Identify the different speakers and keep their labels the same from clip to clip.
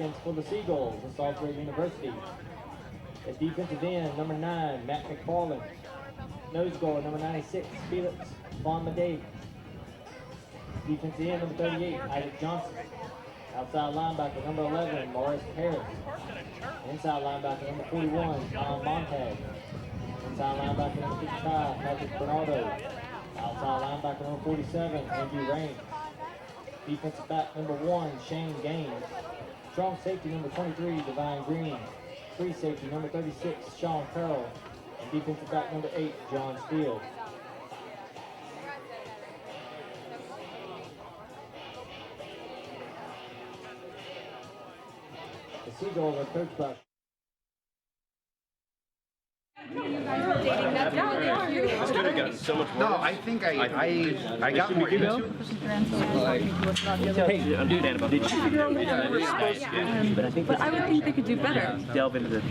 Speaker 1: defense for the Seagulls of Salisbury University. At defensive end, number 9, Matt McFarland. Nose guard, number 96, Felix Von Madej. Defensive end, number 38, Isaac Johnson. Outside linebacker, number 11, Morris Harris. Inside linebacker, number 41, Tom Montag. Inside linebacker, number 55, Patrick Bernardo. Outside linebacker, number 47, Andrew Rain. Defensive back, number 1, Shane Gaines. Strong safety, number 23, Divine Green. Free safety, number 36, Sean Carroll. And defensive back, number 8, John Steele. The Seagulls are coached by
Speaker 2: So much
Speaker 3: no, I think I got more into it.
Speaker 2: Hey, I'm doing Annabelle. Did you figure out what you were supposed to do?
Speaker 4: But I would think they could do better.
Speaker 2: Delve into the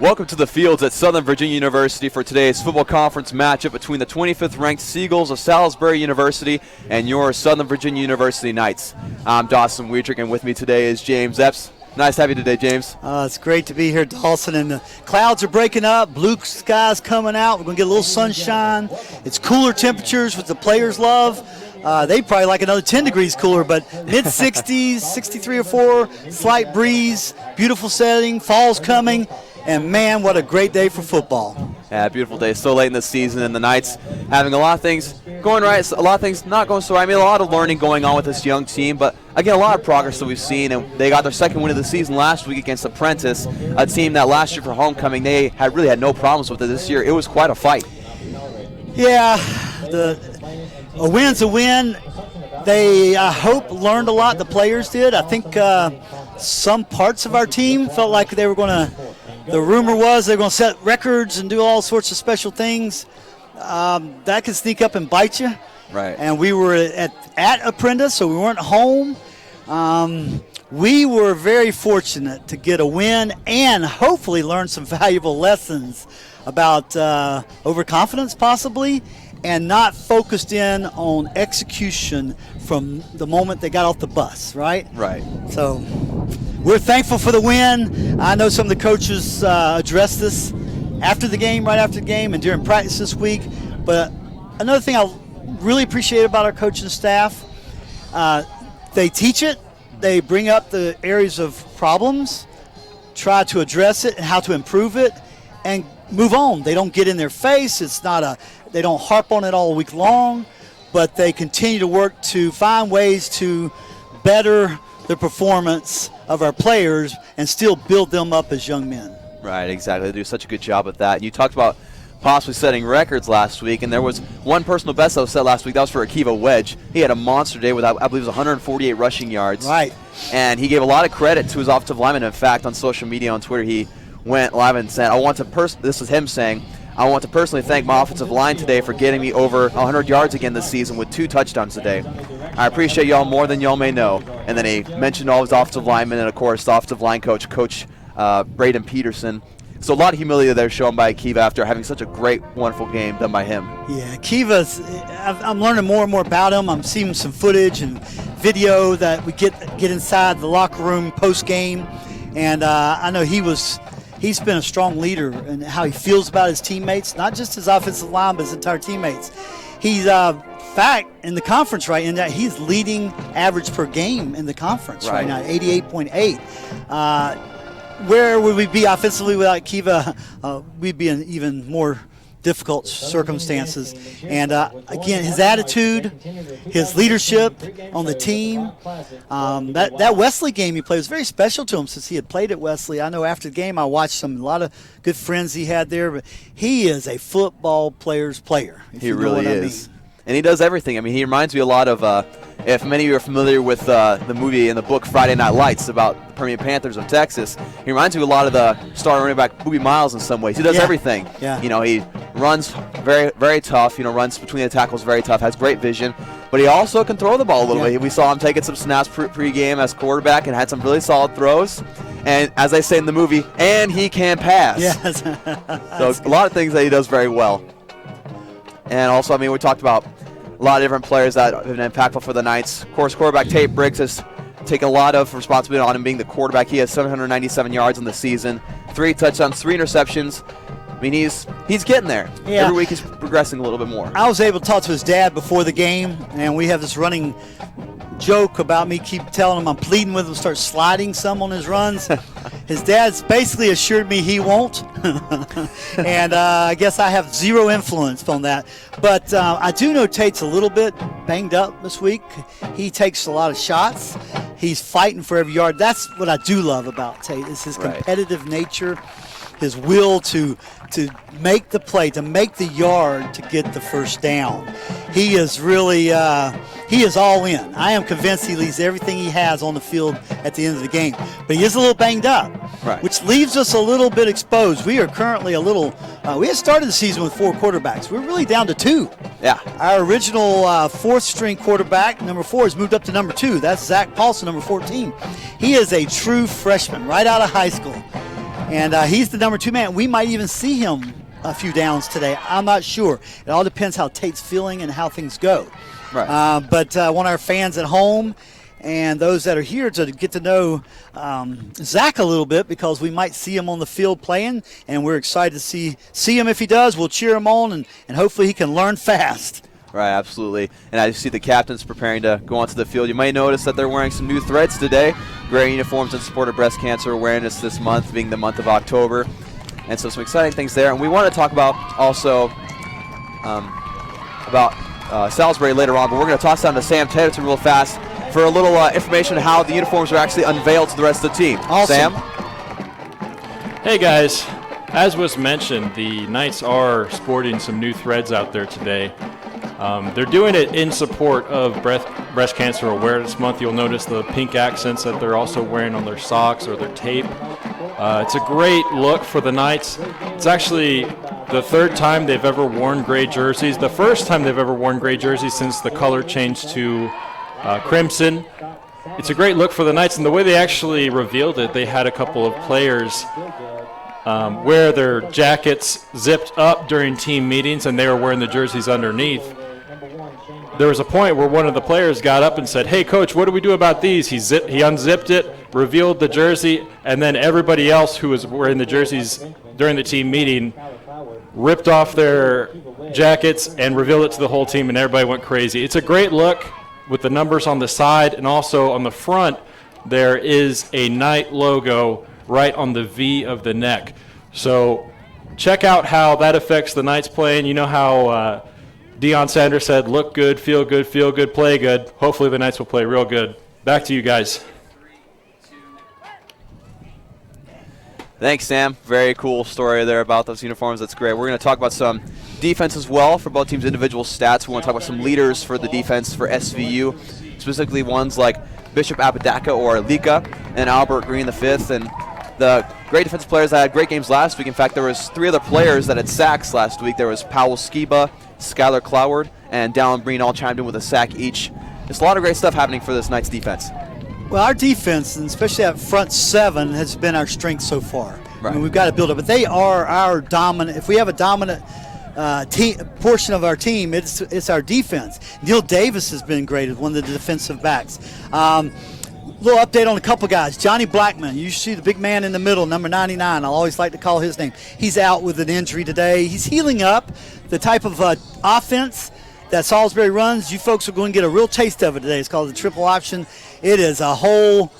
Speaker 4: Welcome to the fields at Southern Virginia University for today's football conference matchup between the 25th ranked Seagulls of Salisbury University and your Southern Virginia University Knights. I'm Dawson Weidrich, and with me today is James Epps. Nice to have you today, James.
Speaker 5: It's great to be here, Dawson, and the clouds are breaking up, blue skies coming out. We're going to get a little sunshine. It's cooler temperatures, which the players love. They probably like another 10 degrees cooler, but mid-60s, 63 or 4, slight breeze, beautiful setting, fall's coming. And, man, what a great day for football.
Speaker 4: Yeah, beautiful day. So late in the season, and the Knights having a lot of things going right, a lot of things not going so right. I mean, a lot of learning going on with this young team, but, again, a lot of progress that we've seen. And they got their second win of the season last week against Apprentice, a team that last year for homecoming they really had no problems with it. This year it was quite a fight.
Speaker 5: Yeah, a win's a win. They, I hope, learned a lot. The players did. I think some parts of our team felt like they were going to – the rumor was they were going to set records and do all sorts of special things. That could sneak up and bite you.
Speaker 4: Right.
Speaker 5: And we were at Apprentice, so we weren't home. We were very fortunate to get a win and hopefully learn some valuable lessons about overconfidence possibly, and not focused in on execution from the moment they got off the bus, right?
Speaker 4: Right.
Speaker 5: So we're thankful for the win. I know some of the coaches addressed this after the game, right after the game, and during practice this week. But another thing I really appreciate about our coaching staff, they teach it. They bring up the areas of problems, try to address it and how to improve it, and move on. They don't get in their face. They don't harp on it all week long, but they continue to work to find ways to better the performance of our players and still build them up as young men.
Speaker 4: Right, exactly. They do such a good job at that. You talked about possibly setting records last week, and there was one personal best that was set last week. That was for Akiva Wedge. He had a monster day with, I believe it was 148 rushing yards.
Speaker 5: Right.
Speaker 4: And he gave a lot of credit to his offensive lineman. In fact, on social media, on Twitter, he went live and said, this is him saying, I want to personally thank my offensive line today for getting me over 100 yards again this season with 2 touchdowns today. I appreciate y'all more than y'all may know. And then he mentioned all his offensive linemen and, of course, the offensive line coach, Coach Braden Peterson. So a lot of humility there shown by Akiva after having such a great, wonderful game done by him.
Speaker 5: Yeah, Akiva's, I'm learning more and more about him. I'm seeing some footage and video that we get inside the locker room post-game. And I know he's been a strong leader in how he feels about his teammates, not just his offensive line, but his entire teammates. He's, in the conference right in that he's leading average per game in the conference right now, 88.8. Where would we be offensively without Akiva? We'd be in even more difficult circumstances. And again, his attitude, his leadership on the team, that Wesley game he played was very special to him since he had played at Wesley. I know after the game I watched a lot of good friends he had there, but he is a football player's player.
Speaker 4: He really is. And he does everything. I mean, he reminds me a lot of, if many of you are familiar with the movie and the book Friday Night Lights about the Permian Panthers of Texas, he reminds me a lot of the star running back Boobie Miles in some ways. He does everything.
Speaker 5: Yeah.
Speaker 4: You know, he runs very, very tough, runs between the tackles very tough, has great vision, but he also can throw the ball a little bit. We saw him taking some snaps pregame as quarterback and had some really solid throws. And as I say in the movie, and he can pass.
Speaker 5: Yes.
Speaker 4: So a lot of things that he does very well. And also, we talked about a lot of different players that have been impactful for the Knights. Of course, quarterback Tate Briggs has taken a lot of responsibility on him being the quarterback. He has 797 yards in the season, 3 touchdowns, 3 interceptions. He's getting there.
Speaker 5: Yeah.
Speaker 4: Every week he's progressing a little bit more.
Speaker 5: I was able to talk to his dad before the game, and we have this running joke about me keep telling him I'm pleading with him to start sliding some on his runs. His dad's basically assured me he won't. And I guess I have zero influence on that. But I do know Tate's a little bit banged up this week. He takes a lot of shots. He's fighting for every yard. That's what I do love about Tate is his competitive nature, his will to make the play, to make the yard, to get the first down. He is really he is all in. I am convinced he leaves everything he has on the field at the end of the game. But he is a little banged up, which leaves us a little bit exposed. We are currently a little we had started the season with 4 quarterbacks. We're really down to 2.
Speaker 4: Yeah.
Speaker 5: Our original 4th-string quarterback, number 4, has moved up to number 2. That's Zach Paulson, number 14. He is a true freshman right out of high school. And he's the number 2 man. We might even see him a few downs today. I'm not sure. It all depends how Tate's feeling and how things go.
Speaker 4: Right.
Speaker 5: But I want our fans at home and those that are here to get to know Zach a little bit, because we might see him on the field playing, and we're excited to see him. If he does, we'll cheer him on, and hopefully he can learn fast.
Speaker 4: Right, absolutely. And I see the captains preparing to go onto the field. You might notice that they're wearing some new threads today. Gray uniforms in support of breast cancer awareness this month, being the month of October. And so some exciting things there. And we want to talk about also Salisbury later on, but we're going to toss down to Sam Tedderton real fast for a little information on how the uniforms are actually unveiled to the rest of the team.
Speaker 5: Awesome.
Speaker 4: Sam?
Speaker 6: Hey guys, as was mentioned, the Knights are sporting some new threads out there today. They're doing it in support of Breast Cancer Awareness Month. You'll notice the pink accents that they're also wearing on their socks or their tape. It's a great look for the Knights. It's actually the 3rd time they've ever worn gray jerseys. The first time they've ever worn gray jerseys since the color changed to crimson. It's a great look for the Knights, and the way they actually revealed it, they had a couple of players wear their jackets zipped up during team meetings, and they were wearing the jerseys underneath. There was a point where one of the players got up and said, "Hey, coach, what do we do about these?" He unzipped it, revealed the jersey, and then everybody else who was wearing the jerseys during the team meeting ripped off their jackets and revealed it to the whole team, and everybody went crazy. It's a great look with the numbers on the side, and also on the front there is a Knight logo right on the V of the neck. So check out how that affects the Knights playing. You know how Deion Sanders said, look good, feel good, play good. Hopefully the Knights will play real good. Back to you guys.
Speaker 4: Thanks, Sam. Very cool story there about those uniforms. That's great. We're going to talk about some defense as well for both teams' individual stats. We want to talk about some leaders for the defense for SVU, specifically ones like Bishop Apodaca or Lika and Albert Green V, and the great defensive players that had great games last week. In fact, there was 3 other players that had sacks last week. There was Powell Skiba, Skylar Cloward, and Dallin Breen all chimed in with a sack each. There's a lot of great stuff happening for this Knights defense.
Speaker 5: Well, our defense, and especially that front 7, has been our strength so far.
Speaker 4: Right.
Speaker 5: I mean, we've got to build it, but they are our dominant. If we have a dominant portion of our team, it's our defense. Neil Davis has been great as one of the defensive backs. Little update on a couple guys. Johnny Blackman, you see the big man in the middle, number 99. I'll always like to call his name. He's out with an injury today. He's healing up. The type of offense that Salisbury runs, you folks are going to get a real taste of it today. It's called the triple option. It is a whole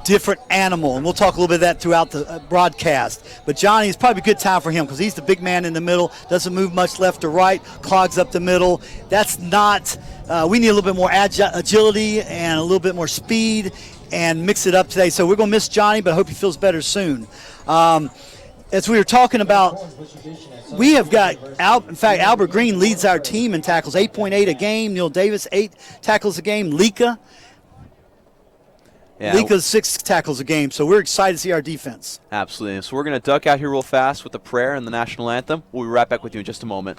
Speaker 5: different animal, and we'll talk a little bit of that throughout the broadcast. But Johnny, it's probably a good time for him because he's the big man in the middle, doesn't move much left or right, clogs up the middle. That's not we need a little bit more agility and a little bit more speed and mix it up today. So we're going to miss Johnny, but I hope he feels better soon. As we were talking about, we have got, in fact, Albert Green leads our team in tackles, 8.8 a game. Neil Davis, 8 tackles a game. Lika's 6 tackles a game, so we're excited to see our defense.
Speaker 4: Absolutely. So we're going to duck out here real fast with the prayer and the national anthem. We'll be right back with you in just a moment.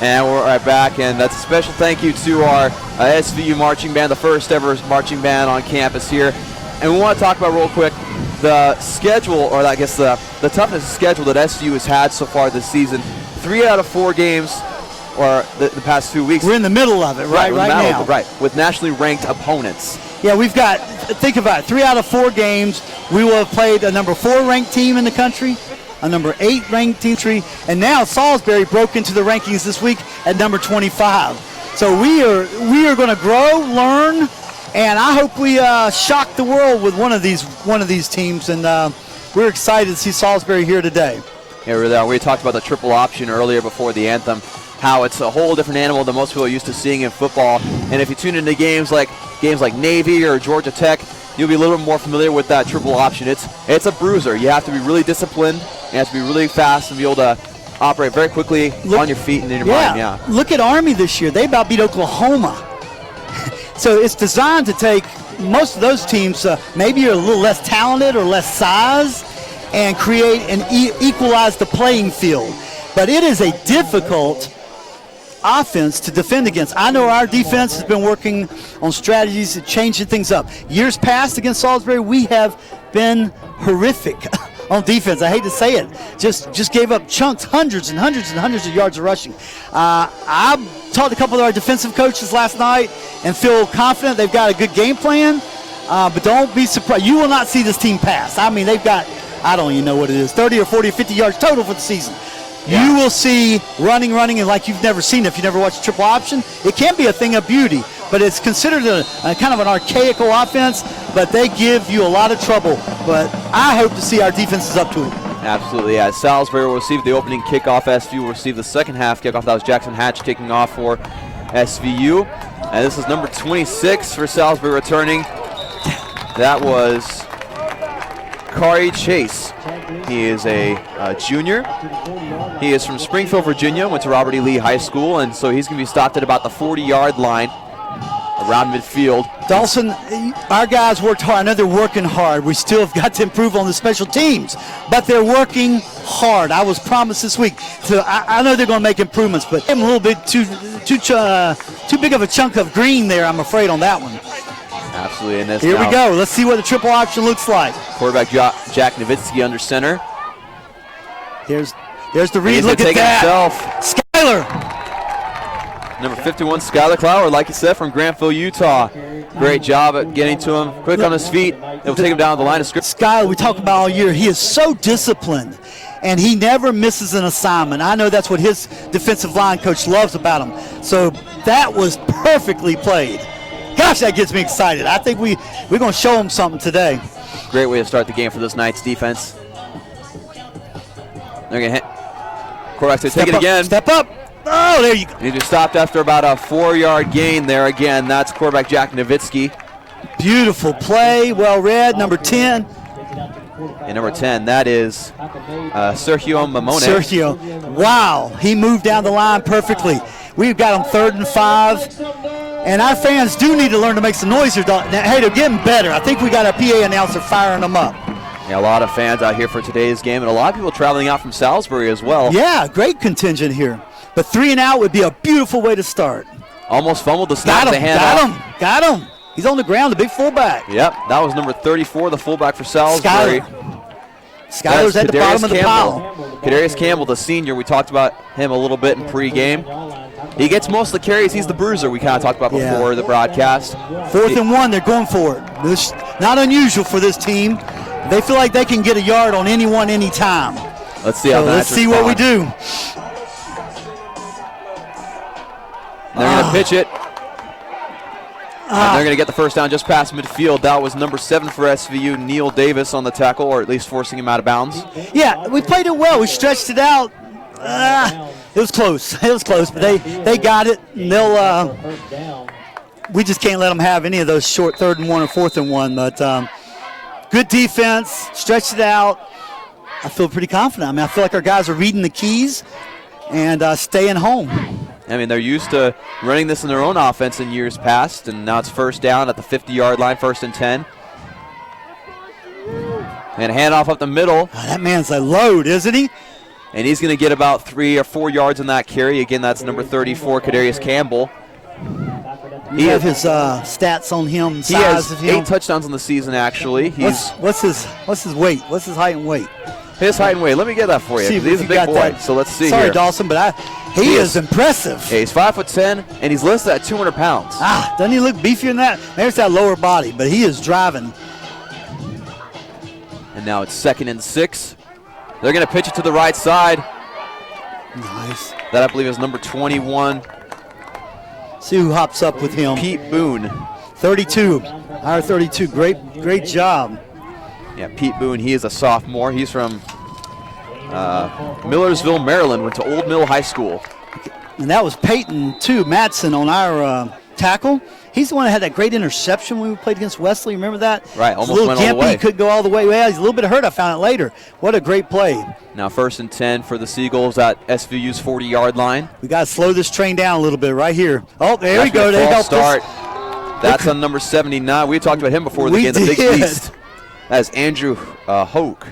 Speaker 4: And we're right back, and that's a special thank you to our SVU marching band, the first ever marching band on campus here. And we want to talk about real quick the schedule, or I guess the toughness of schedule that SVU has had so far this season. 3 out of 4 games, or the past 2 weeks.
Speaker 5: We're in the middle of it right now.
Speaker 4: Right, with nationally ranked opponents.
Speaker 5: Yeah, we've got, think about it, 3 out of 4 games. We will have played a number 4 ranked team in the country, a number 8 ranked team, and now Salisbury broke into the rankings this week at number 25. So we are going to grow, learn, and I hope we shock the world with one of these teams. And we're excited to see Salisbury here today.
Speaker 4: Yeah, we talked about the triple option earlier before the anthem, how it's a whole different animal than most people are used to seeing in football. And if you tune into games like Navy or Georgia Tech, you'll be a little bit more familiar with that triple option. It's a bruiser. You have to be really disciplined. You have to be really fast and be able to operate very quickly on your feet and in your mind. Yeah.
Speaker 5: Look at Army this year. They about beat Oklahoma. So it's designed to take most of those teams, maybe are a little less talented or less size, and create and equalize the playing field. But it is a difficult offense to defend against. I know our defense has been working on strategies of changing things up. Years past against Salisbury, we have been horrific on defense. I hate to say it. Just gave up chunks, hundreds and hundreds and hundreds of yards of rushing. I talked to a couple of our defensive coaches last night and feel confident they've got a good game plan, but don't be surprised. You will not see this team pass. I mean, they've got, I don't even know what it is, 30 or 40 or 50 yards total for the season. Yeah. You will see running, and like you've never seen it if you never watched triple option. It can be a thing of beauty, but it's considered a kind of an archaical offense, but they give you a lot of trouble. But I hope to see our defenses up to it.
Speaker 4: Absolutely, yeah. Salisbury will receive the opening kickoff. SVU will receive the second half kickoff. That was Jackson Hatch kicking off for SVU. And this is number 26 for Salisbury returning. That was Kari Chase. He is a junior. He is from Springfield, Virginia, went to Robert E. Lee High School, and so he's going to be stopped at about the 40-yard line around midfield.
Speaker 5: Dawson, our guys worked hard. I know they're working hard. We still have got to improve on the special teams, but they're working hard. I was promised this week. So I know they're going to make improvements, but I'm a little bit too big of a chunk of green there, I'm afraid, on that one.
Speaker 4: Absolutely. And
Speaker 5: here we go. Let's see what the triple option looks like.
Speaker 4: Quarterback Jack Nowitzki under center.
Speaker 5: Here's the read. Look at that. Skyler.
Speaker 4: Number 51, Skyler Clower, like you said, from Grantville, Utah. Great job at getting to him. Quick on his feet. It'll take him down the line of scrimmage.
Speaker 5: Skyler, we talk about all year. He is so disciplined, and he never misses an assignment. I know that's what his defensive line coach loves about him. So that was perfectly played. Gosh, that gets me excited. I think we're going to show him something today.
Speaker 4: Great way to start the game for this Knights defense. They're going to hit. Quarterback's going to take it again.
Speaker 5: Step up. Oh, there you go.
Speaker 4: He just stopped after about a 4-yard gain there again. That's quarterback Jack Nowitzki.
Speaker 5: Beautiful play. Well read. Number 10.
Speaker 4: And number 10, that is Sergio Mamone.
Speaker 5: Sergio. Wow. He moved down the line perfectly. We've got him 3rd and 5. And our fans do need to learn to make some noise here. Hey, they're getting better. I think we got a PA announcer firing them up.
Speaker 4: Yeah, a lot of fans out here for today's game, and a lot of people traveling out from Salisbury as well.
Speaker 5: Yeah, great contingent here. But 3 and out would be a beautiful way to start.
Speaker 4: Almost fumbled the snap.
Speaker 5: Got him. He's on the ground, the big fullback.
Speaker 4: Yep, that was number 34, the fullback for Salisbury.
Speaker 5: Skyler's at the bottom of the pile.
Speaker 4: Kadarius Campbell, the senior. We talked about him a little bit in pregame. He gets most of the carries. He's the bruiser we kind of talked about before the broadcast.
Speaker 5: 4th and 1, they're going for it. This not unusual for this team. They feel like they can get a yard on anyone, anytime.
Speaker 4: Let's see how
Speaker 5: let's see what we do.
Speaker 4: They're going to pitch it. And they're going to get the first down just past midfield. That was number 7 for SVU, Neil Davis, on the tackle, or at least forcing him out of bounds.
Speaker 5: Yeah, we played it well. We stretched it out. It was close. It was close, but they got it. And they'll. We just can't let them have any of those short 3rd and 1 or 4th and 1. But good defense, stretched it out. I feel pretty confident. I mean, I feel like our guys are reading the keys and staying home.
Speaker 4: I mean, they're used to running this in their own offense in years past, and now it's first down at the 50-yard line, 1st and 10. And a handoff up the middle.
Speaker 5: Oh, that man's a load, isn't he?
Speaker 4: And he's going to get about 3 or 4 yards on that carry. Again, that's number 34, Kadarius Campbell.
Speaker 5: You have his stats on him.
Speaker 4: He has 8 touchdowns on the season, actually.
Speaker 5: What's his weight? What's his height and weight?
Speaker 4: His height and weight. Let me get that for you. He's a big boy.
Speaker 5: That.
Speaker 4: So let's see.
Speaker 5: Sorry,
Speaker 4: here.
Speaker 5: Dawson, but he is impressive.
Speaker 4: Yeah, he's 5'10", and he's listed at 200 pounds.
Speaker 5: Doesn't he look beefier than that? Maybe it's that lower body, but he is driving.
Speaker 4: And now it's 2nd and 6. They're going to pitch it to the right side.
Speaker 5: Nice.
Speaker 4: That, I believe, is number 21.
Speaker 5: See who hops up with him.
Speaker 4: Pete Boone.
Speaker 5: 32. Our 32. Great job.
Speaker 4: Yeah, Pete Boone, he is a sophomore. He's from Millersville, Maryland, went to Old Mill High School.
Speaker 5: And that was Peyton, too, Matson on our tackle. He's the one that had that great interception when we played against Wesley. Remember that?
Speaker 4: Right, almost went all the way.
Speaker 5: He could go all the way. Well, he's a little bit hurt. I found it later. What a great play.
Speaker 4: Now 1st and 10 for the Seagulls at SVU's 40-yard line.
Speaker 5: We got to slow this train down a little bit right here. Oh, there we go. They helped
Speaker 4: start.
Speaker 5: us.
Speaker 4: That's on number 79. We talked about him before the game, the Big Beast. That's Andrew Hoke.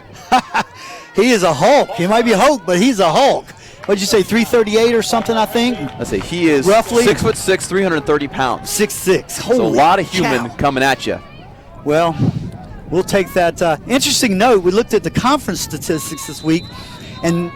Speaker 5: He is a Hulk. He might be a Hulk, but he's a Hulk. What'd you say, 338 or something, I think?
Speaker 4: Let's say he is
Speaker 5: roughly
Speaker 4: 6'6", 330 pounds.
Speaker 5: 6'6".
Speaker 4: So a lot of human coming at you.
Speaker 5: Well, we'll take that. Interesting note, we looked at the conference statistics this week, and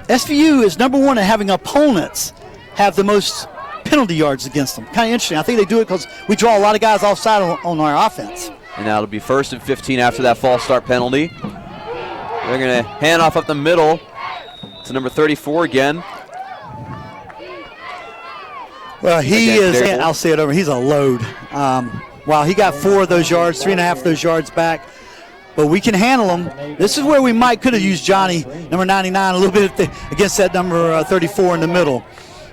Speaker 5: SVU is number 1 at having opponents have the most penalty yards against them. Kind of interesting. I think they do it because we draw a lot of guys offside on our offense.
Speaker 4: And now it'll be 1st and 15 after that false start penalty. They're going to hand off up the middle to number 34 again.
Speaker 5: Well, he is, I'll say it over, he's a load. Wow, he got 4 of those yards, 3.5 of those yards back. But we can handle them. This is where we could have used Johnny, number 99, a little bit against that number 34 in the middle.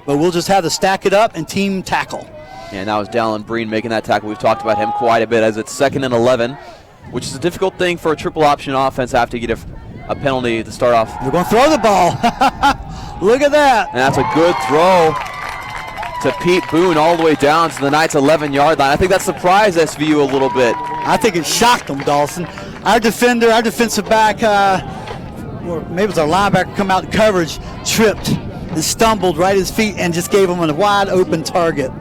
Speaker 5: But we'll just have to stack it up and team tackle.
Speaker 4: And that was Dallin Breen making that tackle. We've talked about him quite a bit as it's 2nd and 11, which is a difficult thing for a triple option offense after you get a penalty to start off.
Speaker 5: They're going to throw the ball. Look at that.
Speaker 4: And that's a good throw to Pete Boone all the way down to the Knights' 11-yard line. I think that surprised SVU a little bit.
Speaker 5: I think it shocked them, Dawson. Our defender, our defensive back, or maybe it was our linebacker, come out in coverage, tripped and stumbled right at his feet and just gave him a wide open target.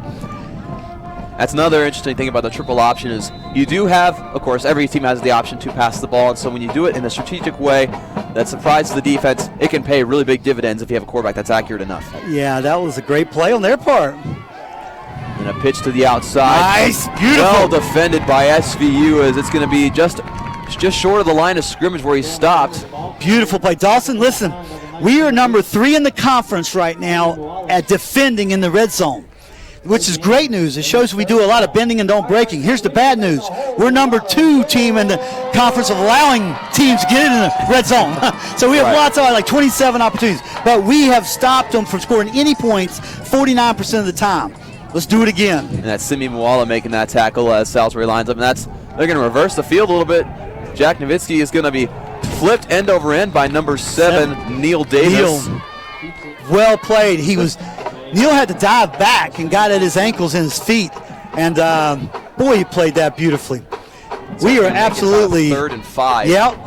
Speaker 4: That's another interesting thing about the triple option is you do have, of course, every team has the option to pass the ball, and so when you do it in a strategic way that surprises the defense, it can pay really big dividends if you have a quarterback that's accurate enough.
Speaker 5: Yeah, that was a great play on their part.
Speaker 4: And a pitch to the outside.
Speaker 5: Nice, beautiful.
Speaker 4: Well defended by SVU as it's going to be just short of the line of scrimmage where he stopped.
Speaker 5: Beautiful play. Dawson, listen, we are number 3 in the conference right now at defending in the red zone, which is great news. It shows we do a lot of bending and don't breaking. Here's the bad news. We're number 2 team in the conference of allowing teams to get in the red zone. So we have lots of, like 27 opportunities. But we have stopped them from scoring any points 49% of the time. Let's do it again. And
Speaker 4: that's Simi Mwala making that tackle as Salisbury lines up. And they're going to reverse the field a little bit. Jack Nowitzki is going to be flipped end over end by number 7, Neil Davis.
Speaker 5: Neil, well played. Neil had to dive back and got at his ankles and his feet. And, boy, he played that beautifully.
Speaker 4: So
Speaker 5: we are absolutely
Speaker 4: 3rd and 5.
Speaker 5: Yep.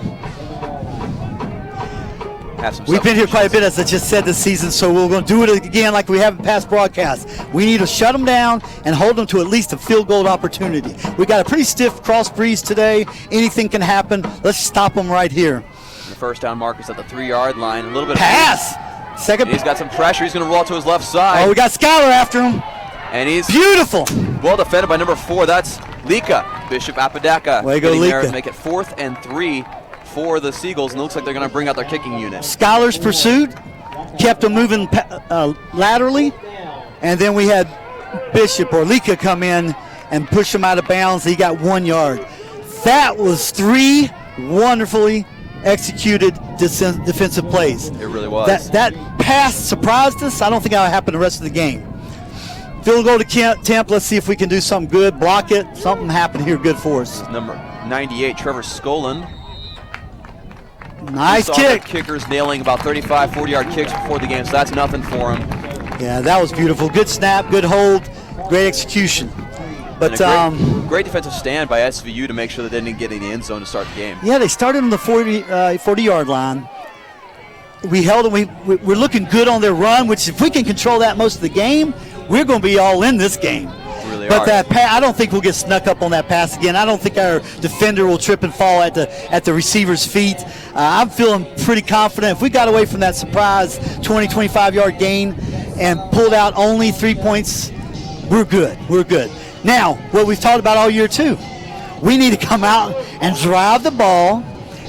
Speaker 5: We've been here quite a bit, as I just said, this season, so we're going to do it again like we have in past broadcasts. We need to shut them down and hold them to at least a field goal opportunity. We got a pretty stiff cross breeze today. Anything can happen. Let's stop them right here.
Speaker 4: The first down marker's at the 3-yard line. A little bit
Speaker 5: pass. Second.
Speaker 4: He's got some pressure. He's going to roll out to his left side.
Speaker 5: Oh, we got Schuyler after him.
Speaker 4: And he's
Speaker 5: beautiful.
Speaker 4: Well defended by number 4. That's Lika, Bishop Apodaca.
Speaker 5: Way to go, Lika.
Speaker 4: Make it 4th and 3 for the Seagulls, and it looks like they're going to bring out their kicking unit.
Speaker 5: Schuyler's pursued, kept them moving laterally, and then we had Bishop or Lika come in and push him out of bounds. He got 1 yard. That was 3 wonderfully executed defensive plays.
Speaker 4: It really was.
Speaker 5: That pass surprised us. I don't think that'll happen the rest of the game. Field goal to Temp. Let's see if we can do something good. Block it. Something happened here good for us.
Speaker 4: Number 98, Trevor Skoland.
Speaker 5: Nice kick.
Speaker 4: Kickers nailing about 35, 40-yard kicks before the game, so that's nothing for him.
Speaker 5: Yeah, that was beautiful. Good snap, good hold, great execution. But
Speaker 4: great defensive stand by SVU to make sure that they didn't get in the end zone to start the game.
Speaker 5: Yeah, they started on the 40-yard line. we held them. We're looking good on their run, which if we can control that most of the game, we're going to be all in this game.
Speaker 4: Really
Speaker 5: but
Speaker 4: are.
Speaker 5: that I don't think we'll get snuck up on that pass again. I don't think our defender will trip and fall at the receiver's feet. I'm feeling pretty confident. If we got away from that surprise 20, 25-yard gain and pulled out only 3 points, we're good. We're good. Now, what we've talked about all year too, we need to come out and drive the ball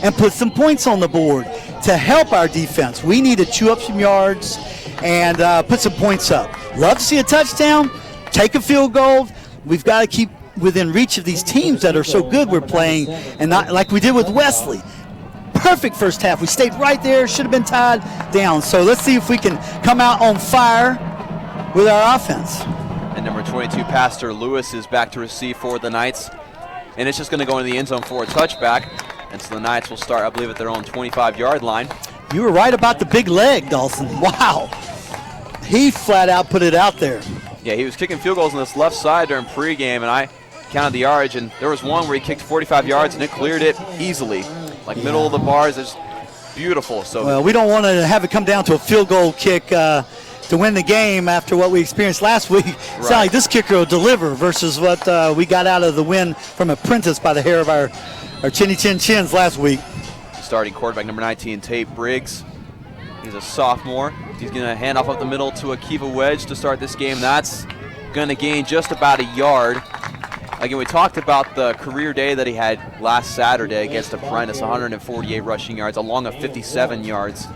Speaker 5: and put some points on the board to help our defense. We need to chew up some yards and put some points up. Love to see a touchdown. Take a field goal. We've got to keep within reach of these teams that are so good we're playing, and not like we did with Wesley. Perfect first half. We stayed right there. Should have been tied down. So let's see if we can come out on fire with our offense.
Speaker 4: And number 22, Pastor Lewis, is back to receive for the Knights. And it's just going to go into the end zone for a touchback. And so the Knights will start, I believe, at their own 25-yard line.
Speaker 5: You were right about the big leg, Dawson. Wow. He flat out put it out there.
Speaker 4: Yeah, he was kicking field goals on this left side during pregame, and I counted the yardage, and there was one where he kicked 45 yards, and it cleared it easily. Like middle of the bars, it's beautiful. So
Speaker 5: well, we don't want to have it come down to a field goal kick to win the game after what we experienced last week. Right. Sound like this kicker will deliver versus what we got out of the win from Apprentice by the hair of our chinny chin chins last week.
Speaker 4: Starting quarterback number 19, Tate Briggs. He's a sophomore. He's going to hand off up the middle to Akiva Wedge to start this game. That's going to gain just about a yard. Again, we talked about the career day that he had last Saturday against Apprentice, 148 rushing yards, along of 57 yards.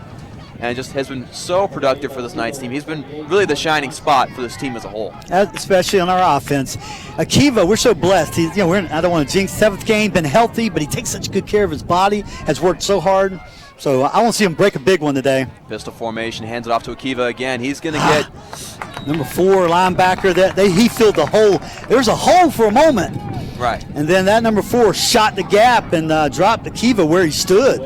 Speaker 4: And it just has been so productive for this Knights team. He's been really the shining spot for this team as a whole.
Speaker 5: Especially on our offense. Akiva, we're so blessed. He's, we're in, I don't want to jinx, 7th game, been healthy, but he takes such good care of his body, has worked so hard. So I want to see him break a big one today.
Speaker 4: Pistol formation, hands it off to Akiva again. He's going to get
Speaker 5: number 4 linebacker. He filled the hole. There was a hole for a moment.
Speaker 4: Right.
Speaker 5: And then that number 4 shot the gap and dropped Akiva where he stood.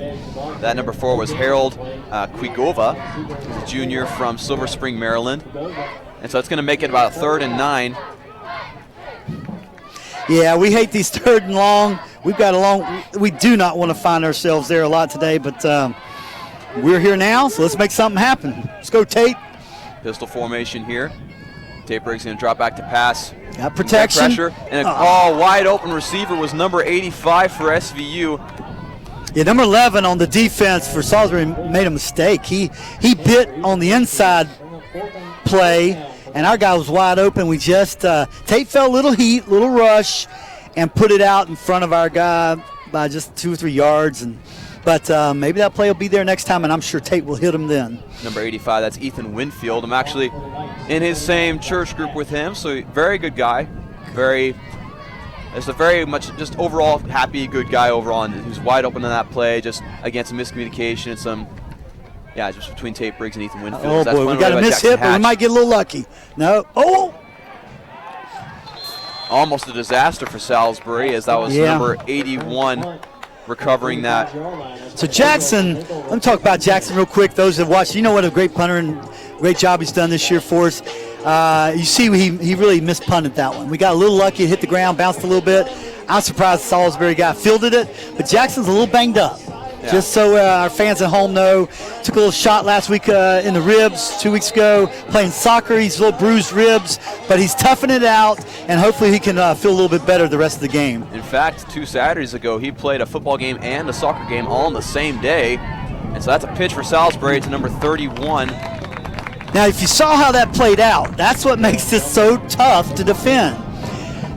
Speaker 4: That number 4 was Harold Quigova, a junior from Silver Spring, Maryland. And so it's going to make it about a 3rd and 9.
Speaker 5: Yeah, we hate these 3rd and long. We've got a long. We do not want to find ourselves there a lot today, but we're here now, so let's make something happen. Let's go, Tate.
Speaker 4: Pistol formation here. Tate Briggs going to drop back to pass.
Speaker 5: Got protection.
Speaker 4: Pressure. And a wide open receiver was number 85 for SVU.
Speaker 5: Yeah, number 11 on the defense for Salisbury made a mistake. He bit on the inside play, and our guy was wide open. We just Tate felt a little heat, little rush, and put it out in front of our guy by just 2 or 3 yards. But maybe that play will be there next time, and I'm sure Tate will hit him then.
Speaker 4: Number 85, that's Ethan Winfield. I'm actually in his same church group with him, so very good guy. It's a very much just overall happy, good guy overall, and who's wide open in that play, just against some miscommunication and some, just between Tate Briggs and Ethan Winfield.
Speaker 5: Oh, boy, we got a miss hit, but we might get a little lucky. No. Oh!
Speaker 4: Almost a disaster for Salisbury, as that was number 81 recovering that.
Speaker 5: So Jackson, let me talk about Jackson real quick. Those that watch, you know what a great punter and great job he's done this year for us. You see he really mispunted that one. We got a little lucky, it hit the ground, bounced a little bit. I'm surprised the Salisbury guy fielded it, but Jackson's a little banged up. Yeah. Just so our fans at home know, took a little shot last week in the ribs 2 weeks ago. Playing soccer, he's a little bruised ribs, but he's toughing it out, and hopefully he can feel a little bit better the rest of the game.
Speaker 4: In fact, 2 Saturdays ago, he played a football game and a soccer game all on the same day, and so that's a pitch for Salisbury to number 31.
Speaker 5: Now, if you saw how that played out, that's what makes this so tough to defend.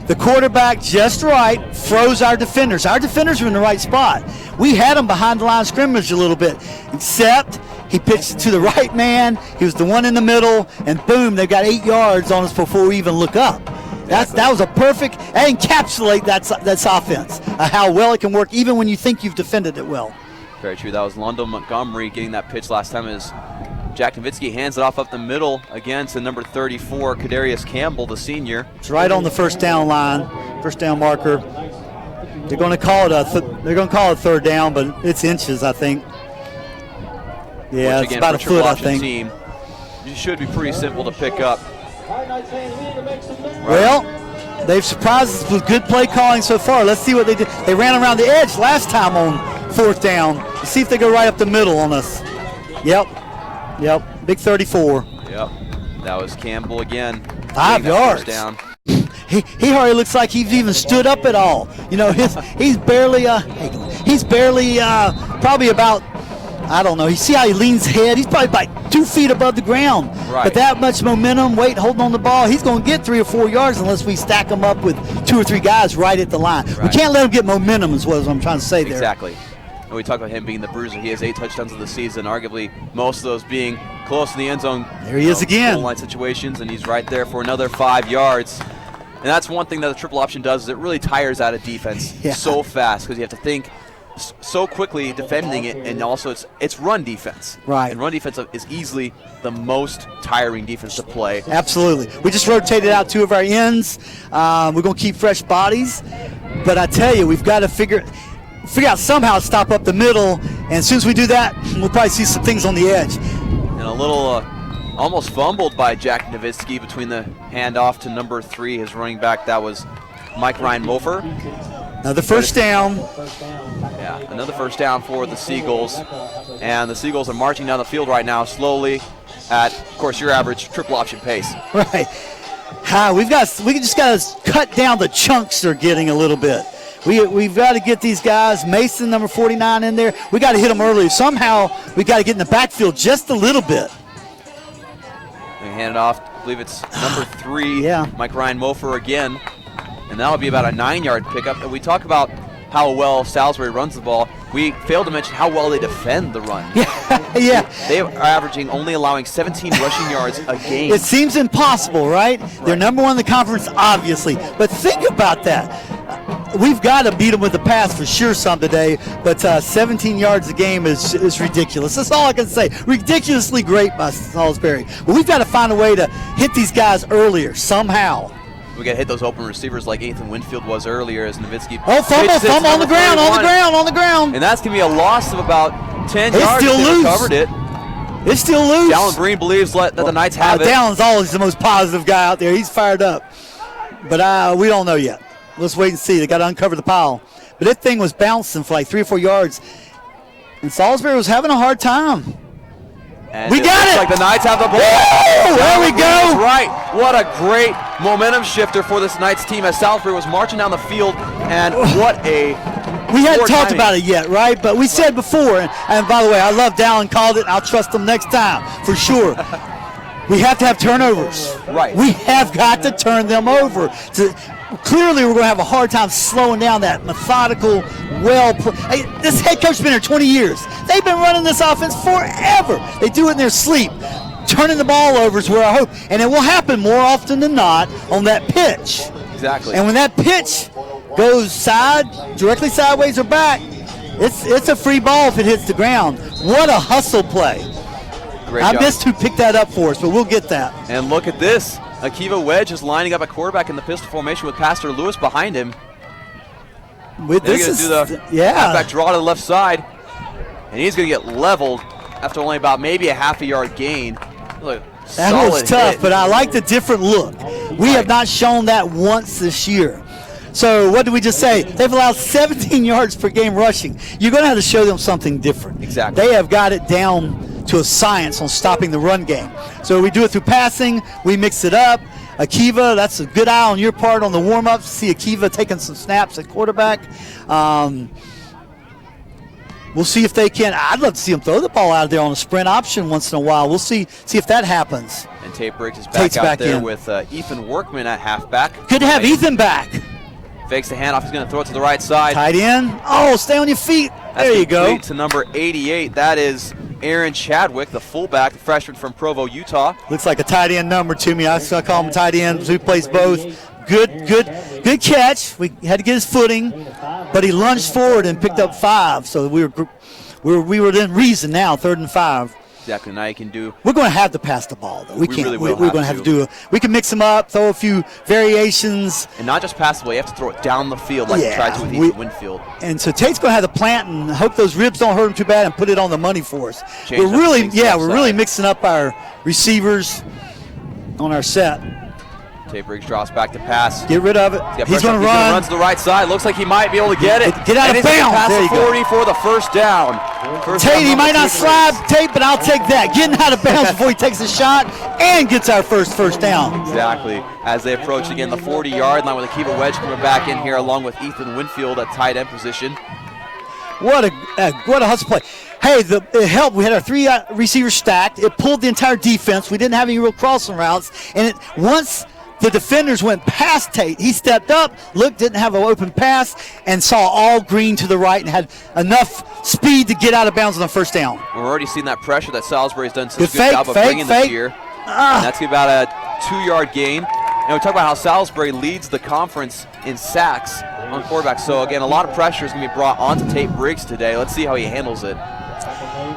Speaker 5: The quarterback just right froze our defenders. Our defenders were in the right spot. We had them behind the line of scrimmage a little bit, except he pitched it to the right man. He was the one in the middle, and boom, they got 8 yards on us before we even look up. That was a perfect, that encapsulate that's offense, how well it can work even when you think you've defended it well.
Speaker 4: Very true. That was Londo Montgomery getting that pitch last time as Jack Nowitzki hands it off up the middle again to number 34, Kadarius Campbell, the senior.
Speaker 5: It's right on the first down line, first down marker. They're going to call it a third down, but it's inches, I think. Yeah, it's about a foot, I think.
Speaker 4: Team, it should be pretty simple to pick up.
Speaker 5: Well, they've surprised us with good play calling so far. Let's see what they did. They ran around the edge last time on 4th down. Let's see if they go right up the middle on us. Yep. Big 34.
Speaker 4: Yep. That was Campbell again.
Speaker 5: 5 yards.
Speaker 4: Down.
Speaker 5: He hardly looks like he's even stood up at all. You know, he's barely probably about, I don't know. You see how he leans head? He's probably about 2 feet above the ground.
Speaker 4: Right.
Speaker 5: But that much momentum, weight holding on the ball, he's going to get 3 or 4 yards unless we stack him up with 2 or 3 guys right at the line.
Speaker 4: Right.
Speaker 5: We can't let him get momentum is what I'm trying to say there.
Speaker 4: Exactly. And we talk about him being the bruiser. He has 8 touchdowns of the season, arguably most of those being close to the end zone.
Speaker 5: There he is again.
Speaker 4: Goal line situations, and he's right there for another 5 yards. And that's one thing that the triple option does, is it really tires out a defense so fast, because you have to think so quickly defending it, and also it's run defense.
Speaker 5: Right.
Speaker 4: And run defense is easily the most tiring defense to play.
Speaker 5: Absolutely. We just rotated out 2 of our ends. We're going to keep fresh bodies. But I tell you, we've got to figure out somehow to stop up the middle. And as soon as we do that, we'll probably see some things on the edge.
Speaker 4: And a little almost fumbled by Jack Nowitzki between the handoff to number 3, his running back. That was Mike Ryan Mofer.
Speaker 5: Another first down.
Speaker 4: Yeah, another first down for the Seagulls. And the Seagulls are marching down the field right now slowly at, of course, your average triple option pace.
Speaker 5: Right. We just got to cut down the chunks they're getting a little bit. We've got to get these guys, Mason, number 49, in there. We got to hit them early. Somehow we got to get in the backfield just a little bit.
Speaker 4: They hand it off. I believe it's number 3, Mike Ryan Mofer again. And that'll be about a 9-yard pickup. And we talk about how well Salisbury runs the ball. We failed to mention how well they defend the run.
Speaker 5: Yeah.
Speaker 4: They are averaging, only allowing 17 rushing yards a game.
Speaker 5: It seems impossible, right? They're number 1 in the conference, obviously. But think about that. We've got to beat them with the pass for sure some today, but 17 yards a game is ridiculous. That's all I can say. Ridiculously great by Salisbury. But we've got to find a way to hit these guys earlier somehow.
Speaker 4: We got to hit those open receivers like Ethan Winfield was earlier as Nowitzki.
Speaker 5: Oh, fumble on the ground.
Speaker 4: And that's going to be a loss of about 10 yards.
Speaker 5: Still loose.
Speaker 4: Covered it.
Speaker 5: It's still loose.
Speaker 4: Dallin Breen believes that the Knights have it.
Speaker 5: Dallin's always the most positive guy out there. He's fired up. But we don't know yet. Let's wait and see. They got to uncover the pile. But that thing was bouncing for like 3 or 4 yards. And Salisbury was having a hard time.
Speaker 4: And
Speaker 5: we got it!
Speaker 4: Like the Knights have the ball.
Speaker 5: Oh, there we go!
Speaker 4: Right. What a great momentum shifter for this Knights team as Salisbury was marching down the field. And what a...
Speaker 5: We hadn't talked about it yet, right? But we said before, and by the way, I love Dallin called it. I'll trust him next time, for sure. We have to have turnovers.
Speaker 4: Right.
Speaker 5: We have got to turn them over. Clearly, we're going to have a hard time slowing down that methodical, this head coach has been here 20 years. They've been running this offense forever. They do it in their sleep. Turning the ball over is where I hope. And it will happen more often than not on that pitch.
Speaker 4: Exactly.
Speaker 5: And when that pitch goes directly sideways or back, it's a free ball if it hits the ground. What a hustle play.
Speaker 4: Great
Speaker 5: I
Speaker 4: job.
Speaker 5: missed who picked that up for us, but we'll get that.
Speaker 4: And look at this. Akiva Wedge is lining up at quarterback in the pistol formation with Pastor Lewis behind him.
Speaker 5: With
Speaker 4: They're going to do the halfback draw to the left side. And he's going to get leveled after only about maybe a half a yard gain.
Speaker 5: That was tough, but I like the different look. We have not shown that once this year. So what did we just say? They've allowed 17 yards per game rushing. You're going to have to show them something different.
Speaker 4: Exactly.
Speaker 5: They have got it down to a science on stopping the run game. So we do it through passing. We mix it up. Akiva, that's a good eye on your part on the warm-ups. See Akiva taking some snaps at quarterback. We'll see if they can. I'd love to see them throw the ball out of there on a sprint option once in a while. We'll see if that happens.
Speaker 4: And Tate Briggs is back there in with Ethan Workman at halfback.
Speaker 5: Good to have Ethan back.
Speaker 4: Fakes the handoff. He's going to throw it to the right side.
Speaker 5: Tight end. Oh, stay on your feet. There you go.
Speaker 4: To number 88. That is Aaron Chadwick, the fullback, the freshman from Provo, Utah.
Speaker 5: Looks like a tight end number to me. I call him tight end. He plays both. Good catch. We had to get his footing, but he lunged forward and picked up 5. So we were in reason now, 3rd and 5.
Speaker 4: Exactly. Now you can do.
Speaker 5: We're going to have to pass the ball, though. We can't.
Speaker 4: Really will
Speaker 5: we're going to have to do. We can mix them up, throw a few variations,
Speaker 4: and not just pass the ball. You have to throw it down the field like you tried to with Ethan Winfield.
Speaker 5: And so Tate's going to have to plant and hope those ribs don't hurt him too bad and put it on the money for us. We're really mixing up our receivers on our set.
Speaker 4: Tate Briggs drops back to pass.
Speaker 5: Get rid of it.
Speaker 4: He's going to run to the right side. Looks like he might be able to get it.
Speaker 5: Get out of bounds.
Speaker 4: Pass 40 for the first down.
Speaker 5: Tate, he might not slide, Tate, but I'll take that. Getting out of bounds before he takes a shot and gets our first down.
Speaker 4: Exactly. As they approach again the 40-yard line with Akiva Wedge coming back in here along with Ethan Winfield at tight end position.
Speaker 5: What a hustle play. Hey, it helped. We had our 3 receivers stacked. It pulled the entire defense. We didn't have any real crossing routes. And once the defenders went past Tate, he stepped up, looked, didn't have an open pass, and saw all green to the right and had enough speed to get out of bounds on the first down.
Speaker 4: We're already seeing that pressure that Salisbury's done such a good job of bringing this year. And that's about a 2-yard gain. And we talk about how Salisbury leads the conference in sacks on quarterback. So, again, a lot of pressure is going to be brought onto Tate Briggs today. Let's see how he handles it.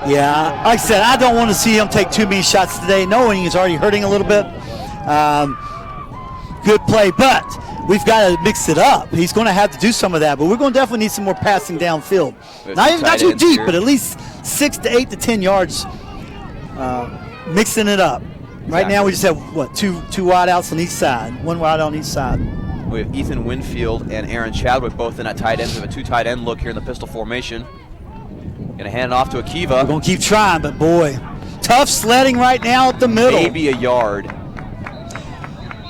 Speaker 5: Yeah, like I said, I don't want to see him take too many shots today, knowing he's already hurting a little bit. Good play, but we've got to mix it up. He's going to have to do some of that, but we're going to definitely need some more passing downfield. Not too deep, but at least 6 to 8 to 10 yards, mixing it up. Right now we just have, two wide outs on each side, 1 wide on each side.
Speaker 4: We have Ethan Winfield and Aaron Chadwick both in at tight end. We have a 2 tight end look here in the pistol formation. Going to hand it off to Akiva.
Speaker 5: We're going to keep trying, but boy, tough sledding right now at the middle.
Speaker 4: Maybe a yard.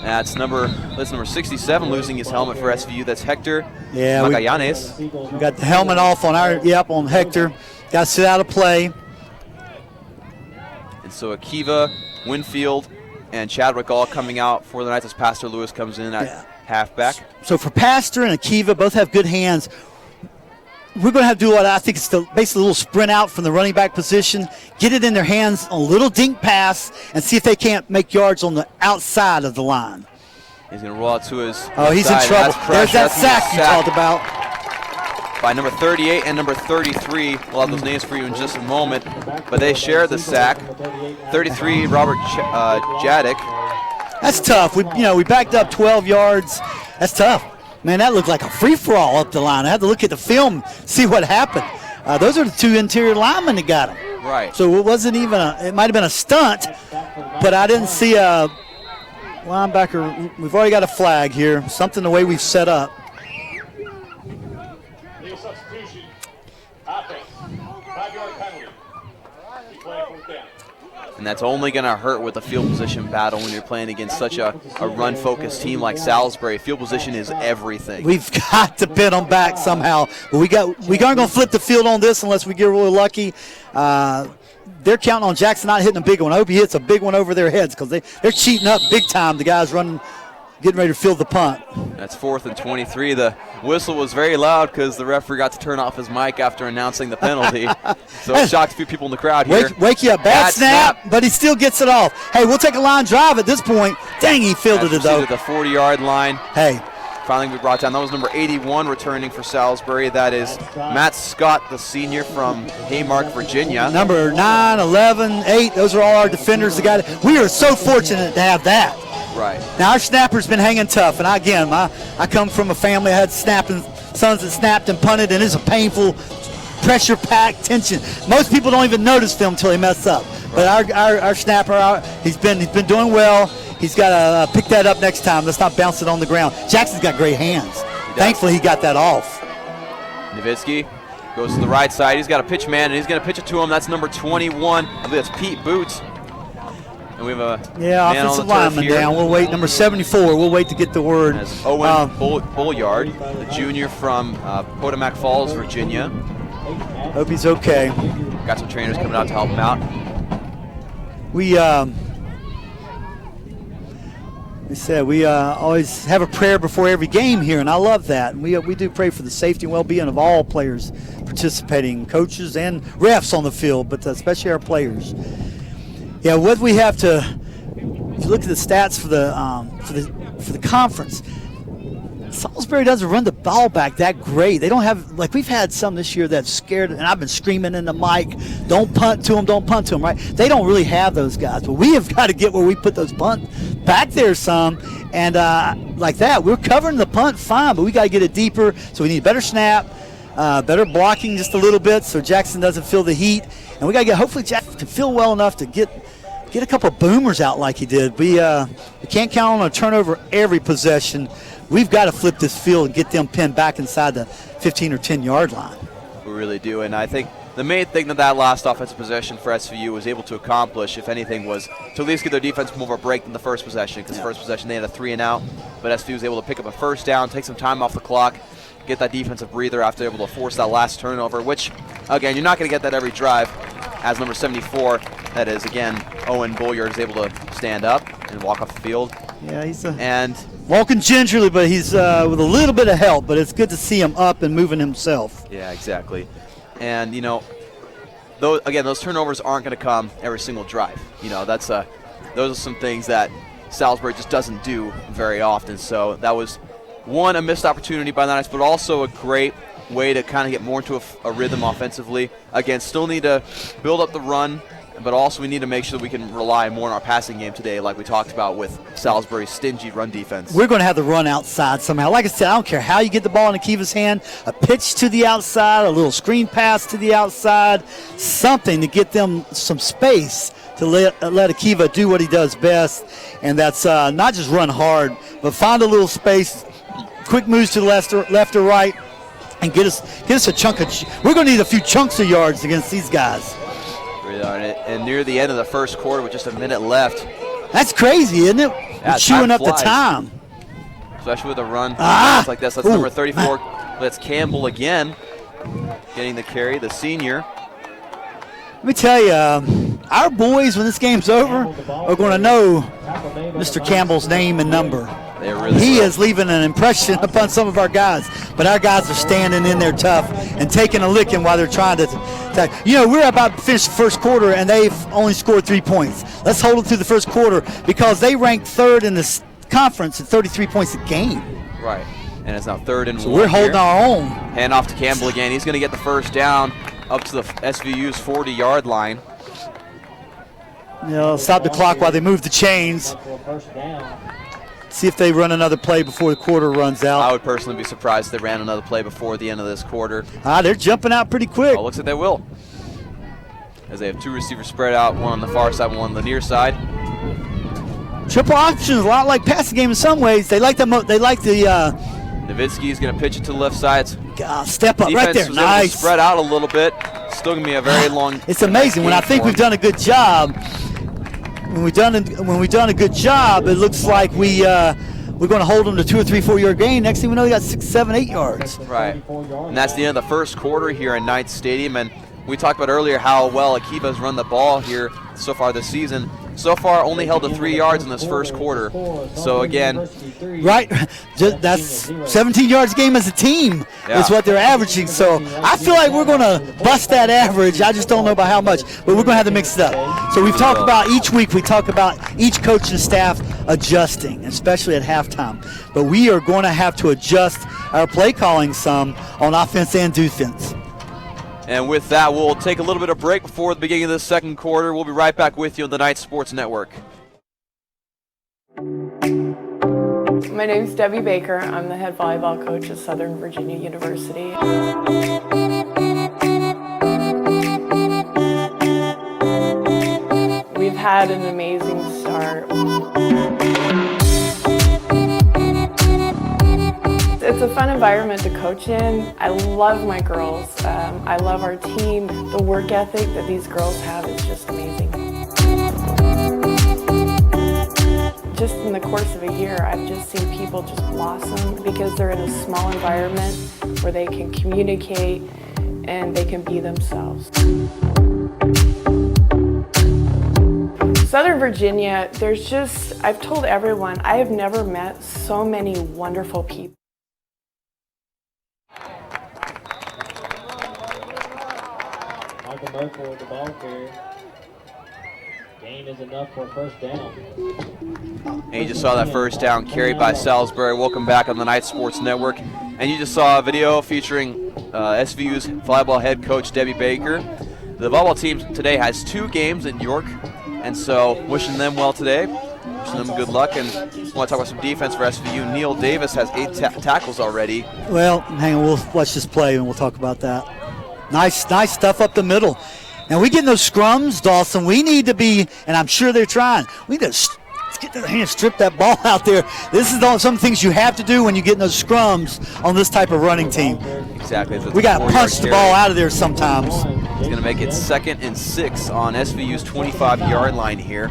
Speaker 4: That's number 67 losing his helmet for SVU. That's Hector Magallanes.
Speaker 5: We got the helmet off on on Hector. Got to sit out of play.
Speaker 4: And so Akiva, Winfield, and Chadwick all coming out for the Knights as Pastor Lewis comes in at halfback.
Speaker 5: So for Pastor and Akiva, both have good hands. We're going to have to do what I think is basically a little sprint out from the running back position, get it in their hands, a little dink pass, and see if they can't make yards on the outside of the line.
Speaker 4: He's going to roll out to his
Speaker 5: he's
Speaker 4: side.
Speaker 5: In trouble. There's that sack you talked about.
Speaker 4: By number 38 and number 33. We'll have those names for you in just a moment. But they share the sack. 33, Robert Jadek.
Speaker 5: That's tough. We backed up 12 yards. That's tough. Man, that looked like a free-for-all up the line. I had to look at the film, see what happened. Those are the 2 interior linemen that got him.
Speaker 4: Right.
Speaker 5: So it wasn't even it might have been a stunt, but I didn't see a linebacker. We've already got a flag here, something the way we've set up.
Speaker 7: Substitution. Offense. 5-yard penalty.
Speaker 4: And that's only going to hurt with a field position battle when you're playing against such a run-focused team like Salisbury. Field position is everything.
Speaker 5: We've got to pin them back somehow. But we aren't going to flip the field on this unless we get really lucky. They're counting on Jackson not hitting a big one. I hope he hits a big one over their heads because they're cheating up big time. The guys getting ready to field the punt.
Speaker 4: That's 4th and 23. The whistle was very loud because the referee got to turn off his mic after announcing the penalty. So it shocked a few people in the crowd here.
Speaker 5: Wake you up. Bad snap, but he still gets it off. Hey, we'll take a line drive at this point. Dang, he fielded it, though.
Speaker 4: At the 40-yard line.
Speaker 5: Hey.
Speaker 4: Finally we brought down. That was number 81 returning for Salisbury. That is Matt Scott, the senior from Haymark, Virginia.
Speaker 5: Number 9, 11, 8. Those are all our defenders. We are so fortunate to have that.
Speaker 4: Right.
Speaker 5: Now, our snapper's been hanging tough. And again, I come from a family that had sons that snapped and punted, and it's a painful, pressure-packed tension. Most people don't even notice them until they mess up. But our snapper, he's been doing well. He's got to pick that up next time. Let's not bounce it on the ground. Jackson's got great hands. Thankfully, he got that off.
Speaker 4: Nowitzki goes to the right side. He's got a pitch man, and he's going to pitch it to him. That's number 21. I believe that's Pete Boots. And we have a man
Speaker 5: offensive lineman down. We'll wait. Number 74. We'll wait to get the word.
Speaker 4: As Owen Bullyard, the junior from Potomac Falls, Virginia.
Speaker 5: Hope he's okay.
Speaker 4: Got some trainers coming out to help him out.
Speaker 5: We always have a prayer before every game here, and I love that. And we do pray for the safety and well-being of all players participating, coaches and refs on the field, but especially our players. Yeah, what we have to, if you look at the stats for the conference, Salisbury doesn't run the ball back that great. They don't have, like we've had some this year that's scared, and I've been screaming in the mic, don't punt to them, right? They don't really have those guys, but we have got to get where we put those punts back there some, and like that. We're covering the punt fine, but we got to get it deeper, so we need a better snap, better blocking just a little bit so Jackson doesn't feel the heat, and we got to get, hopefully Jackson can feel well enough to get a couple of boomers out like he did. We can't count on a turnover every possession. We've got to flip this field and get them pinned back inside the 15 or 10-yard line.
Speaker 4: We really do, and I think the main thing that last offensive possession for SVU was able to accomplish, if anything, was to at least get their defense more of a break than the first possession, because the first possession they had a 3-and-out, but SVU was able to pick up a first down, take some time off the clock, get that defensive breather after able to force that last turnover, which, again, you're not going to get that every drive, as number 74, that is, again, Owen Bulliard, is able to stand up and walk off the field.
Speaker 5: Yeah, he's
Speaker 4: walking
Speaker 5: gingerly, but he's with a little bit of help, but it's good to see him up and moving himself.
Speaker 4: Yeah, exactly. And, those turnovers aren't going to come every single drive. Those are some things that Salisbury just doesn't do very often. So that was, one, a missed opportunity by the Knights, but also a great way to kind of get more into a rhythm offensively. Again, still need to build up the run, but also we need to make sure that we can rely more on our passing game today, like we talked about with Salisbury's stingy run defense.
Speaker 5: We're going to have the run outside somehow. Like I said, I don't care how you get the ball in Akiva's hand, a pitch to the outside, a little screen pass to the outside, something to get them some space to let Akiva do what he does best, and that's not just run hard, but find a little space, quick moves to the left or right, and get us a chunk of. We're going to need a few chunks of yards against these guys.
Speaker 4: And near the end of the first quarter with just a minute left.
Speaker 5: That's crazy, isn't it?
Speaker 4: Yeah,
Speaker 5: we're chewing up the time.
Speaker 4: Especially with a run like this. That's number 34. That's Campbell again, getting the carry, the senior.
Speaker 5: Let me tell you, our boys, when this game's over, are going to know Mr. Campbell's name and number. He is leaving an impression upon some of our guys, but our guys are standing in there tough and taking a licking while they're trying to attack. We're about to finish the first quarter, and they've only scored 3 points. Let's hold them through the first quarter because they ranked third in the conference at 33 points a game.
Speaker 4: Right, and it's now 3rd and 1.
Speaker 5: So we're holding our own.
Speaker 4: Hand off to Campbell again. He's going to get the first down up to the SVU's 40-yard line.
Speaker 5: Stop the clock while they move the chains. See if they run another play before the quarter runs out.
Speaker 4: I would personally be surprised if they ran another play before the end of this quarter.
Speaker 5: They're jumping out pretty quick.
Speaker 4: Looks like they will. As they have 2 receivers spread out, one on the far side, one on the near side.
Speaker 5: Triple options, a lot like passing game in some ways. They like the.
Speaker 4: Nowitzki is going to pitch it to the left side.
Speaker 5: Step up right there.
Speaker 4: Was
Speaker 5: nice.
Speaker 4: Able to spread out a little bit. Still going to be a very long.
Speaker 5: It's amazing when I think we've done a good job. When we've done a good job, it looks like we're going to hold them to 2 or 3 4-yard gain. Next thing we know, they got 6, 7, 8 yards.
Speaker 4: Right, and that's the end of the first quarter here in Knights Stadium. And we talked about earlier how well Akiva's run the ball here so far this season. So far, only held to 3 yards in this first quarter. So again,
Speaker 5: right, that's 17 yards a game as a team is what they're averaging. So I feel like we're going to bust that average. I just don't know about how much, but we're going to have to mix it up. So we've talked about each week. We talk about each coach and staff adjusting, especially at halftime. But we are going to have to adjust our play calling some on offense and defense.
Speaker 4: And with that, we'll take a little bit of break before the beginning of the second quarter. We'll be right back with you on the Knights Sports Network.
Speaker 8: My name's Debbie Baker. I'm the head volleyball coach at Southern Virginia University. We've had an amazing start. It's a fun environment to coach in. I love my girls. I love our team. The work ethic that these girls have is just amazing. Just in the course of a year, I've just seen people just blossom because they're in a small environment where they can communicate and they can be themselves. Southern Virginia, I've told everyone, I have never met so many wonderful people.
Speaker 1: Merkel with the ball carrier. Gain is enough for a first down.
Speaker 4: And you just saw that first down carried by Salisbury. Welcome back on the Knights Sports Network. And you just saw a video featuring SVU's volleyball head coach Debbie Baker. The volleyball team today has 2 games in York, and so wishing them well today. Wishing them good luck, and I want to talk about some defense for SVU. Neil Davis has 8 tackles already.
Speaker 5: Well, hang on, we'll watch this play and we'll talk about that. Nice stuff up the middle. And we get in those scrums, Dawson. We need to be, and I'm sure they're trying, we need to get their hands, strip that ball out there. This is some things you have to do when you get in those scrums on this type of running team.
Speaker 4: Exactly.
Speaker 5: We got to punch the ball out of there sometimes.
Speaker 4: He's going to make it 2nd and 6 on SVU's 25-yard line here.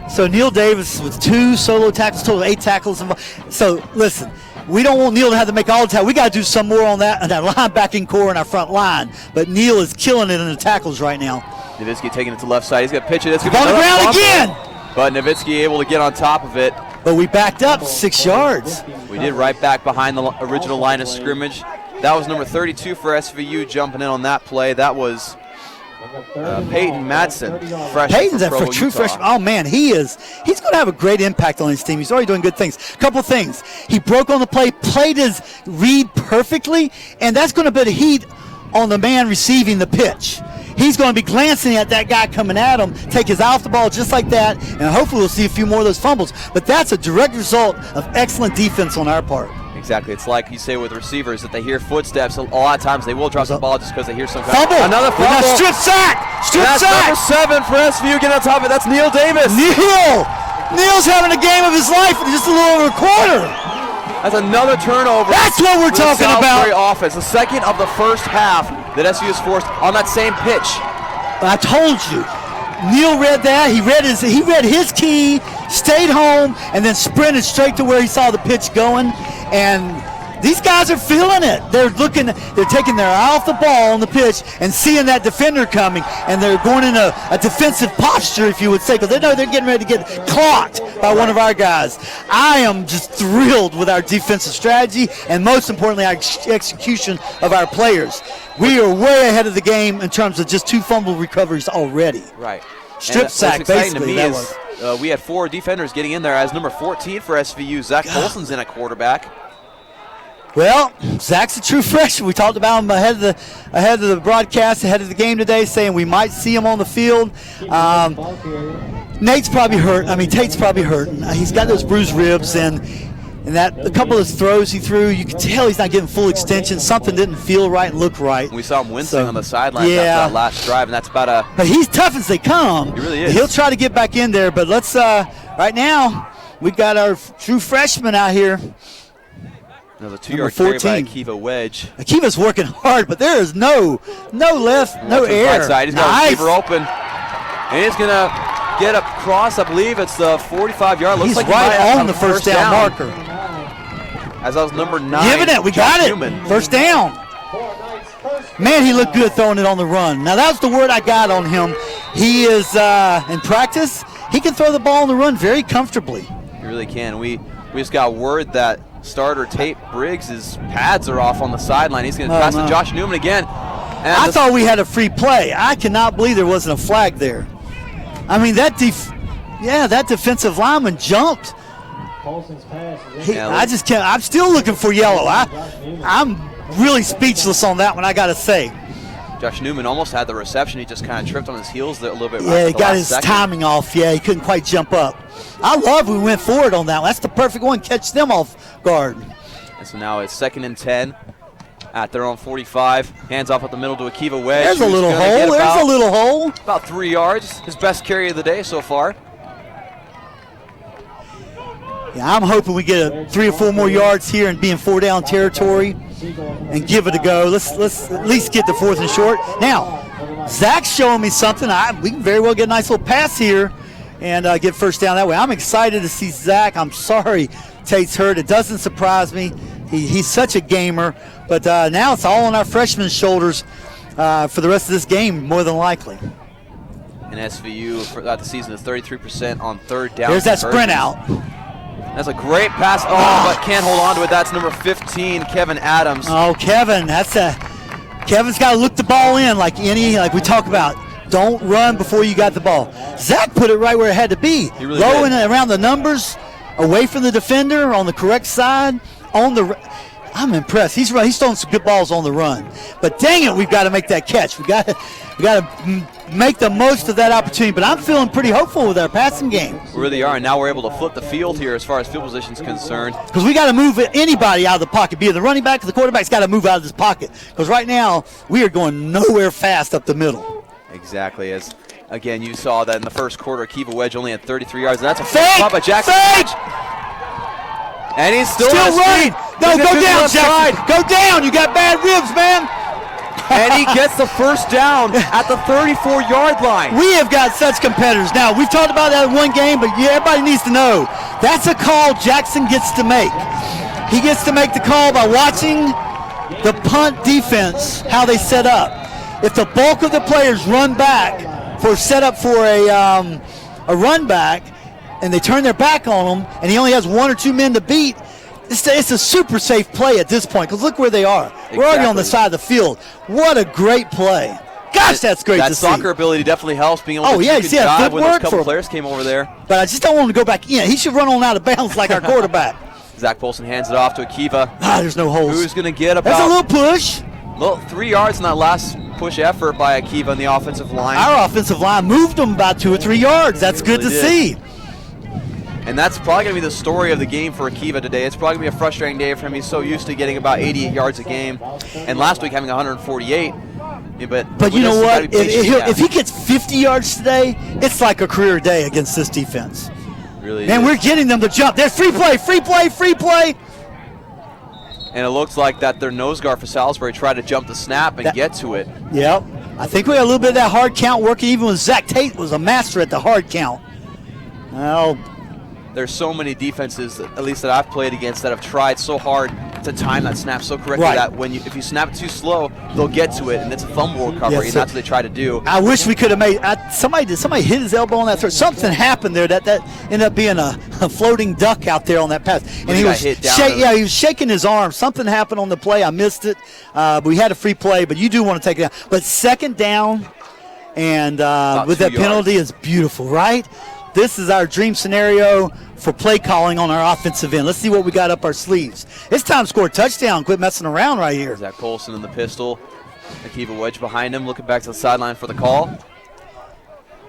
Speaker 5: So Neil Davis with 2 solo tackles, total 8 tackles. So listen, we don't want Neil to have to make all the tackles. We got to do some more on that linebacking core in our front line. But Neil is killing it in the tackles right now.
Speaker 4: Nowitzki taking it to left side. He's going to pitch it. It's
Speaker 5: on the ground again.
Speaker 4: But Nowitzki able to get on top of it.
Speaker 5: But we backed up 6 yards.
Speaker 4: We did right back behind the original line of scrimmage. That was number 32 for SVU jumping in on that play. That was Peyton Madsen, freshman.
Speaker 5: Peyton's a true freshman. Oh man, he's going to have a great impact on his team. He's already doing good things. Couple things. He broke on the play, played his read perfectly, and that's going to put heat on the man receiving the pitch. He's going to be glancing at that guy coming at him, take his eye off the ball just like that, and hopefully we'll see a few more of those fumbles. But that's a direct result of excellent defense on our part.
Speaker 4: Exactly. It's like you say with receivers that they hear footsteps. A lot of times they will drop the ball just because they hear some kind
Speaker 5: fumble.
Speaker 4: Another fumble.
Speaker 5: Strip sack.
Speaker 4: That's number 7 for SVU. Getting on top of it. That's Neil Davis.
Speaker 5: Neil's having a game of his life in just a little over a quarter.
Speaker 4: That's another turnover.
Speaker 5: That's what we're talking about.
Speaker 4: Salisbury offense. The second of the first half that SVU is forced on that same pitch.
Speaker 5: I told you. Neil read that. He read his key, stayed home, and then sprinted straight to where he saw the pitch going. And these guys are feeling it. They're taking their eye off the ball on the pitch and seeing that defender coming, and they're going in a defensive posture, if you would say, because they know they're getting ready to get clocked by one of our guys. I am just thrilled with our defensive strategy, and most importantly, our execution of our players. We are way ahead of the game in terms of just 2 fumble recoveries already.
Speaker 4: Right.
Speaker 5: Strip sack, basically.
Speaker 4: To me we had 4 defenders getting in there as number 14 for SVU. Zach Colson's in at quarterback.
Speaker 5: Well, Zach's a true freshman. We talked about him ahead of the broadcast, ahead of the game today, saying we might see him on the field. Nate's probably hurt. Tate's probably hurt. He's got those bruised ribs, and that a couple of those throws he threw, you could tell he's not getting full extension. Something didn't feel right and look right.
Speaker 4: We saw him wincing on the sidelines after that last drive, and that's about a.
Speaker 5: But he's tough as they come.
Speaker 4: He really is.
Speaker 5: He'll try to get back in there, but let's. Right now, we got our true freshman out here.
Speaker 4: Another 2-yard carry by Akiva Wedge.
Speaker 5: Akiva's working hard, but there is no left, no air.
Speaker 4: Right side. He's got a receiver open, and he's going to get across. I believe it's the 45-yard. Looks
Speaker 5: he's
Speaker 4: like
Speaker 5: right on the first down marker.
Speaker 4: As that was number 9.
Speaker 5: Giving it. We got it. Newman. First down. Man, he looked good throwing it on the run. Now, that's the word I got on him. He is, in practice, he can throw the ball on the run very comfortably.
Speaker 4: He really can. We just got word that starter Tate Briggs' pads are off on the sideline. He's going to pass to Josh Newman again. And
Speaker 5: I thought we had a free play. I cannot believe there wasn't a flag there. That defensive lineman jumped. I just can't. I'm still looking for yellow. I'm really speechless on that one, I got to say.
Speaker 4: Josh Newman almost had the reception. He just kind of tripped on his heels there a little bit.
Speaker 5: Yeah, he got his timing off. Yeah, he couldn't quite jump up. I love we went forward on that one. That's the perfect one. Catch them off guard.
Speaker 4: And so now it's 2nd and 10 at their own 45. Hands off at the middle to Akiva Wedge.
Speaker 5: There's a little hole.
Speaker 4: About 3 yards. His best carry of the day so far.
Speaker 5: Yeah, I'm hoping we get 3 or 4 more yards here and be in 4-down territory and give it a go. Let's at least get the 4th and short. Now, Zach's showing me something. We can very well get a nice little pass here and get first down that way. I'm excited to see Zach. I'm sorry Tate's hurt. It doesn't surprise me. He's such a gamer. But now it's all on our freshman's shoulders for the rest of this game, more than likely.
Speaker 4: And SVU throughout the season is 33% on 3rd down.
Speaker 5: There's that sprint out.
Speaker 4: That's a great pass. But can't hold on to it. That's number 15, Kevin Adams.
Speaker 5: Oh, Kevin. Kevin's got to look the ball in like we talk about. Don't run before you got the ball. Zach put it right where it had to be.
Speaker 4: He really
Speaker 5: low
Speaker 4: did.
Speaker 5: and around the numbers, away from the defender, on the correct side. I'm impressed. He's throwing some good balls on the run. But dang it, we've got to make that catch. We got to make the most of that opportunity. But I'm feeling pretty hopeful with our passing game.
Speaker 4: We really are, and now we're able to flip the field here as far as field position is concerned.
Speaker 5: Because we got to move anybody out of the pocket, be it the running back or the quarterback's got to move out of this pocket. Because right now we are going nowhere fast up the middle.
Speaker 4: Exactly. As again, you saw that in the first quarter, Akiva Wedge only had 33 yards, and that's a
Speaker 5: fake
Speaker 4: by Jackson. And he's still
Speaker 5: running. No, go down, Jackson. Go down. You got bad ribs, man.
Speaker 4: and he gets the first down at the 34-yard line.
Speaker 5: We have got such competitors. Now, we've talked about that in one game, but yeah, everybody needs to know that's a call Jackson gets to make. He gets to make the call by watching the punt defense, how they set up. If the bulk of the players run back for setup for a run back, and they turn their back on him, and he only has 1 or 2 men to beat, it's a super safe play at this point, because look where they are. We're already on the side of the field. What a great play. Gosh, that's great to see.
Speaker 4: That soccer ability definitely helps, being able to dive when those couple players came over there.
Speaker 5: But I just don't want him to go back in. He should run on out of bounds like our quarterback.
Speaker 4: Zach Polson hands it off to Akiva.
Speaker 5: There's no holes.
Speaker 4: Who's going to get about...
Speaker 5: That's a little push.
Speaker 4: 3 yards in that last push effort by Akiva on the offensive line.
Speaker 5: Our offensive line moved them about 2 or 3 yards. That's good to see.
Speaker 4: And that's probably going to be the story of the game for Akiva today. It's probably going to be a frustrating day for him. He's so used to getting about 88 yards a game. And last week having 148. But
Speaker 5: you know what? If he gets 50 yards today, it's like a career day against this defense.
Speaker 4: Really
Speaker 5: Man, we're getting them to jump. There's free play.
Speaker 4: And it looks like that their nose guard for Salisbury tried to jump the snap and get to it.
Speaker 5: Yep. I think we got a little bit of that hard count working, even when Zach Tate was a master at the hard count. Well,
Speaker 4: there's so many defenses, at least that I've played against, that have tried so hard to time that snap so correctly that if you snap it too slow, they'll get to it, and it's a fumble recovery, and that's what they try to do.
Speaker 5: I wish we could have made. Somebody hit his elbow on that throw. Something happened there that ended up being a floating duck out there on that pass, and he was he was shaking his arm. Something happened on the play. I missed it. But we had a free play, but you do want to take it down. But second down, and with that penalty is beautiful, right? This is our dream scenario for play calling on our offensive end. Let's see what we got up our sleeves. It's time to score a touchdown. Quit messing around right here.
Speaker 4: Zach Polson in the pistol. Akiva wedge behind him, looking back to the sideline for the call.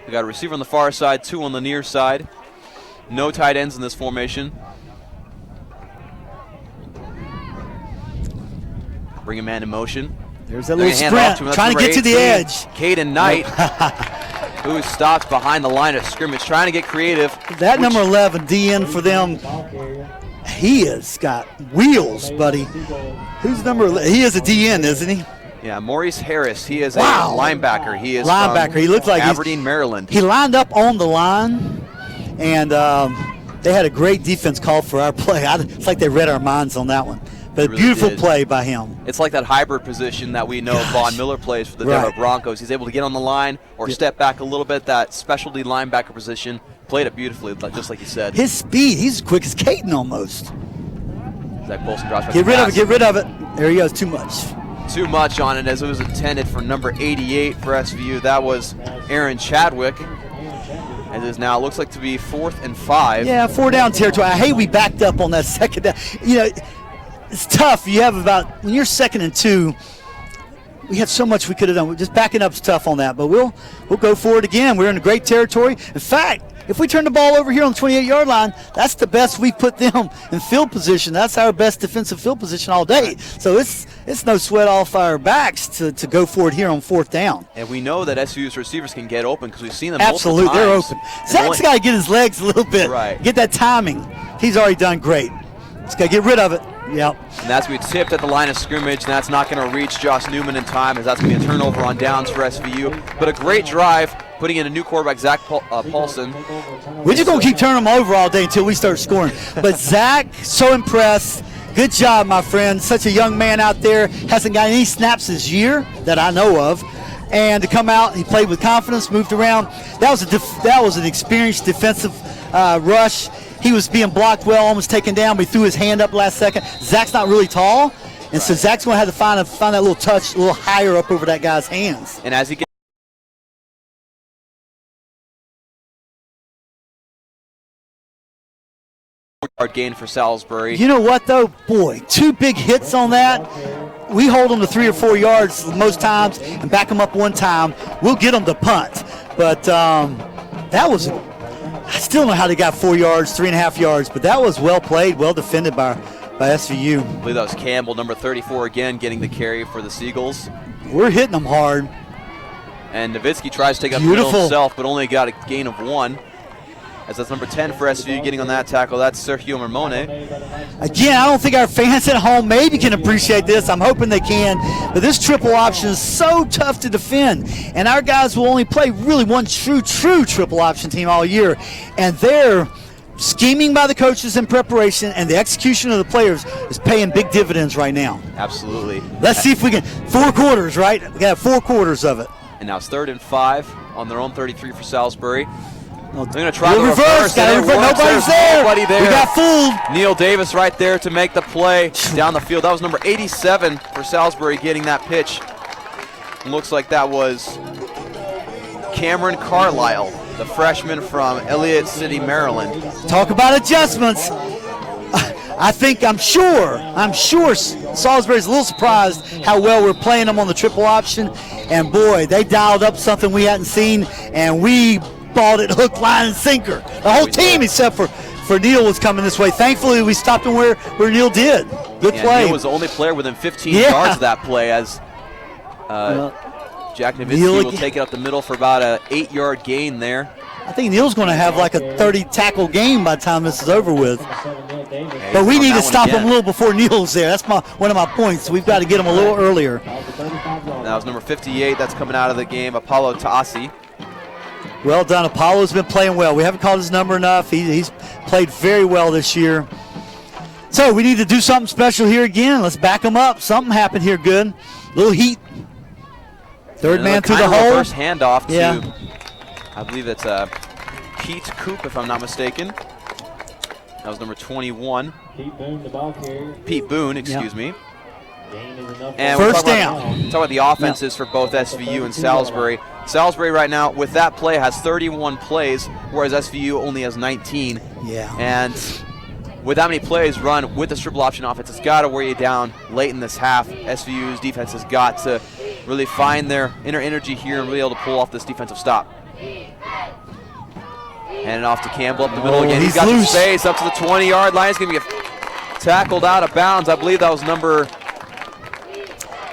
Speaker 4: We got a receiver on the far side, 2 on the near side. No tight ends in this formation. Bring a man in motion.
Speaker 5: There's that little sprint, trying to get to the edge.
Speaker 4: Caden Knight, who stops behind the line of scrimmage, trying to get creative.
Speaker 5: That number 11 DN for them, he has got wheels, buddy. Who's number 11? He is a DN, isn't he?
Speaker 4: Yeah, Maurice Harris. He is a linebacker. He is
Speaker 5: linebacker. He looks like
Speaker 4: Aberdeen, Maryland.
Speaker 5: He lined up on the line, and they had a great defense call for our play. It's like they read our minds on that one. But really beautiful play by him.
Speaker 4: It's like that hybrid position that we know Vaughn Miller plays for the Denver Broncos. He's able to get on the line or step back a little bit. That specialty linebacker position, played it beautifully, just like you said.
Speaker 5: His speed, he's as quick as Caden almost.
Speaker 4: Zach Polson drops back.
Speaker 5: Get rid of it. There he goes, too much.
Speaker 4: Too much on it, as it was intended for number 88 for SVU. That was Aaron Chadwick. And it is now, looks like to be 4th and 5.
Speaker 5: Yeah, 4 down territory. I hate we backed up on that second down. You know, it's tough. You have when you're 2nd and 2, we have so much we could have done. Just backing up's tough on that, but we'll go for it again. We're in a great territory. In fact, if we turn the ball over here on the 28-yard line, that's the best we've put them in field position. That's our best defensive field position all day. So it's no sweat off our backs to go for it here on 4th down.
Speaker 4: And we know that SU's receivers can get open because we've seen them
Speaker 5: absolutely
Speaker 4: multiple times.
Speaker 5: They're open. Zach's got to get his legs a little bit, get that timing. He's already done great. He's got to get rid of it. Yep.
Speaker 4: And that's going to be tipped at the line of scrimmage, and that's not going to reach Josh Newman in time, as that's going to be a turnover on downs for SVU. But a great drive, putting in a new quarterback, Zach Paulson.
Speaker 5: We're just going to keep turning them over all day until we start scoring. But Zach, so impressed. Good job, my friend. Such a young man out there. Hasn't got any snaps this year that I know of. And to come out, he played with confidence, moved around. That was an experienced defensive rush. He was being blocked well, almost taken down, but he threw his hand up last second. Zach's not really tall, and so Zach's going to have to find that little touch a little higher up over that guy's hands.
Speaker 4: And as he gets yard gain for Salisbury.
Speaker 5: You know what, though? Boy, 2 big hits on that. We hold them to 3 or 4 yards most times and back them up one time. We'll get them to punt. But that was I still don't know how they got 4 yards, 3.5 yards, but that was well played, well defended by SVU.
Speaker 4: I believe that was Campbell, number 34, again getting the carry for the Seagulls.
Speaker 5: We're hitting them hard.
Speaker 4: And Nowitzki tries to take up the middle himself, but only got a gain of 1. as that's number 10 for SVU getting on that tackle. That's Sergio Marmone.
Speaker 5: Again, I don't think our fans at home maybe can appreciate this. I'm hoping they can. But this triple option is so tough to defend. And our guys will only play really one true triple option team all year. And they're scheming by the coaches in preparation, and the execution of the players is paying big dividends right now.
Speaker 4: Absolutely.
Speaker 5: Let's see if we can. 4 quarters, right? We got 4 quarters of it.
Speaker 4: And now it's 3rd and 5 on their own 33 for Salisbury.
Speaker 5: They're
Speaker 4: going to try the
Speaker 5: reverse. Nobody's there.
Speaker 4: Nobody there.
Speaker 5: We got fooled.
Speaker 4: Neil Davis right there to make the play down the field. That was number 87 for Salisbury getting that pitch. It looks like that was Cameron Carlisle, the freshman from Elliott City, Maryland.
Speaker 5: Talk about adjustments. I'm sure Salisbury's a little surprised how well we're playing them on the triple option. And boy, they dialed up something we hadn't seen, and we balled it hook, line, and sinker. The whole team except for Neil was coming this way. Thankfully, we stopped him where Neil did. Good play.
Speaker 4: Neil was the only player within 15 yards of that play as Jack Nowitzki will take it up the middle for about an 8-yard gain there.
Speaker 5: I think Neil's going to have like a 30-tackle game by the time this is over with. But we need to stop him a little before Neil's there. That's one of my points. We've got to get him a little earlier.
Speaker 4: That was number 58. That's coming out of the game, Apollo Taasi.
Speaker 5: Well done. Apollo's been playing well. We haven't called his number enough. He's played very well this year. So we need to do something special here again. Let's back him up. Something happened here good. Little heat. Third man through the hole.
Speaker 4: Reverse handoff to, I believe it's Pete Coop, if I'm not mistaken. That was number 21.
Speaker 1: Pete Boone, the ball carrier.
Speaker 4: Pete Boone, excuse me.
Speaker 5: And first down.
Speaker 4: Talk about the offenses for both SVU and Salisbury. Salisbury right now, with that play, has 31 plays, whereas SVU only has 19.
Speaker 5: Yeah.
Speaker 4: And with that many plays run with this triple option offense, it's got to wear you down late in this half. SVU's defense has got to really find their inner energy here and really able to pull off this defensive stop. Handing off to Campbell up the middle again. He's got the space up to the 20-yard line. He's going to get tackled out of bounds. I believe that was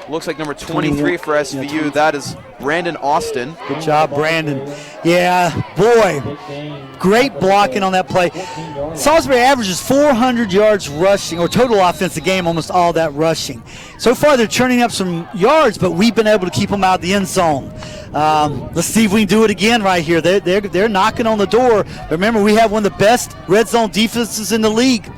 Speaker 4: looks like number 23 for SVU. That is Brandon Austin.
Speaker 5: Good job, Brandon. Yeah, boy, great blocking on that play. Salisbury averages 400 yards rushing, or total offensive game, almost all that rushing. So far, they're churning up some yards, but we've been able to keep them out of the end zone. Let's see if we can do it again right here. They're knocking on the door. Remember, we have one of the best red zone defenses in the league.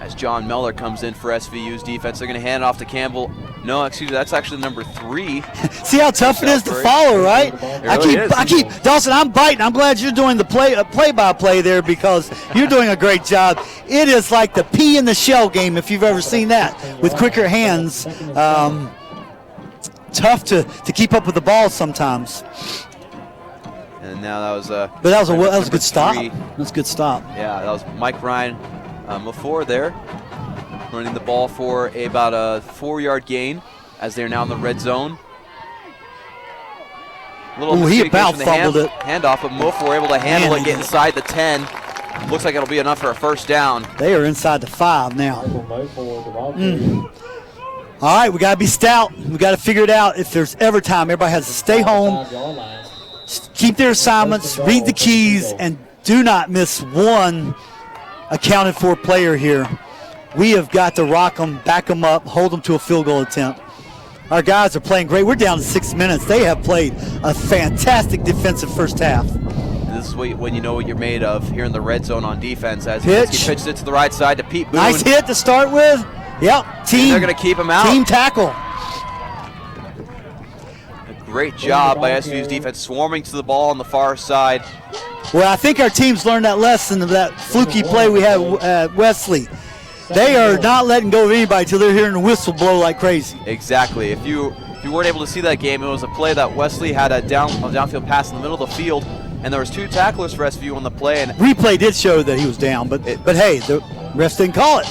Speaker 4: As John Meller comes in for SVU's defense, they're going to hand it off to Campbell. No, excuse me, that's actually number 3.
Speaker 5: See how tough it is to follow, right? I keep, Dawson, I'm biting. I'm glad you're doing the play-by-play there because you're doing a great job. It is like the pea in the shell game, if you've ever seen that, with quicker hands. Tough to keep up with the ball sometimes.
Speaker 4: And now that was a.
Speaker 5: But that was a good stop. That was a good stop.
Speaker 4: Yeah, that was Mike Ryan before there, running the ball for about a 4-yard gain as they're now in the red zone.
Speaker 5: He about fumbled it.
Speaker 4: Handoff, but Mofor able to handle it, get inside the 10. Looks like it'll be enough for a first down.
Speaker 5: They are inside the 5 now. All right, we got to be stout. We got to figure it out. If there's ever time, everybody has to stay home, keep their assignments, read the keys, and do not miss one accounted for player here. We have got to rock them, back them up, hold them to a field goal attempt. Our guys are playing great. We're down to 6 minutes. They have played a fantastic defensive first half.
Speaker 4: This is when you know what you're made of here in the red zone on defense. As he pitches it to the right side to Pete Boone.
Speaker 5: Nice hit to start with. Yep, team.
Speaker 4: They're going to keep him out.
Speaker 5: Team tackle.
Speaker 4: A great job by SVU's defense, swarming to the ball on the far side.
Speaker 5: Well, I think our team's learned that lesson of that fluky play we had at Wesley. They are not letting go of anybody until they're hearing the whistle blow like crazy.
Speaker 4: Exactly. If you weren't able to see that game, it was a play that Wesley had a downfield pass in the middle of the field, and there was 2 tacklers for SVU on the play. And
Speaker 5: replay did show that he was down, but hey, the refs didn't call it,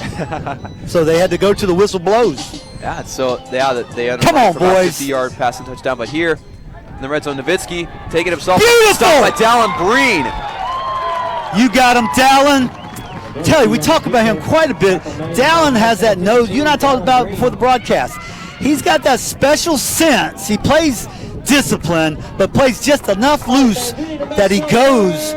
Speaker 5: so they had to go to the whistle blows.
Speaker 4: Yeah, so they
Speaker 5: come on, boys.
Speaker 4: 50-yard passing touchdown, but here in the red zone, Nowitzki taking himself.
Speaker 5: Beautiful!
Speaker 4: Stopped by Dallin Breen.
Speaker 5: You got him, Dallin. Tell you, we talk about him quite a bit. Dallin has that nose. You and I talked about it before the broadcast. He's got that special sense. He plays discipline, but plays just enough loose that he goes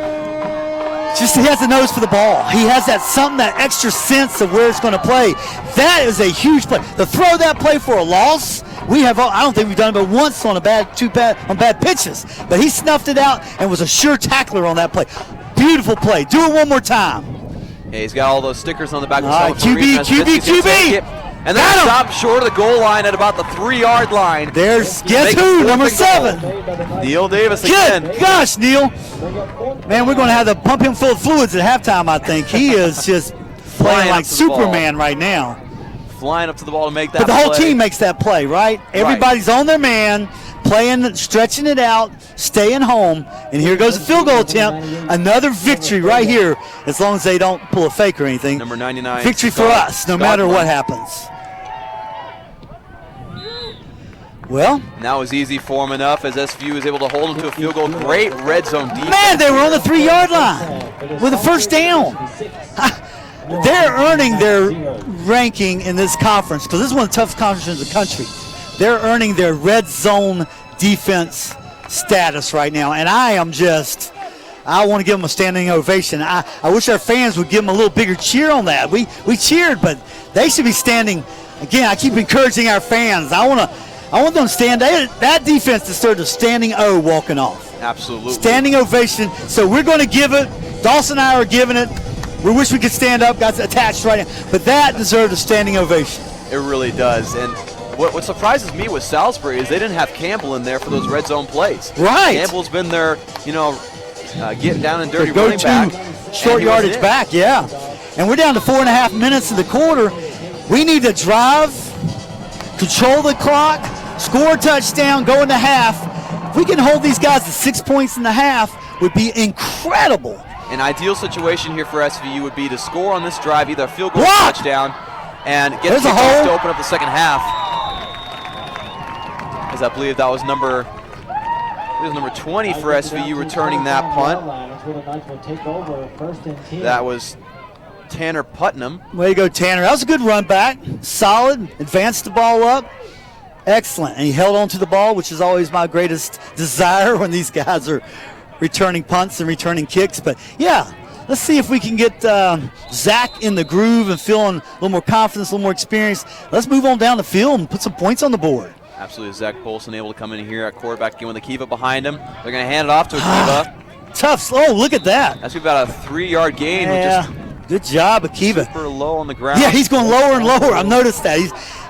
Speaker 5: Just he has a nose for the ball. He has that extra sense of where it's going to play. That is a huge play. To throw that play for a loss, I don't think we've done it but once on bad pitches. But he snuffed it out and was a sure tackler on that play. Beautiful play. Do it one more time.
Speaker 4: Yeah, he's got all those stickers on the back.
Speaker 5: All right, QB.
Speaker 4: And then stopped short of the goal line at about the 3-yard line.
Speaker 5: There's, guess who, number 7.
Speaker 4: Neil Davis again.
Speaker 5: Good gosh, Neil. Man, we're going to have to pump him full of fluids at halftime, I think. He is just playing like Superman right now.
Speaker 4: Flying up to the ball to make that
Speaker 5: play. But the whole
Speaker 4: play.
Speaker 5: team makes that play, right? Everybody's on their man, playing, stretching it out, staying home. And here goes the field goal attempt. Another victory right here, as long as they don't pull a fake or anything.
Speaker 4: Number 99.
Speaker 5: Victory for us, no matter what happens. Well,
Speaker 4: now was easy for him enough as SVU was able to hold him to a field goal. Great red zone defense.
Speaker 5: Man, they were on the 3-yard line with a first down. They're earning their ranking in this conference because this is one of the toughest conferences in the country. They're earning their red zone defense status right now, and I want to give them a standing ovation. I wish our fans would give them a little bigger cheer on that. We cheered, but they should be standing. Again, I keep encouraging our fans. I want them to stand. That defense deserved a standing O walking off.
Speaker 4: Absolutely.
Speaker 5: Standing ovation. So we're going to give it. Dawson and I are giving it. We wish we could stand up. Got attached right now. But that deserved a standing ovation.
Speaker 4: It really does. And what surprises me with Salisbury is they didn't have Campbell in there for those red zone plays.
Speaker 5: Right.
Speaker 4: Campbell's been there, getting down and dirty running back.
Speaker 5: Short yardage back, yeah. And we're down to 4.5 minutes in the quarter. We need to drive, control the clock, score a touchdown, go into half. If we can hold these guys to 6 points in the half, would be incredible.
Speaker 4: An ideal situation here for SVU would be to score on this drive, either a field goal or a touchdown, and get the kickoff to open up the second half. As I believe that was number 20 for SVU returning that punt. That was Tanner Putnam.
Speaker 5: Way to go, Tanner. That was a good run back. Solid. Advanced the ball up. Excellent. And he held on to the ball, which is always my greatest desire when these guys are returning punts and returning kicks. But, yeah, let's see if we can get Zach in the groove and feeling a little more confidence, a little more experience. Let's move on down the field and put some points on the board.
Speaker 4: Absolutely. Zach Polson able to come in here at quarterback again with Akiva behind him. They're going to hand it off to Akiva.
Speaker 5: Tough. Oh, look at that.
Speaker 4: That's about a 3-yard gain.
Speaker 5: Yeah. Good job, Akiva.
Speaker 4: Super low on the ground.
Speaker 5: Yeah, he's going lower and lower. I've noticed that.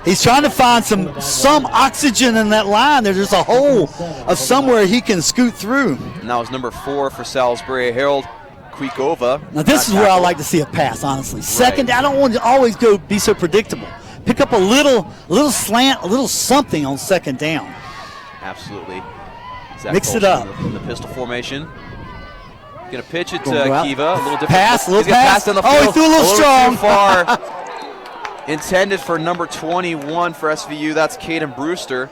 Speaker 5: He's trying to find some oxygen in that line. There's just a hole of somewhere he can scoot through.
Speaker 4: And that was number 4 for Salisbury, Harold Kuikova.
Speaker 5: Now this is where I like to see a pass, honestly. Second, I don't want to always be so predictable. Pick up a little slant, a little something on second down.
Speaker 4: Absolutely. Zach
Speaker 5: Mix it up.
Speaker 4: In the pistol formation. Going to pitch it to Akiva. A little different.
Speaker 5: Pass, a little
Speaker 4: pass. Down the field.
Speaker 5: Oh, he threw a little strong.
Speaker 4: Too far. Intended for number 21 for SVU. That's Caden Brewster.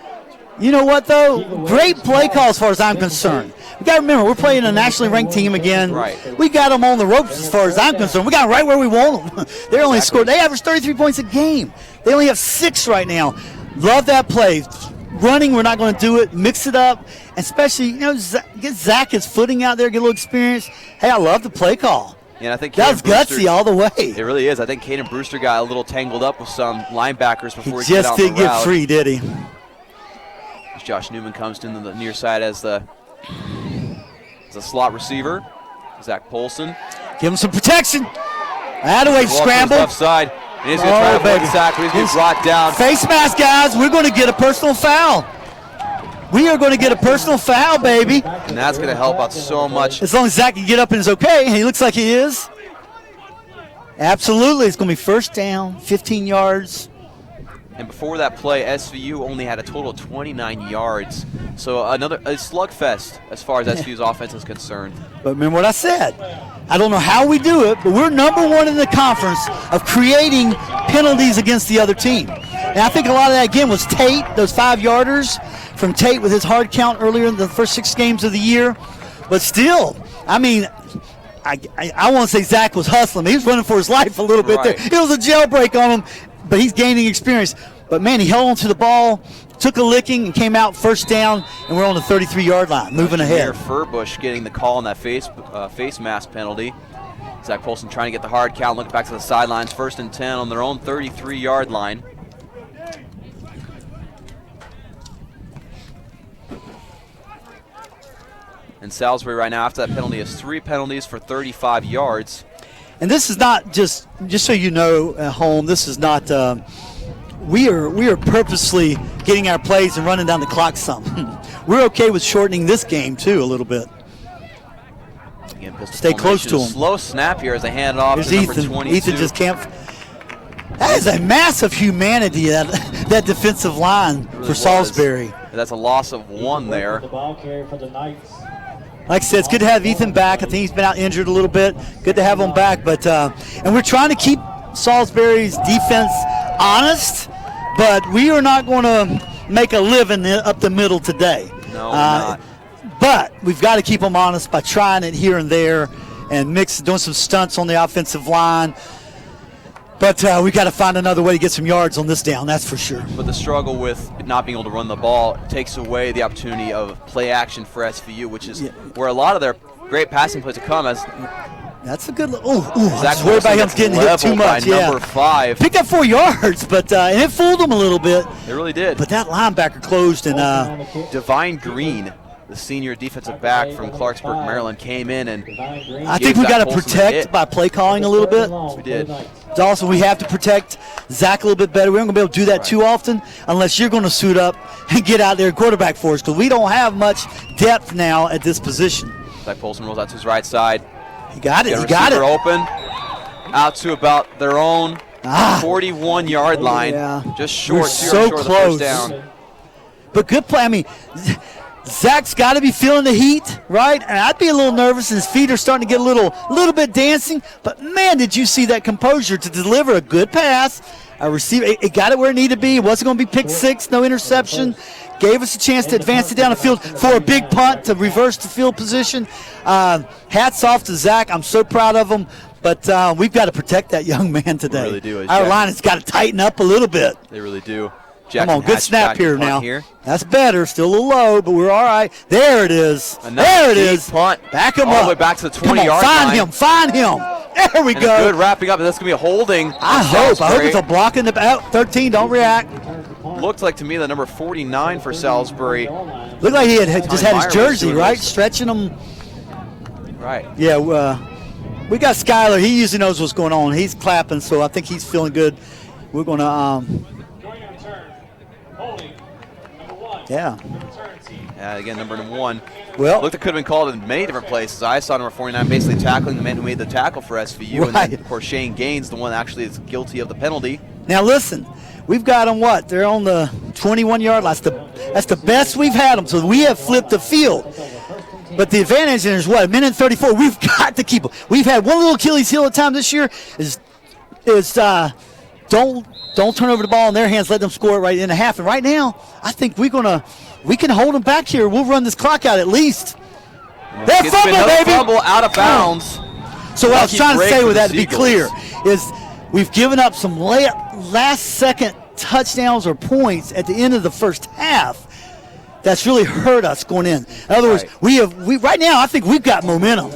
Speaker 5: You know what, though? Great play call as far as I'm concerned. We got to remember, we're playing a nationally ranked team again.
Speaker 4: Right.
Speaker 5: We got them on the ropes as far as I'm concerned. We got them right where we want them. They only scored. They average 33 points a game. They only have 6 right now. Love that play. Running, we're not going to do it. Mix it up. And especially, get Zach his footing out there, get a little experience. Hey, I love the play call.
Speaker 4: Yeah, I think
Speaker 5: that was gutsy all the way.
Speaker 4: It really is. I think Caden Brewster got a little tangled up with some linebackers before
Speaker 5: he just didn't get free, did he?
Speaker 4: As Josh Newman comes into the near side as the slot receiver. Zach Polson.
Speaker 5: Give him some protection. Attaboy, scramble.
Speaker 4: Left side. And he's going to try to avoid the sack, but he's getting brought down.
Speaker 5: Face mask, guys. We're going to get a personal foul. We are going to get a personal foul, baby.
Speaker 4: And that's going to help out so much.
Speaker 5: As long as Zach can get up and is okay, and he looks like he is. Absolutely. It's going to be first down, 15 yards.
Speaker 4: And before that play, SVU only had a total of 29 yards. So a slugfest as far as SVU's offense is concerned.
Speaker 5: But remember what I said. I don't know how we do it, but we're number 1 in the conference of creating penalties against the other team. And I think a lot of that, again, was Tate, those 5-yarders from Tate with his hard count earlier in the first 6 games of the year. But still, I mean, I want to say Zach was hustling. He was running for his life a little bit there. It was a jailbreak on him, but he's gaining experience. But, man, he held on to the ball, took a licking, and came out first down, and we're on the 33-yard line, moving ahead.
Speaker 4: Furbush getting the call on that face mask penalty. Zach Polson trying to get the hard count, looking back to the sidelines. 1st and 10 on their own 33-yard line. And Salisbury right now after that penalty has 3 penalties for 35 yards.
Speaker 5: And this is not just so you know at home, this is not, we are purposely getting our plays and running down the clock some. We're okay with shortening this game too a little bit.
Speaker 4: Again,
Speaker 5: stay close to him.
Speaker 4: Slow snap here as they hand it off to number 22.
Speaker 5: Ethan just can't. That is a massive humanity, that defensive line for Salisbury.
Speaker 4: That's a loss of 1 there.
Speaker 1: The ball carrier for the Knights.
Speaker 5: Like I said, it's good to have Ethan back. I think he's been out injured a little bit. Good to have him back. But and we're trying to keep Salisbury's defense honest, but we are not going to make a living up the middle today.
Speaker 4: No, we're not.
Speaker 5: But we've got to keep them honest by trying it here and there and doing some stunts on the offensive line. But we've got to find another way to get some yards on this down, that's for sure.
Speaker 4: But the struggle with not being able to run the ball takes away the opportunity of play action for SVU, which is where a lot of their great passing plays have come as.
Speaker 5: That's a good. I
Speaker 4: Zach
Speaker 5: swear by him getting hit too much.
Speaker 4: Number 5.
Speaker 5: Picked up 4 yards, but and it fooled him a little bit.
Speaker 4: It really did.
Speaker 5: But that linebacker closed and.
Speaker 4: Divine Green, the senior defensive back from Clarksburg, Maryland, came in and.
Speaker 5: I think we got to protect by play calling a little bit.
Speaker 4: We did.
Speaker 5: Also, we have to protect Zach a little bit better. We aren't going to be able to do that too often unless you're going to suit up and get out there and quarterback for us because we don't have much depth now at this position.
Speaker 4: Zach Polson rolls out to his right side.
Speaker 5: He got it.
Speaker 4: He got it. Open. Out to about their own 41-yard line.
Speaker 5: Yeah.
Speaker 4: Just short.
Speaker 5: We're so close.
Speaker 4: Of the first down.
Speaker 5: But good play. I mean, Zach's got to be feeling the heat, right? And I'd be a little nervous, and his feet are starting to get a little bit dancing. But, man, did you see that composure to deliver a good pass? A receiver, it got it where it needed to be. It wasn't going to be pick 6, no interception. Gave us a chance to advance it down the field for a big punt to reverse the field position. Hats off to Zach. I'm so proud of him. But we've got to protect that young man today.
Speaker 4: We really do.
Speaker 5: Our line has got to tighten up a little bit.
Speaker 4: They really do.
Speaker 5: Come on, good snap here now. That's better. Still a little low, but we're all right. There it is. There it is.
Speaker 4: Punt.
Speaker 5: Back him up.
Speaker 4: All the way back to the 20-yard line.
Speaker 5: Find him. There we go.
Speaker 4: Good wrapping up. That's going to be a holding.
Speaker 5: I hope it's a block in the 13. Don't react.
Speaker 4: Looked like to me the number 49 for Salisbury.
Speaker 5: Looked like he had just had his jersey, right? Stretching him.
Speaker 4: Right.
Speaker 5: Yeah, we got Skyler. He usually knows what's going on. He's clapping, so I think he's feeling good. We're going to Yeah,
Speaker 4: again, number 1.
Speaker 5: Well,
Speaker 4: looked it could have been called in many different places. I saw number 49 basically tackling the man who made the tackle for SVU.
Speaker 5: Right.
Speaker 4: And then, of course, Shane Gaines, the one that actually is guilty of the penalty.
Speaker 5: Now, listen, we've got them They're on the 21-yard line. That's the best we've had them, so we have flipped the field. But the advantage is what? 1:34. We've got to keep them. We've had one little Achilles heel at a time this year is don't turn over the ball in their hands. Let them score it right in a half. And right now, I think we can hold them back here. We'll run this clock out at least. That fumble, baby!
Speaker 4: Fumble out of bounds.
Speaker 5: So what I was trying to say with that, to be clear, is we've given up some last-second touchdowns or points at the end of the first half. That's really hurt us going in. In other words, we right now I think we've got momentum.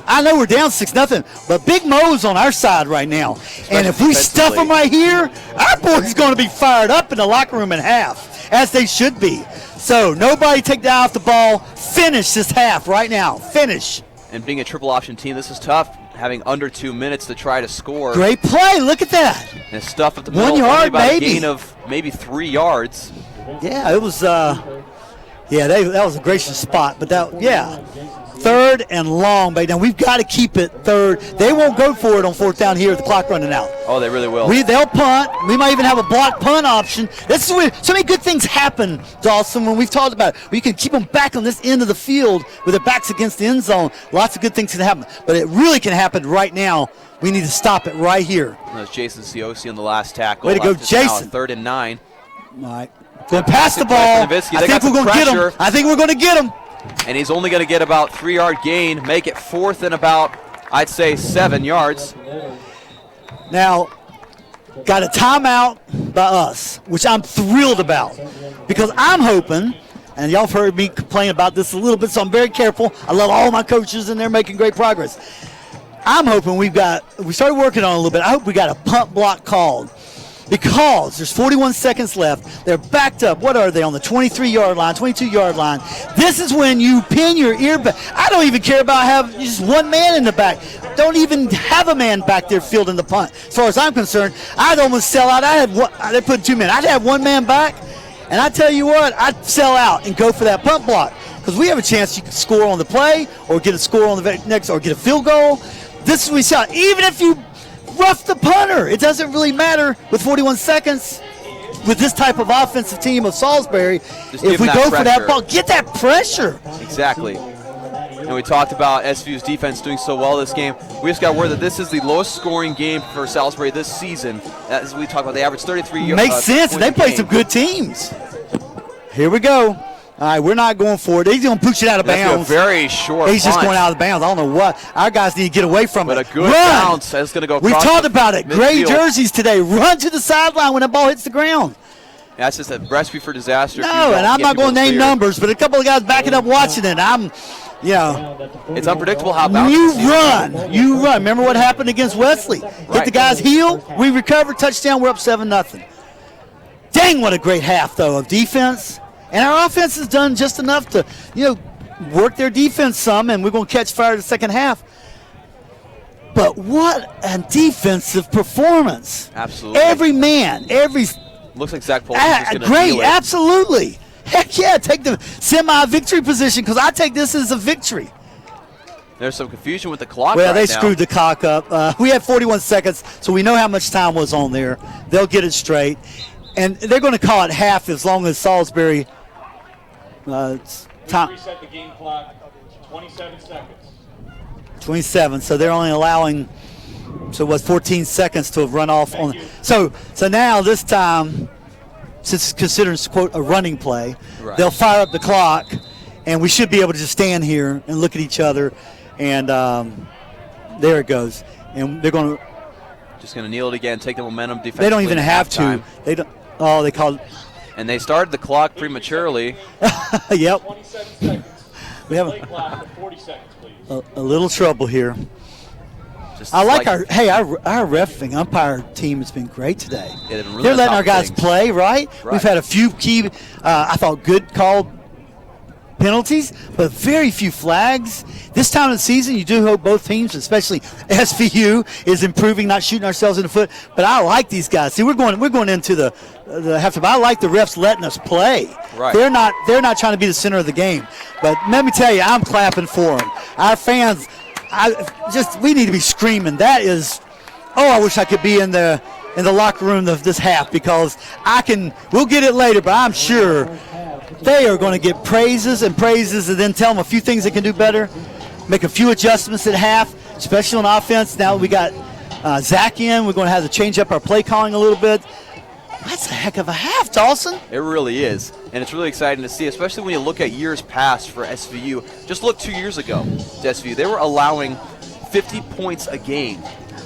Speaker 5: I know we're down 6-0, but Big Mo's on our side right now. And if we stuff them right here, our boys going to be fired up in the locker room in half, as they should be. So nobody take the eye off the ball. Finish this half right now. Finish.
Speaker 4: And being a triple option team, this is tough, having under 2 minutes to try to score.
Speaker 5: Great play. Look at that.
Speaker 4: And stuff at the middle.
Speaker 5: 1 yard,
Speaker 4: about
Speaker 5: maybe.
Speaker 4: A gain of maybe 3 yards.
Speaker 5: Yeah, it was. That was a gracious spot. But third and long, baby. Now we've got to keep it third. They won't go for it on 4th down here with the clock running out.
Speaker 4: Oh, they really will.
Speaker 5: They'll punt. We might even have a block punt option. This is where so many good things happen, Dawson, when we've talked about it. We can keep them back on this end of the field with their backs against the end zone. Lots of good things can happen. But it really can happen right now. We need to stop it right here.
Speaker 4: That's Jason Ciosi on the last tackle.
Speaker 5: Way to go, Jason.
Speaker 4: 3rd and 9.
Speaker 5: All right. Going to pass the ball. I think we're going to get him. I think we're going to get him.
Speaker 4: And he's only going to get about 3-yard gain, make it 4th and about, I'd say, 7 yards.
Speaker 5: Now, got a timeout. by us, which I'm thrilled about, because I'm hoping, and y'all have heard me complain about this a little bit, so I'm very careful. I love all my coaches, and they're making great progress. I'm hoping we started working on it a little bit. I hope we got a punt block called, because there's 41 seconds left. They're backed up. What are they, on the 23-yard line, 22-yard line? This is when you pin your ear back. I don't even care about having just one man in the back. Don't even have a man back there fielding the punt. As far as I'm concerned, I'd almost sell out. They put 2 men. I'd have one man back, and I tell you what, I'd sell out and go for that punt block, because we have a chance you can score on the play or get a score on the next or get a field goal. This is what we saw. Even if you rough the punter, it doesn't really matter with 41 seconds with this type of offensive team of Salisbury. If we go for that ball, get that pressure.
Speaker 4: Exactly. And we talked about SVU's defense doing so well this game. We just got word that this is the lowest scoring game for Salisbury this season. As we talk about, they average 33 yards.
Speaker 5: Makes sense. They play some good teams. Here we go. All right, we're not going for it. He's going to push it out of bounds.
Speaker 4: That's a very short
Speaker 5: He's just
Speaker 4: punt.
Speaker 5: going out of bounds. I don't know what. Our guys need to get away from it.
Speaker 4: But a good bounce. That's going to go across.
Speaker 5: We've talked about it.
Speaker 4: Midfield.
Speaker 5: Gray jerseys today. Run to the sideline when the ball hits the ground.
Speaker 4: That's just a recipe for disaster.
Speaker 5: No, and I'm not going to name numbers, but a couple of guys backing up watching it.
Speaker 4: It's unpredictable how bouncy.
Speaker 5: You run. Remember what happened against Wesley? Hit the guy's heel. We recovered. Touchdown. We're up 7-0. Dang, what a great half, though, of defense. And our offense has done just enough to, work their defense some, and we're going to catch fire in the second half. But what a defensive performance.
Speaker 4: Absolutely.
Speaker 5: Every man,
Speaker 4: looks like Zach Paul's just going to
Speaker 5: great, absolutely. Heck yeah, take the semi-victory position, because I take this as a victory.
Speaker 4: There's some confusion with the clock
Speaker 5: Well,
Speaker 4: right
Speaker 5: they
Speaker 4: now.
Speaker 5: screwed the clock up. We had 41 seconds, so we know how much time was on there. They'll get it straight. And they're going to call it half as long as Salisbury
Speaker 7: Time. Reset the game clock. 27 seconds.
Speaker 5: 27. So they're only allowing, 14 seconds to have run off on. So now this time, since it's considered quote a running play, they'll fire up the clock, and we should be able to just stand here and look at each other, and there it goes. And they're going to
Speaker 4: just going to kneel it again, take the momentum defensively.
Speaker 5: They don't even have to. They don't. Oh, they called.
Speaker 4: And they started the clock prematurely.
Speaker 5: Yep.
Speaker 7: 27 seconds.
Speaker 5: We have
Speaker 7: clock for 40 seconds, please.
Speaker 5: a little trouble here. I like our reffing umpire team has been great today.
Speaker 4: Yeah, they've been really
Speaker 5: They're letting our guys
Speaker 4: things.
Speaker 5: play, right? We've had a few key, I thought, good called penalties, but very few flags. This time of the season, you do hope both teams, especially SVU, is improving, not shooting ourselves in the foot. But I like these guys. See, we're going into the half. I like the refs letting us play.
Speaker 4: Right.
Speaker 5: They're not trying to be the center of the game. But let me tell you, I'm clapping for them. Our fans, we need to be screaming. That is, I wish I could be in the locker room of this half, because we'll get it later, but I'm sure they are going to get praises and then tell them a few things they can do better, make a few adjustments at half, especially on offense. Now we got Zach in. We're going to have to change up our play calling a little bit. That's a heck of a half, Dawson.
Speaker 4: It really is. And it's really exciting to see, especially when you look at years past for SVU. Just look 2 years ago to SVU. They were allowing 50 points a game.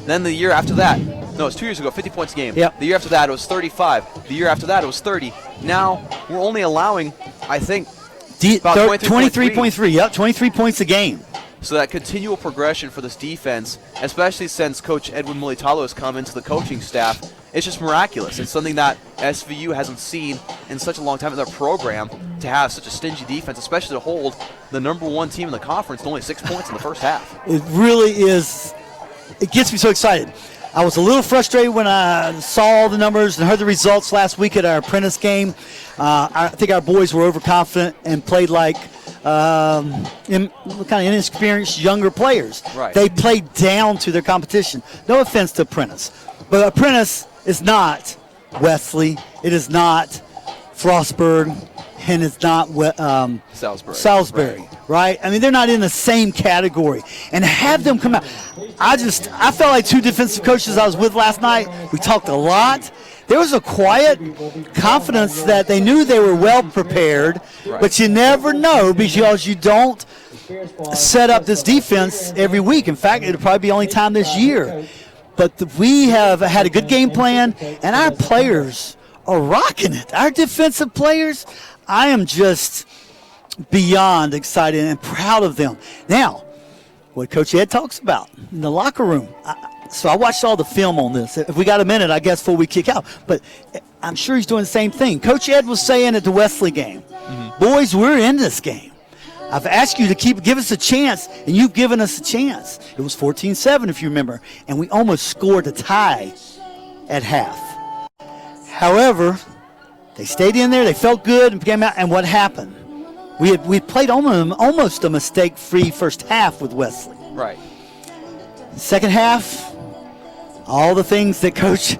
Speaker 4: Then the year after that, no, it's 2 years ago, 50 points a game.
Speaker 5: Yep.
Speaker 4: The year after that, it was 35. The year after that, it was 30. Now, we're only allowing, I think, about
Speaker 5: 23.3. Yep, 23 points a game.
Speaker 4: So that continual progression for this defense, especially since Coach Edwin Mulitalo has come into the coaching staff, it's just miraculous. It's something that SVU hasn't seen in such a long time in their program, to have such a stingy defense, especially to hold the #1 team in the conference to only 6 points in the first half.
Speaker 5: It really is. It gets me so excited. I was a little frustrated when I saw all the numbers and heard the results last week at our apprentice game. I think our boys were overconfident and played like kind of inexperienced younger players.
Speaker 4: Right.
Speaker 5: They played down to their competition. No offense to Apprentice, but Apprentice is not Wesley. It is not Frostburg, and it's not Salisbury. Right? I mean, they're not in the same category. And have them come out. I felt like two defensive coaches I was with last night. We talked a lot. There was a quiet confidence that they knew they were well prepared, but you never know, because you don't set up this defense every week. In fact, it'll probably be the only time this year. But we have had a good game plan, and our players are rocking it. Our defensive players, I am just beyond excited and proud of them. Now, what Coach Ed talks about in the locker room. So I watched all the film on this. If we got a minute, I guess, before we kick out. But I'm sure he's doing the same thing. Coach Ed was saying at the Wesley game, boys, we're in this game. I've asked you to give us a chance, and you've given us a chance. It was 14-7, if you remember, and we almost scored a tie at half. However, they stayed in there, they felt good, and came out, and what happened? We played almost a mistake-free first half with Wesley.
Speaker 4: Right.
Speaker 5: Second half, all the things that Coach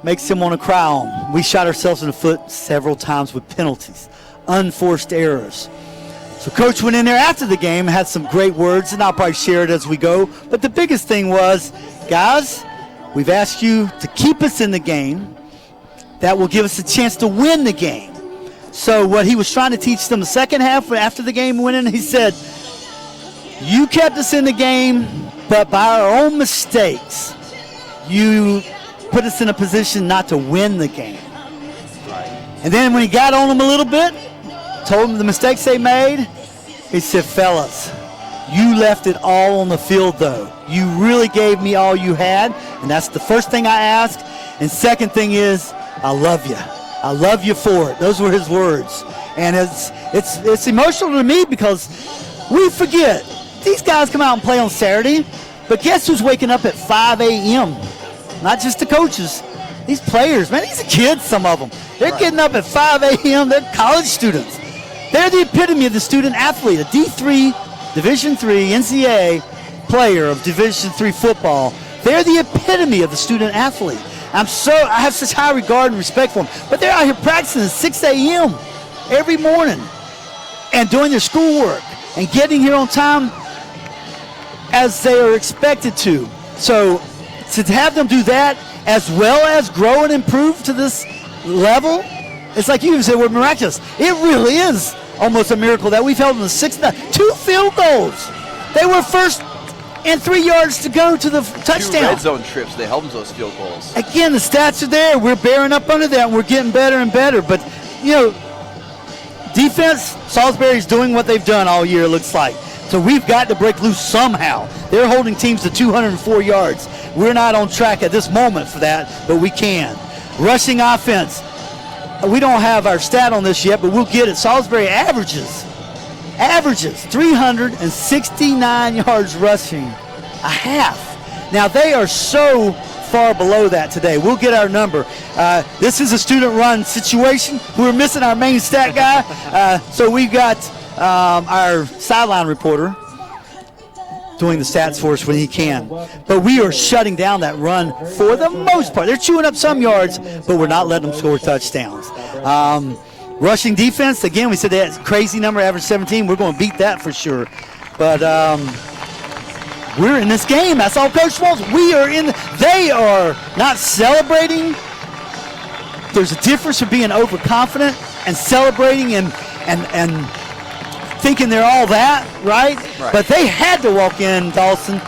Speaker 5: makes him want to cry on. We shot ourselves in the foot several times with penalties, unforced errors. So Coach went in there after the game, had some great words, and I'll probably share it as we go. But the biggest thing was, guys, we've asked you to keep us in the game. That will give us a chance to win the game. So what he was trying to teach them the second half after the game went in, he said, you kept us in the game, but by our own mistakes, you put us in a position not to win the game. And then when he got on them a little bit, told them the mistakes they made, he said, fellas, you left it all on the field though. You really gave me all you had, and that's the first thing I asked. And second thing is, I love you. I love you for it. Those were his words. And it's emotional to me because we forget. These guys come out and play on Saturday, but guess who's waking up at 5 a.m.? Not just the coaches. These players, man, these are kids, some of them. They're getting up at 5 a.m. They're college students. They're the epitome of the student athlete, a D3, Division III NCAA player of Division III football. They're the epitome of the student athlete. I have such high regard and respect for them. But they're out here practicing at 6 a.m. every morning and doing their schoolwork and getting here on time as they are expected to. So to have them do that as well as grow and improve to this level, it's like you said, we're miraculous. It really is almost a miracle that we've held them to 2 field goals. They were first and 3 yards to go to the touchdown.
Speaker 4: 2 red zone trips, they held them to those field goals.
Speaker 5: Again, the stats are there. We're bearing up under that, and we're getting better and better. But, defense, Salisbury's doing what they've done all year, it looks like. So we've got to break loose somehow. They're holding teams to 204 yards. We're not on track at this moment for that, but we can. Rushing offense. We don't have our stat on this yet, but we'll get it. Salisbury averages 369 yards rushing, a half. Now, they are so far below that today. We'll get our number. This is a student-run situation. We're missing our main stat guy, so we've got our sideline reporter doing the stats for us when he can. But we are shutting down that run for the most part. They're chewing up some yards, but we're not letting them score touchdowns. Rushing defense, again, we said that crazy number, average 17. We're going to beat that for sure. But we're in this game. That's all Coach wants. We are in. They are not celebrating. There's a difference from being overconfident and celebrating and thinking they're all that, right? But they had to walk in, Dawson.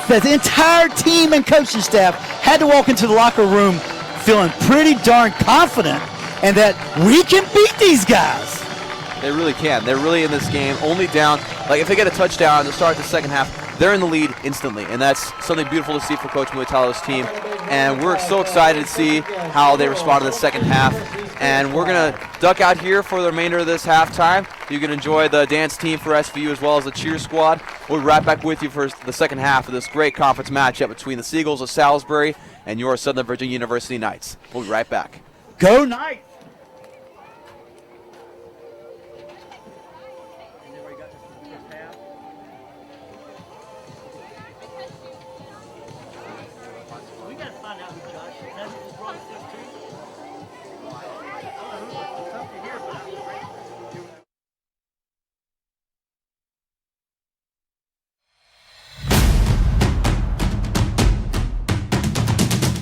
Speaker 5: The entire team and coaching staff had to walk into the locker room feeling pretty darn confident and that we can beat these guys.
Speaker 4: They really can. They're really in this game. Only down, if they get a touchdown to start the second half, they're in the lead instantly. And that's something beautiful to see for Coach Muitalo's team. And we're so excited to see how they respond to the second half. And we're going to duck out here for the remainder of this halftime. You can enjoy the dance team for SVU as well as the cheer squad. We'll be right back with you for the second half of this great conference matchup between the Seagulls of Salisbury and your Southern Virginia University Knights. We'll be right back.
Speaker 5: Go Knights!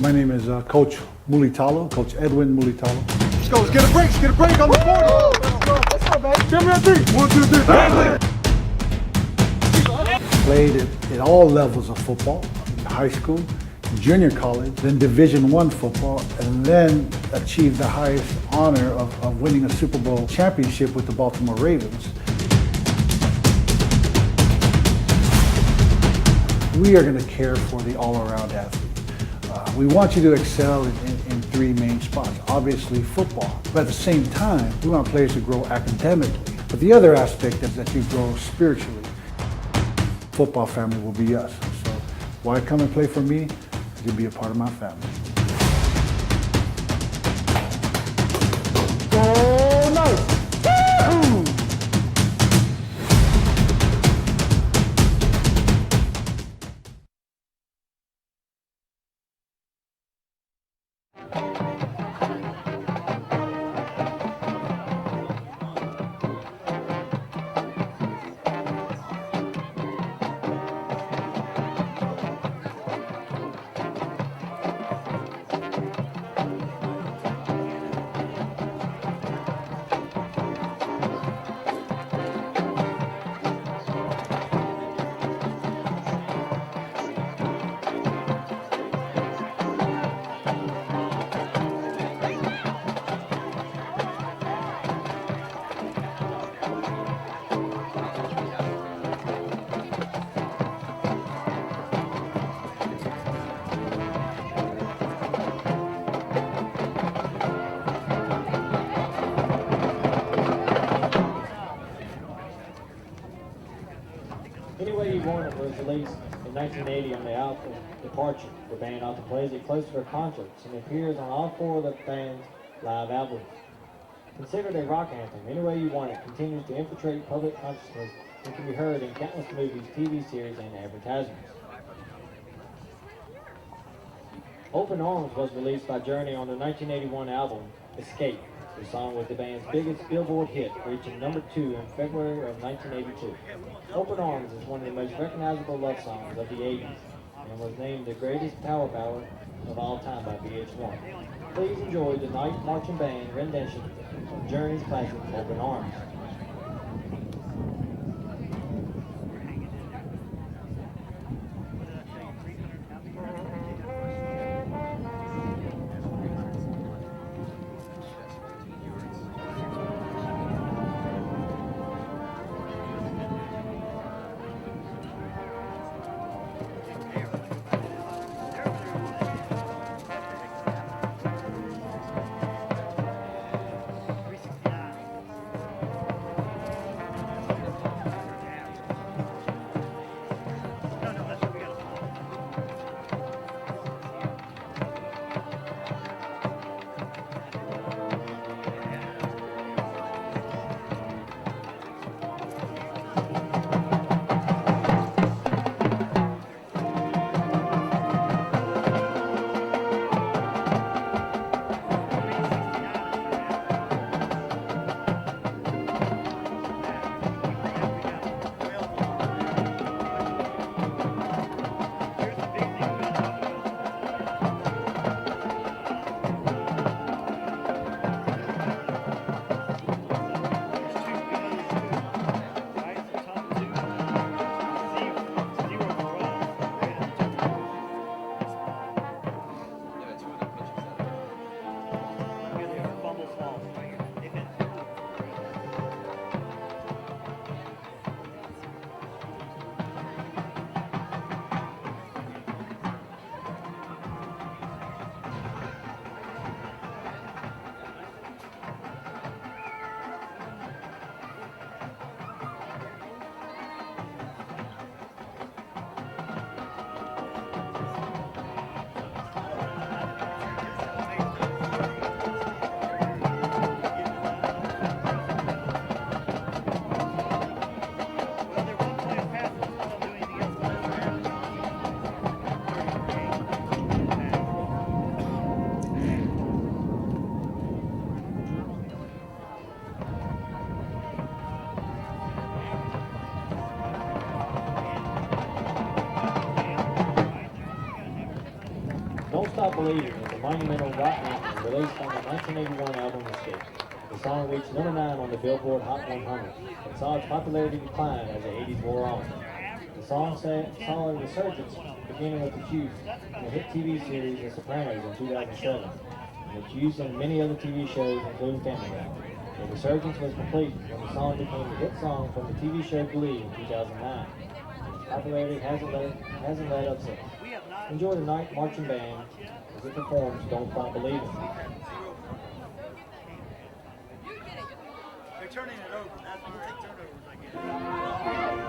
Speaker 9: My name is Coach Mulitalo, Coach Edwin Mulitalo. Let's go, let's get a break on the board. Let's go, baby. Give me a 3. 1, 2, 3. Played at all levels of football, in high school, junior college, then Division I football, and then achieved the highest honor of winning a Super Bowl championship with the Baltimore Ravens. We are going to care for the all-around athlete. We want you to excel in three main spots. Obviously football, but at the same time, we want players to grow academically. But the other aspect is that you grow spiritually. Football family will be us. So why come and play for me? You'll be a part of my family. Oh, no!
Speaker 1: Any Way You Want It was released in 1980 on the album Departure. The band often plays it close to their concerts and appears on all four of the band's live albums. Considered a rock anthem, Any Way You Want It continues to infiltrate public consciousness and can be heard in countless movies, TV series, and advertisements. Open Arms was released by Journey on their 1981 album Escape. The song was the band's biggest Billboard hit, reaching number 2 in February of 1982. Open Arms is one of the most recognizable love songs of the 80s and was named the greatest power ballad of all time by VH1. Please enjoy the Night Marching Band rendition of Journey's classic Open Arms. Don't Stop Believing is a monumental rock anthem released on the 1981 album Escape. The song reached number 9 on the Billboard Hot 100 and saw its popularity decline as the 80s wore on. The song saw a resurgence beginning with its use in the hit TV series The Sopranos in 2007, and its use in many other TV shows, including Family Guy. The resurgence was complete when the song became the hit song from the TV show Glee in 2009. Its popularity hasn't let up since. Enjoy the night marching band as it performs Don't Stop Believing.
Speaker 5: They're turning it over. That's when we take turnovers, I guess.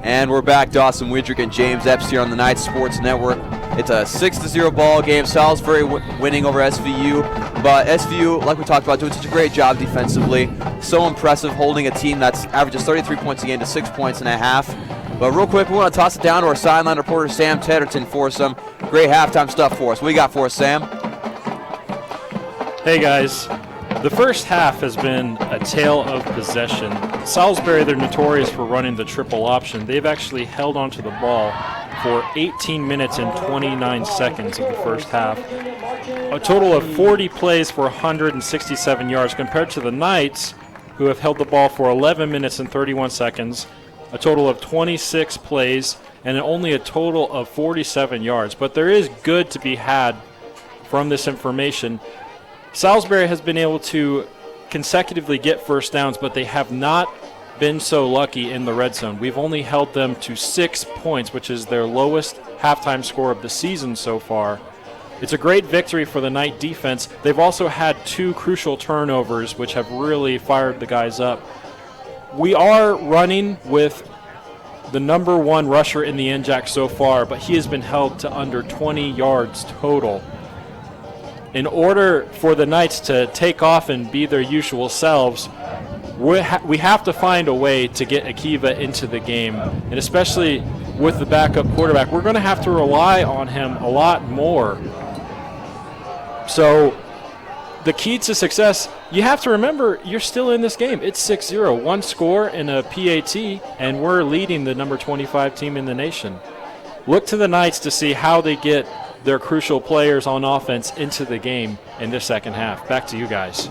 Speaker 4: And we're back. Dawson Widrick and James Epps here on the Knights Sports Network. It's a 6-0 ball game. Salisbury winning over SVU, but SVU, like we talked about, doing such a great job defensively. So impressive, holding a team that's averages 33 points a game to 6 points and a half. But real quick, we want to toss it down to our sideline reporter Sam Tedderton for some great halftime stuff for us. What do you got for us, Sam?
Speaker 6: Hey guys, the first half has been a tale of possession. Salisbury, they're notorious for running the triple option. They've actually held onto the ball for 18 minutes and 29 seconds of the first half. A total of 40 plays for 167 yards compared to the Knights, who have held the ball for 11 minutes and 31 seconds, a total of 26 plays, and only a total of 47 yards. But there is good to be had from this information. Salisbury has been able to consecutively get first downs, but they have not been so lucky in the red zone. We've only held them to 6 points, which is their lowest halftime score of the season so far. It's a great victory for the Knight defense. They've also had 2 crucial turnovers, which have really fired the guys up. We are running with the number 1 rusher in the NJAC so far, but he has been held to under 20 yards total. In order for the Knights to take off and be their usual selves, we have to find a way to get Akiva into the game. And especially with the backup quarterback, we're going to have to rely on him a lot more. So the key to success, you have to remember you're still in this game. It's 6-0, 1 score and a PAT, and we're leading the number 25 team in the nation. Look to the Knights to see how they get their crucial players on offense into the game in this second half. Back to you guys.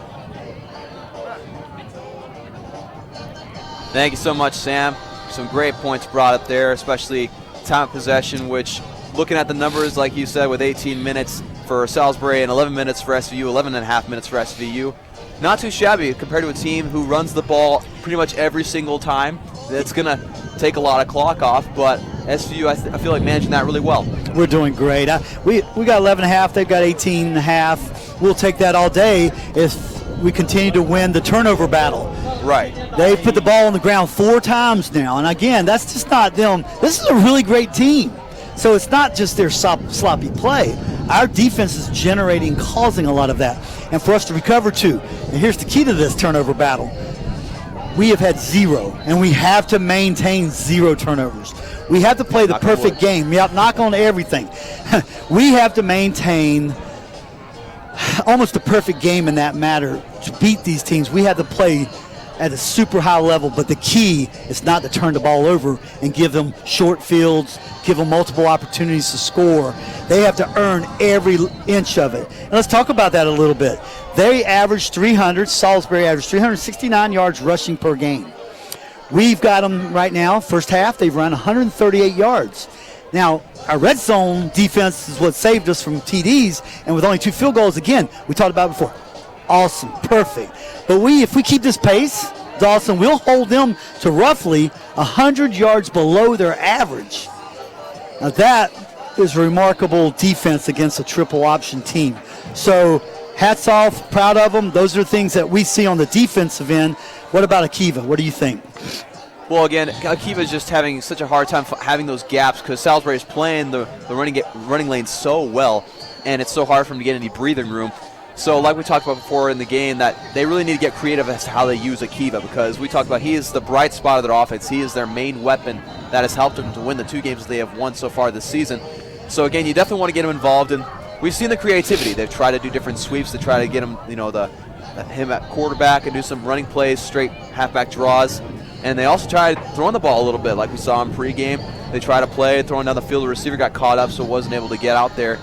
Speaker 4: Thank you so much, Sam. Some great points brought up there, especially time of possession, which, looking at the numbers, like you said, with 18 minutes for Salisbury and 11 minutes for SVU, 11 and a half minutes for SVU. not too shabby compared to a team who runs the ball pretty much every single time. That's going to take a lot of clock off, but SVU, I feel like managing that really well.
Speaker 5: We're doing great. We got 11.5. They've got 18.5. We'll take that all day if we continue to win the turnover battle.
Speaker 4: Right.
Speaker 5: They've put the ball on the ground 4 times now, and again, that's just not them. This is a really great team. So it's not just their sloppy play. Our defense is generating, causing a lot of that. And for us to recover too. And here's the key to this turnover battle. We have had 0, and we have to maintain 0 turnovers. We have to play the perfect game. We have to knock on everything. We have to maintain almost the perfect game in that matter to beat these teams. We have to play at a super high level, but the key is not to turn the ball over and give them short fields, give them multiple opportunities to score. They have to earn every inch of it. And let's talk about that a little bit. They averaged 300, Salisbury averaged 369 yards rushing per game. We've got them right now, first half, they've run 138 yards. Now, our red zone defense is what saved us from TDs, and with only 2 field goals, again, we talked about it before. Awesome, perfect. But if we keep this pace, Dawson, we'll hold them to roughly 100 yards below their average. Now that is remarkable defense against a triple option team. So hats off, proud of them. Those are things that we see on the defensive end. What about Akiva? What do you think?
Speaker 4: Well, again, Akiva is just having such a hard time having those gaps because Salisbury is playing the running lane so well, and it's so hard for him to get any breathing room. So like we talked about before in the game, that they really need to get creative as to how they use Akiva, because we talked about he is the bright spot of their offense. He is their main weapon that has helped them to win the 2 games they have won so far this season. So again, you definitely want to get him involved, and we've seen the creativity. They've tried to do different sweeps to try to get him, him at quarterback and do some running plays, straight halfback draws. And they also tried throwing the ball a little bit, like we saw in pregame. They tried to play, throwing down the field. The receiver got caught up, so wasn't able to get out there.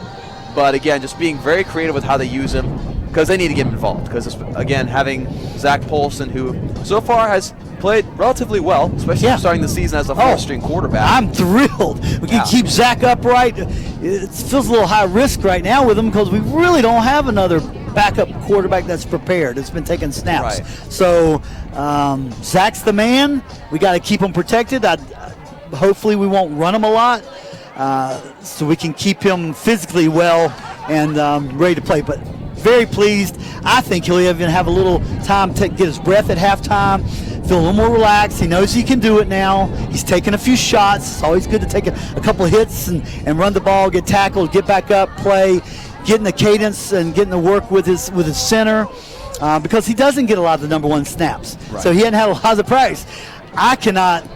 Speaker 4: But again, just being very creative with how they use him, because they need to get him involved. Because, again, having Zach Polson, who so far has played relatively well, especially starting the season as a first-string quarterback.
Speaker 5: I'm thrilled. We can keep Zach upright. It feels a little high risk right now with him because we really don't have another backup quarterback that's prepared. It's been taking snaps.
Speaker 4: Right.
Speaker 5: So Zach's the man. We got to keep him protected. Hopefully we won't run him a lot so we can keep him physically well and ready to play. But very pleased. I think he'll even have a little time to get his breath at halftime, feel a little more relaxed. He knows he can do it now. He's taking a few shots. It's always good to take a couple of hits and run the ball, get tackled, get back up, play, getting the cadence and getting the work with his center because he doesn't get a lot of the number 1 snaps.
Speaker 4: Right.
Speaker 5: So he hadn't had a lot of the price. I cannot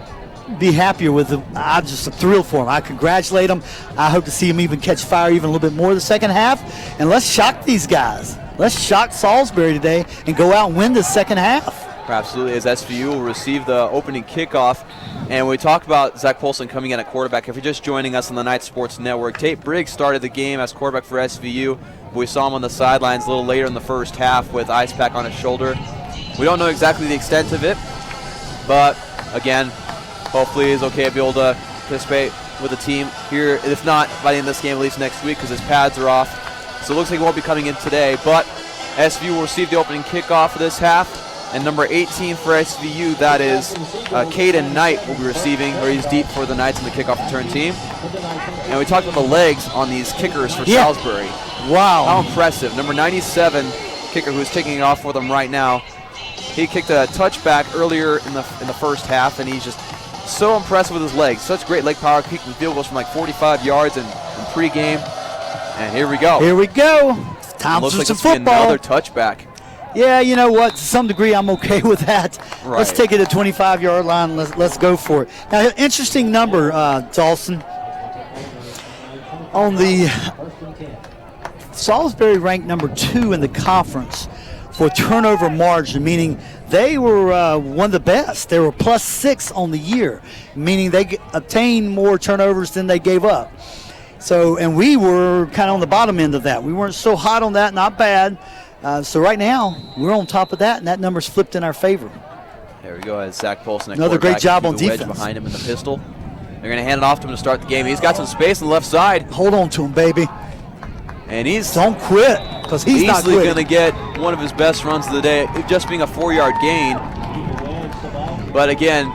Speaker 5: be happier with him. I'm just thrilled for him. I congratulate him. I hope to see him even catch fire even a little bit more the second half. And let's shock these guys. Let's shock Salisbury today and go out and win the second half.
Speaker 4: Absolutely, as SVU will receive the opening kickoff. And we talked about Zach Polson coming in at quarterback. If you're just joining us on the Night Sports Network, Tate Briggs started the game as quarterback for SVU. We saw him on the sidelines a little later in the first half with ice pack on his shoulder. We don't know exactly the extent of it, but again, hopefully he's okay to be able to participate with the team here. If not, by the end of this game, at least next week, because his pads are off. So it looks like he won't be coming in today, but SVU will receive the opening kickoff for this half. And number 18 for SVU, that is Caden Knight, will be receiving, or he's deep for the Knights in the kickoff return team. And we talked about the legs on these kickers for Salisbury.
Speaker 5: Wow.
Speaker 4: How impressive. Number 97 kicker, who's kicking it off for them right now. He kicked a touchback earlier in the first half, and he's just so impressive with his legs. Such great leg power, kicking field goals from like 45 yards in pregame. And here we go.
Speaker 5: Here we go. Time
Speaker 4: looks
Speaker 5: for
Speaker 4: like
Speaker 5: some
Speaker 4: it's gonna be
Speaker 5: football.
Speaker 4: another touchback.
Speaker 5: Yeah, you know what? To some degree, I'm okay with that.
Speaker 4: Right.
Speaker 5: Let's take it to 25-yard line. Let's go for it. Now, interesting number, Dawson. On the Salisbury ranked number 2 in the conference for turnover margin, meaning they were one of the best. They were +6 on the year, meaning they obtained more turnovers than they gave up. So, and we were kind of on the bottom end of that. We weren't so hot on that, not bad. So right now, we're on top of that, and that number's flipped in our favor.
Speaker 4: There we go, as Zach Polson.
Speaker 5: Another great job on
Speaker 4: keep the wedge
Speaker 5: defense.
Speaker 4: behind him in the pistol. They're going to hand it off to him to start the game. He's got some space on the left side.
Speaker 5: Hold on to him, baby.
Speaker 4: And he's
Speaker 5: Don't quit. because he's not
Speaker 4: easily
Speaker 5: good.
Speaker 4: going to get one of his best runs of the day, just being a 4-yard gain. But again,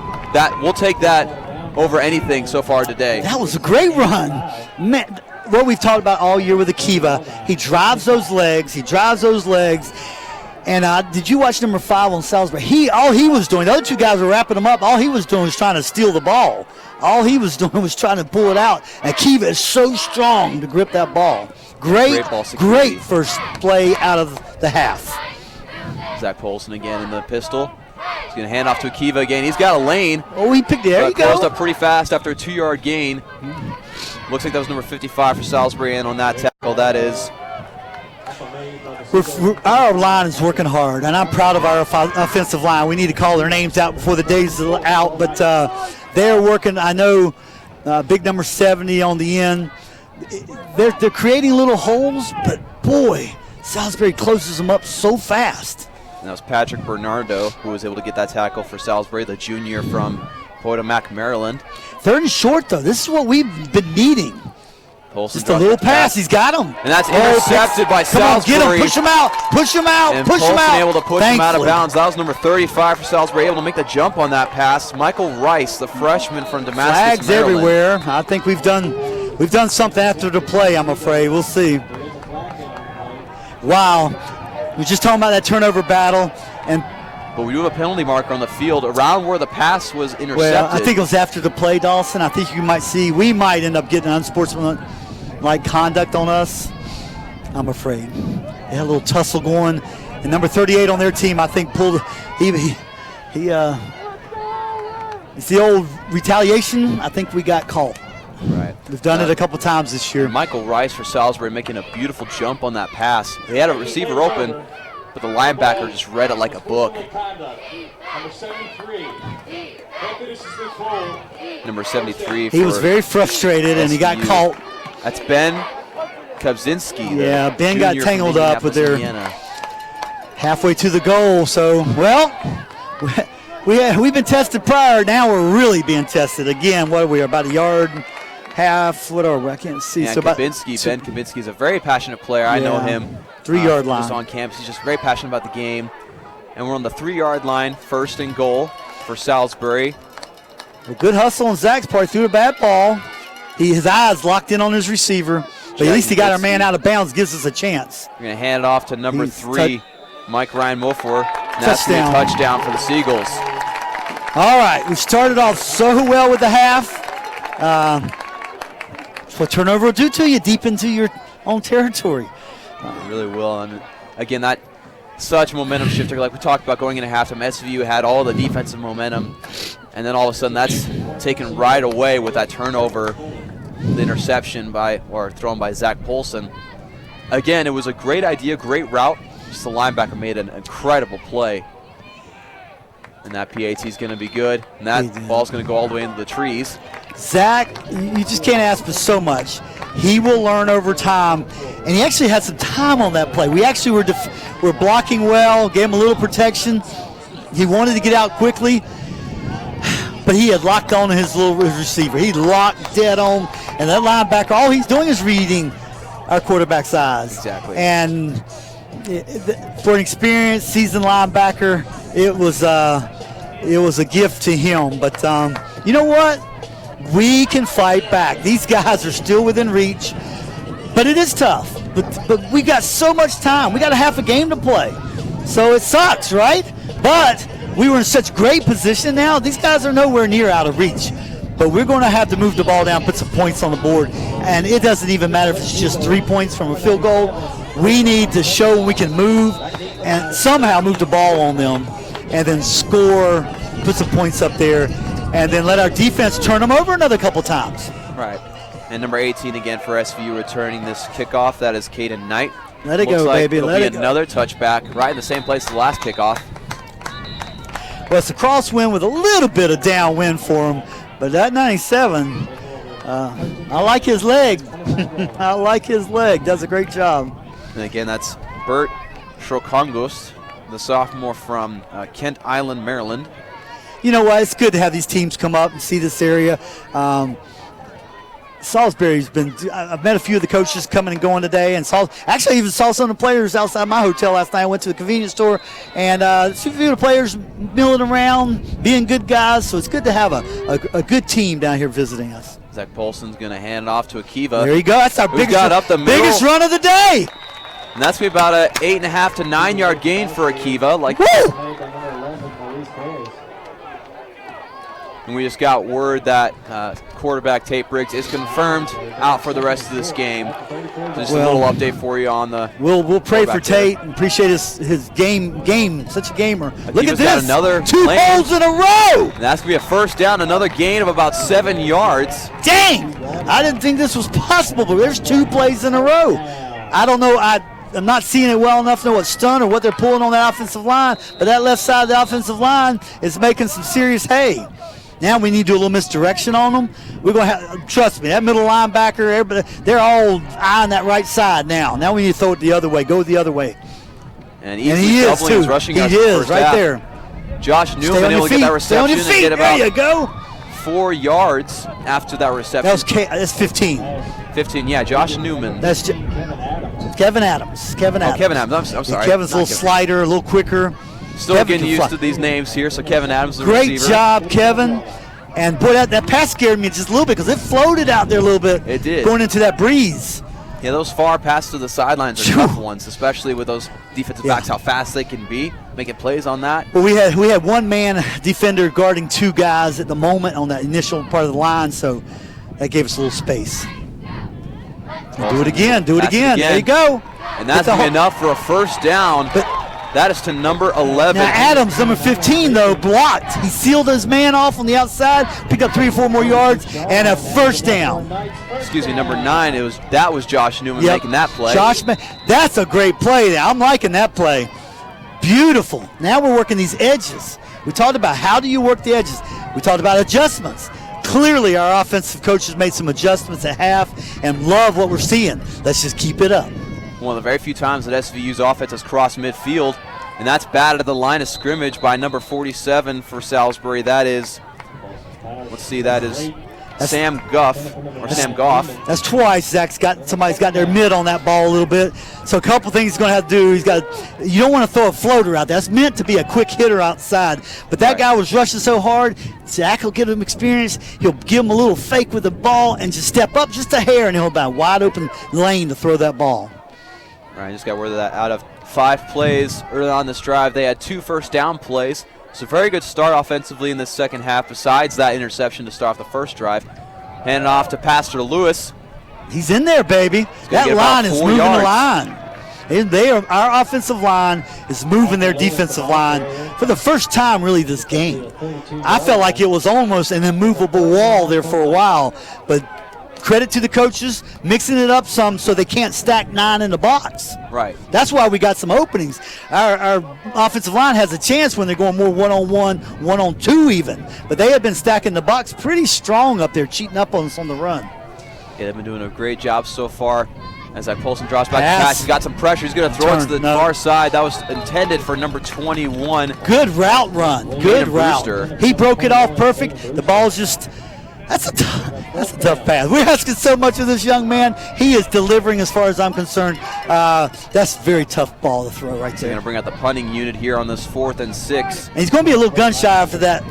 Speaker 4: we'll take that over anything so far today.
Speaker 5: That was a great run. Man, what we've talked about all year with Akiva, he drives those legs. And did you watch number 5 on Salisbury? All he was doing, the other two guys were wrapping him up. All he was doing was trying to steal the ball. All he was doing was trying to pull it out. And Akiva is so strong to grip that ball. Great first play out of the half.
Speaker 4: Zach Polson again in the pistol. He's going to hand off to Akiva again. He's got a lane.
Speaker 5: Oh, he picked it. There you go.
Speaker 4: Closed up pretty fast after a 2-yard gain. Looks like that was number 55 for Salisbury, and on that tackle, that is.
Speaker 5: Our line is working hard, and I'm proud of our offensive line. We need to call their names out before the day's out, but they're working. I know big number 70 on the end. They're creating little holes, but boy, Salisbury closes them up so fast.
Speaker 4: And that was Patrick Bernardo who was able to get that tackle for Salisbury, the junior from Potomac, Maryland.
Speaker 5: 3rd and short, though. This is what we've been needing.
Speaker 4: Polson
Speaker 5: just a little pass. He's got him.
Speaker 4: And that's intercepted by Salisbury.
Speaker 5: Come on, get him. Push him out. Push him out.
Speaker 4: And
Speaker 5: push
Speaker 4: Polson
Speaker 5: him out.
Speaker 4: Able to push him out of bounds. That was number 35 for Salisbury, able to make the jump on that pass. Michael Rice, the freshman from Damascus,
Speaker 5: Flags
Speaker 4: Maryland.
Speaker 5: everywhere. I think we've done something after the play, I'm afraid. We'll see. Wow. We're just talking about that turnover battle.
Speaker 4: But we do have a penalty marker on the field around where the pass was intercepted.
Speaker 5: Well, I think it was after the play, Dawson. I think you might see we might end up getting unsportsmanlike conduct on us. I'm afraid. They had a little tussle going. And number 38 on their team, I think, pulled. It's the old retaliation. I think we got caught.
Speaker 4: Right.
Speaker 5: We've done it a couple times this year.
Speaker 4: Michael Rice for Salisbury making a beautiful jump on that pass. They had a receiver open, but the linebacker just read it like a book. Number 73.
Speaker 5: He was very frustrated, and he got caught.
Speaker 4: That's Ben Kabzinski.
Speaker 5: Yeah, Ben got tangled up with their halfway to the goal. So, well, we've been tested prior. Now we're really being tested again. What are we? About a yard and half? What are we? I can't see.
Speaker 4: Yeah,
Speaker 5: so
Speaker 4: Ben Kabinski is a very passionate player. I know him.
Speaker 5: 3-yard line.
Speaker 4: Just on campus. He's just very passionate about the game. And we're on the 3-yard line, 1st and goal for Salisbury.
Speaker 5: A good hustle on Zach's part. Threw a bad ball. His eyes locked in on his receiver. But at least he got our man out of bounds, gives us a chance.
Speaker 4: We're going to hand it off to number 3, Mike Ryan Mofor. That's a touchdown for the Seagulls.
Speaker 5: All right, we started off so well with the half. That's what turnover will do to you deep into your own territory.
Speaker 4: It really will. And again, that such momentum shifter, like we talked about going into halftime. SVU had all the defensive momentum, and then all of a sudden that's taken right away with that turnover, the interception thrown by Zach Polson. Again, it was a great idea, great route. Just the linebacker made an incredible play. And that PAT is going to be good. And that ball's going to go all the way into the trees.
Speaker 5: Zach, you just can't ask for so much. He will learn over time. And he actually had some time on that play. We actually were blocking well, gave him a little protection. He wanted to get out quickly, but he had locked on his receiver. He locked dead on. And that linebacker, all he's doing is reading our quarterback's eyes.
Speaker 4: Exactly.
Speaker 5: And for an experienced seasoned linebacker, it was a gift to him. But you know what? We can fight back. These guys are still within reach, but it is tough. But we got so much time. We got a half a game to play, so it sucks, right? But we were in such great position now. These guys are nowhere near out of reach. But we're going to have to move the ball down, put some points on the board, and it doesn't even matter if it's just 3 points from a field goal. We need to show we can move and somehow move the ball on them and then score, put some points up there, and then let our defense turn them over another couple times.
Speaker 4: Right. And number 18 again for SVU returning this kickoff. That is Caden Knight.
Speaker 5: Let it go, baby.
Speaker 4: Let it go. Another touchback right in the same place as the last kickoff.
Speaker 5: Well, it's a crosswind with a little bit of downwind for him, but that 97, I like his leg. I like his leg. Does a great job.
Speaker 4: And again, that's Bert Schrokongus, the sophomore from Kent Island, Maryland.
Speaker 5: You know what? It's good to have these teams come up and see this area. Salisbury's been. I've met a few of the coaches coming and going today, and actually even saw some of the players outside my hotel last night. I went to the convenience store, and a few of the players milling around, being good guys. So it's good to have a good team down here visiting us.
Speaker 4: Zach Polson's going to hand it off to Akiva.
Speaker 5: There you go. That's our biggest run of the day.
Speaker 4: And that's going to be about an 8.5 to 9 yard gain for Akiva. And we just got word that quarterback Tate Briggs is confirmed out for the rest of this game. Just a little update for you on the.
Speaker 5: We'll pray for Tate and appreciate his game. Such a gamer. Look at
Speaker 4: Akiva's got
Speaker 5: this.
Speaker 4: another
Speaker 5: 2 holes in a row.
Speaker 4: And that's going to be a first down, another gain of about 7 yards.
Speaker 5: Dang! I didn't think this was possible, but there's 2 plays in a row. I don't know. I'm not seeing it well enough to know what's done or what they're pulling on that offensive line, but that left side of the offensive line is making some serious hay. Now we need to do a little misdirection on them. We're going to have, trust me, that middle linebacker, everybody, they're all eyeing that right side now. Now we need to throw it the other way, go the other way.
Speaker 4: And he is
Speaker 5: too.
Speaker 4: Rushing
Speaker 5: he is right there.
Speaker 4: Josh Newman able to get that reception and get about
Speaker 5: there you go.
Speaker 4: 4 yards after that reception.
Speaker 5: That's 15.
Speaker 4: 15, yeah, Josh Newman.
Speaker 5: That's Kevin Adams. Kevin Adams.
Speaker 4: I'm sorry.
Speaker 5: Kevin's a little slider, a little quicker.
Speaker 4: Still getting used to these names here, so Kevin Adams, the
Speaker 5: receiver.
Speaker 4: Great
Speaker 5: job, Kevin. And boy, that pass scared me just a little bit because it floated out there a little bit.
Speaker 4: It did.
Speaker 5: Going into that breeze.
Speaker 4: Yeah, those far passes to the sidelines are tough ones, especially with those defensive backs, how fast they can be, making plays on that.
Speaker 5: Well, we had one-man defender guarding 2 guys at the moment on that initial part of the line, so that gave us a little space. Do it again. There you go.
Speaker 4: And that's going to be enough for a first down. That is to number 11.
Speaker 5: Now Adams, number 15, though, blocked. He sealed his man off on the outside, picked up 3 or 4 more yards, and a first down.
Speaker 4: Excuse me, number 9. That was Josh Newman making that play.
Speaker 5: That's a great play. I'm liking that play. Beautiful. Now we're working these edges. We talked about how do you work the edges. We talked about adjustments. Clearly, our offensive coaches made some adjustments at half and love what we're seeing. Let's just keep it up.
Speaker 4: One of the very few times that SVU's offense has crossed midfield, and that's batted at the line of scrimmage by number 47 for Salisbury. That is, Sam Goff.
Speaker 5: That's twice somebody's got their mid on that ball a little bit. So a couple things he's going to have to do. You don't want to throw a floater out there. That's meant to be a quick hitter outside. But that guy was rushing so hard, Zach will give him experience. He'll give him a little fake with the ball and just step up just a hair, and he'll have a wide open lane to throw that ball.
Speaker 4: Ryan just got word of that. Out of 5 plays early on this drive, they had 2 first down plays. So very good start offensively in this second half, besides that interception to start off the first drive. Handing off to Pastor Lewis.
Speaker 5: He's in there, baby. That line is moving the line. Our offensive line is moving their defensive line for the first time really this game. I felt like it was almost an immovable wall there for a while, but credit to the coaches, mixing it up some so they can't stack 9 in the box.
Speaker 4: Right.
Speaker 5: That's why we got some openings. Our offensive line has a chance when they're going more one-on-one, one-on-2 even. But they have been stacking the box pretty strong up there, cheating up on us on the run.
Speaker 4: Yeah, they've been doing a great job so far. As Polson drops back to pass, he's got some pressure. He's going to throw it to the far side. That was intended for number 21.
Speaker 5: Good route run. Good route. He broke it off perfect. The ball's just... That's a tough pass. We're asking so much of this young man. He is delivering as far as I'm concerned. That's a very tough ball to throw right there.
Speaker 4: They're going to bring out the punting unit here on this 4th and 6.
Speaker 5: And he's going to be a little gun shy after that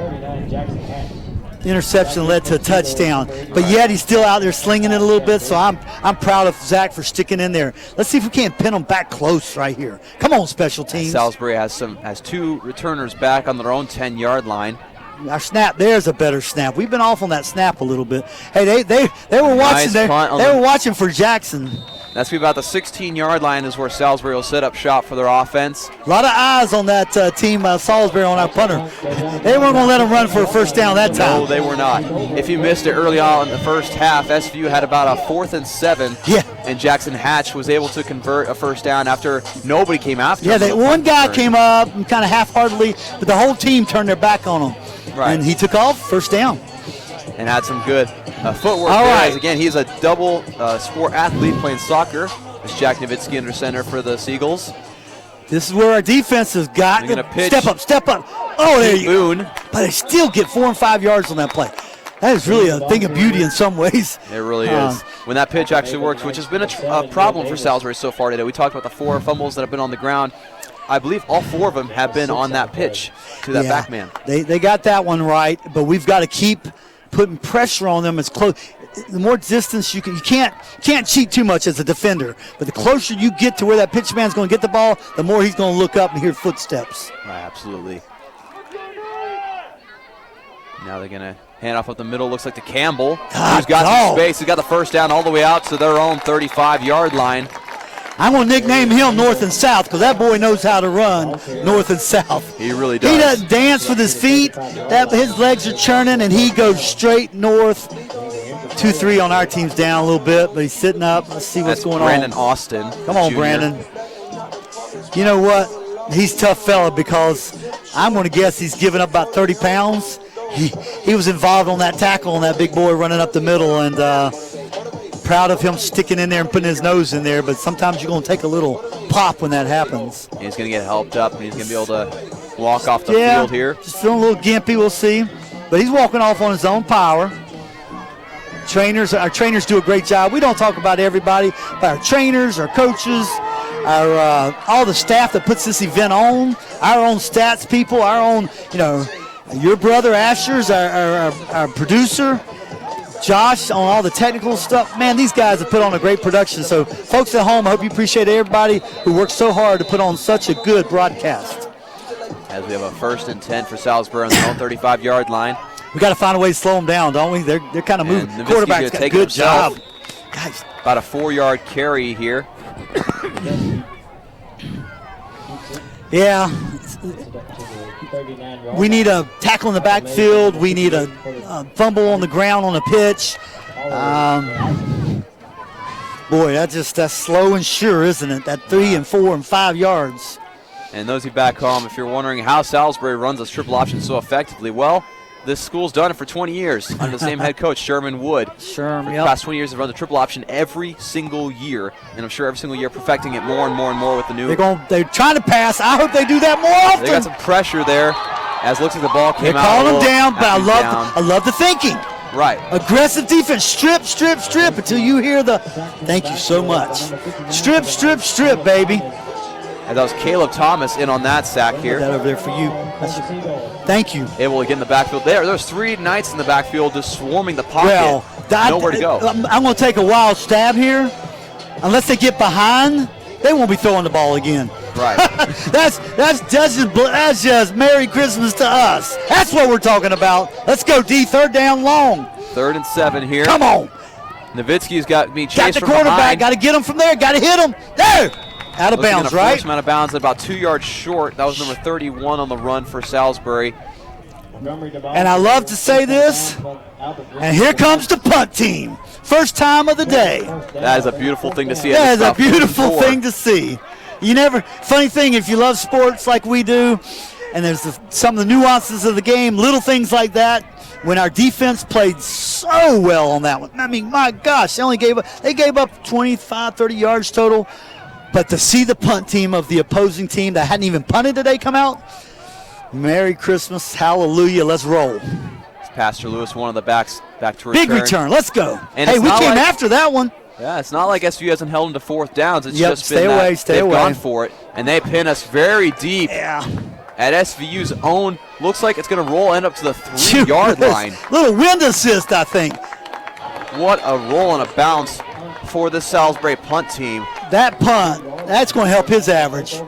Speaker 5: interception led to a touchdown. But yet he's still out there slinging it a little bit, so I'm proud of Zach for sticking in there. Let's see if we can't pin him back close right here. Come on, special teams.
Speaker 4: Salisbury has 2 returners back on their own 10-yard line.
Speaker 5: Our snap there's a better snap. We've been off on that snap a little bit. Hey, they were watching. They were watching for Jackson.
Speaker 4: That's be about the 16-yard line is where Salisbury will set up shop for their offense.
Speaker 5: A lot of eyes on that team, Salisbury, on our punter. They weren't going to let him run for a first down that time.
Speaker 4: No, they were not. If you missed it early on in the first half, SVU had about a 4th and 7.
Speaker 5: Yeah.
Speaker 4: And Jackson Hatch was able to convert a first down after nobody came after him.
Speaker 5: Yeah, one guy came up and kind of half-heartedly, but the whole team turned their back on him.
Speaker 4: Right.
Speaker 5: And he took off, first down.
Speaker 4: And had some good footwork
Speaker 5: All
Speaker 4: there.
Speaker 5: right.
Speaker 4: As again, he's a double sport athlete playing soccer. It's Jack Nowitzki under center for the Seagulls.
Speaker 5: This is where our defense has got
Speaker 4: to pitch.
Speaker 5: Step up. Oh, there you
Speaker 4: Boone.
Speaker 5: go. But they still get 4 and 5 yards on that play. That is really a thing of beauty in some ways.
Speaker 4: It really is. When that pitch actually works, which has been a problem for Salisbury so far today. We talked about the 4 fumbles that have been on the ground. I believe all 4 of them have been on that pitch to that back man.
Speaker 5: They got that one right, but we've got to keep putting pressure on them as close. The more distance you can't cheat too much as a defender. But the closer you get to where that pitch man's going to get the ball, the more he's going to look up and hear footsteps.
Speaker 4: Right, absolutely. Now they're going to hand off up the middle. Looks like to Campbell, who's got some space. He's got the first down all the way out to their own 35-yard line.
Speaker 5: I'm going to nickname him North and South because that boy knows how to run north and south.
Speaker 4: He really does.
Speaker 5: He doesn't dance with his feet. His legs are churning, and he goes straight north. 2-3 on our team's down a little bit, but he's sitting up. Let's see what's going
Speaker 4: Brandon
Speaker 5: on.
Speaker 4: Austin.
Speaker 5: Come on,
Speaker 4: Jr.
Speaker 5: Brandon. You know what? He's a tough fella because I'm going to guess he's given up about 30 pounds. He was involved on that tackle on that big boy running up the middle, and proud of him sticking in there and putting his nose in there, but sometimes you're going to take a little pop when that happens.
Speaker 4: He's going to get helped up, and he's going to be able to walk off the field here.
Speaker 5: Just feeling a little gimpy, we'll see. But he's walking off on his own power. Our trainers do a great job. We don't talk about everybody, but our trainers, our coaches, all the staff that puts this event on, our own stats people, our own, your brother Asher's our producer, Josh on all the technical stuff. Man, these guys have put on a great production. So, folks at home, I hope you appreciate everybody who works so hard to put on such a good broadcast.
Speaker 4: As we have a 1st and 10 for Salisbury on their own 35-yard line.
Speaker 5: We got to find a way to slow them down, don't we? They're kind of moving. Quarterback's got a good job. Guys.
Speaker 4: About a 4-yard carry here.
Speaker 5: Yeah. We need a tackle in the backfield. We need a fumble on the ground on the pitch. Boy, that's slow and sure, isn't it? That 3 and 4 and 5 yards.
Speaker 4: And those of you back home, if you're wondering how Salisbury runs this triple option so effectively, well, this school's done it for 20 years under the same head coach, Sherman Wood. For the past 20 years, they've run the triple option every single year, and I'm sure every single year perfecting it more and more and more with the new.
Speaker 5: They're trying to pass. I hope they do that more often.
Speaker 4: They got some pressure there, as it looks like the ball came out.
Speaker 5: They're calling them down, but I love the thinking.
Speaker 4: Right.
Speaker 5: Aggressive defense. Strip, strip, strip until you hear the thank you so much. Strip, strip, strip, baby.
Speaker 4: And that was Caleb Thomas in on that sack here.
Speaker 5: That over there for you. Thank you.
Speaker 4: Able to get in the backfield. There's 3 Knights in the backfield just swarming the pocket.
Speaker 5: Well,
Speaker 4: nowhere to go.
Speaker 5: I'm going to take a wild stab here. Unless they get behind, they won't be throwing the ball again.
Speaker 4: Right.
Speaker 5: that's just Merry Christmas to us. That's what we're talking about. Let's go, D. 3rd down long.
Speaker 4: 3rd and 7 here.
Speaker 5: Come on.
Speaker 4: Nowitzki's got me chased from
Speaker 5: behind. Got the quarterback. Got to get him from there. Got to hit him. There. Out of bounds, right?
Speaker 4: Force him out of bounds at about 2 yards short. That was number 31 on the run for Salisbury.
Speaker 5: And I love to say this, and here comes the punt team. First time of the day.
Speaker 4: That is a beautiful thing to see.
Speaker 5: That is a beautiful thing to see. Funny thing, if you love sports like we do, and there's some of the nuances of the game, little things like that, when our defense played so well on that one. I mean, my gosh, they gave up 25, 30 yards total. But to see the punt team of the opposing team that hadn't even punted today come out, Merry Christmas, hallelujah, let's roll.
Speaker 4: It's Pastor Lewis, one of the backs, back to
Speaker 5: return. Big return, let's go.
Speaker 4: And
Speaker 5: hey, we came after that one.
Speaker 4: Yeah, it's not like SVU hasn't held them to 4th downs. It's just
Speaker 5: stay
Speaker 4: been
Speaker 5: away,
Speaker 4: they've gone for it, and they pin us very deep.
Speaker 5: Yeah.
Speaker 4: At SVU's own, looks like it's going to roll end up to the 3-yard line.
Speaker 5: Little wind assist, I think.
Speaker 4: What a roll and a bounce for the Salisbury punt team.
Speaker 5: That punt, that's going to help his average.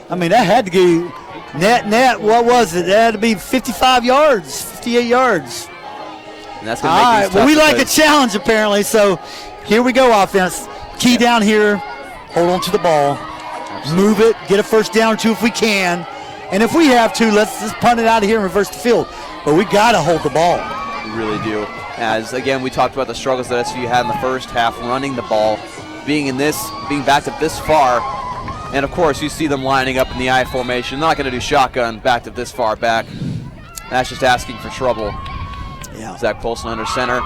Speaker 5: I mean, that had to be net, what was it? That had to be 55 yards, 58 yards.
Speaker 4: And that's going to make these tough.
Speaker 5: Well, we like a challenge, apparently, so here we go, offense. Key down here, hold on to the ball. Absolutely. Move it, get a first down or 2 if we can. And if we have to, let's just punt it out of here and reverse the field. But we got to hold the ball.
Speaker 4: We really do. As, again, we talked about the struggles that SVU had in the first half running the ball, being backed up this far. And, of course, you see them lining up in the I formation. Not going to do shotgun backed up this far back. That's just asking for trouble.
Speaker 5: Yeah.
Speaker 4: Zach Polson under center.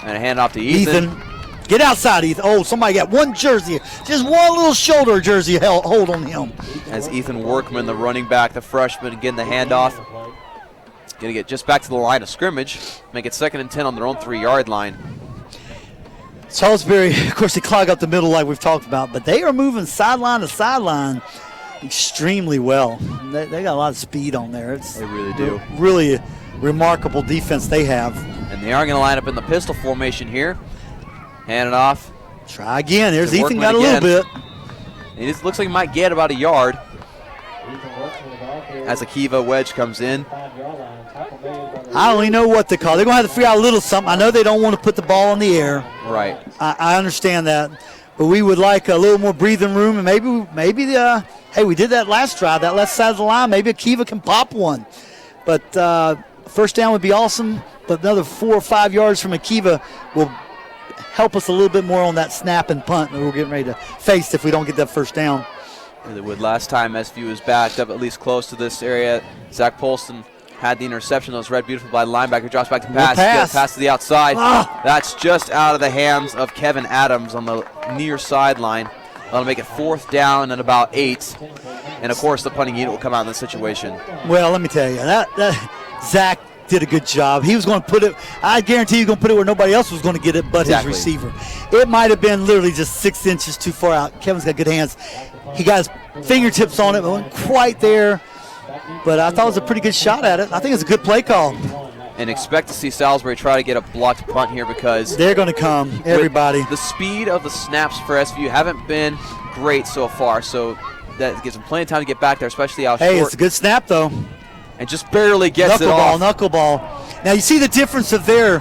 Speaker 4: And a handoff to Ethan.
Speaker 5: Get outside, Ethan. Oh, somebody got one jersey. Just one little shoulder jersey hold on him.
Speaker 4: As Ethan Workman, the running back, the freshman, getting the handoff. Going to get just back to the line of scrimmage, make it 2nd and 10 on their own 3-yard line.
Speaker 5: Salisbury, of course, they clog up the middle like we've talked about, but they are moving sideline to sideline extremely well. They got a lot of speed on there.
Speaker 4: They really do.
Speaker 5: Really a remarkable defense they have.
Speaker 4: And they are going to line up in the pistol formation here. Hand it off.
Speaker 5: Try again. There's
Speaker 4: To
Speaker 5: Ethan,
Speaker 4: Workman
Speaker 5: got a
Speaker 4: again.
Speaker 5: little bit.
Speaker 4: It looks like he might get about a yard as Akiva wedge comes in.
Speaker 5: I don't even know what to call. They're going to have to figure out a little something. I know they don't want to put the ball in the air.
Speaker 4: Right.
Speaker 5: I understand that. But we would like a little more breathing room. And maybe hey, we did that last drive, that left side of the line. Maybe Akiva can pop one. But first down would be awesome. But another 4 or 5 yards from Akiva will help us a little bit more on that snap and punt that we're getting ready to face if we don't get that first down.
Speaker 4: Really would. Last time SVU was backed up at least close to this area. Zach Polston had the interception. That was read beautiful by the linebacker. Drops back to pass. Pass to the outside. That's just out of the hands of Kevin Adams on the near sideline. That'll make it 4th down and about 8. And, of course, the punting unit will come out in this situation.
Speaker 5: Well, let me tell you, that Zach did a good job. He was going to put it, I guarantee he was going to put it where nobody else was going to get it but his receiver. It might have been literally just 6 inches too far out. Kevin's got good hands. He got his fingertips on it, but wasn't quite there. But I thought it was a pretty good shot at it. I think it's a good play call.
Speaker 4: And expect to see Salisbury try to get a blocked punt here because
Speaker 5: they're going to come, everybody.
Speaker 4: The speed of the snaps for SVU haven't been great so far, so that gives them plenty of time to get back there, especially out short.
Speaker 5: Hey, it's a good snap, though.
Speaker 4: And just barely gets it off.
Speaker 5: Knuckleball. Now, you see the difference of their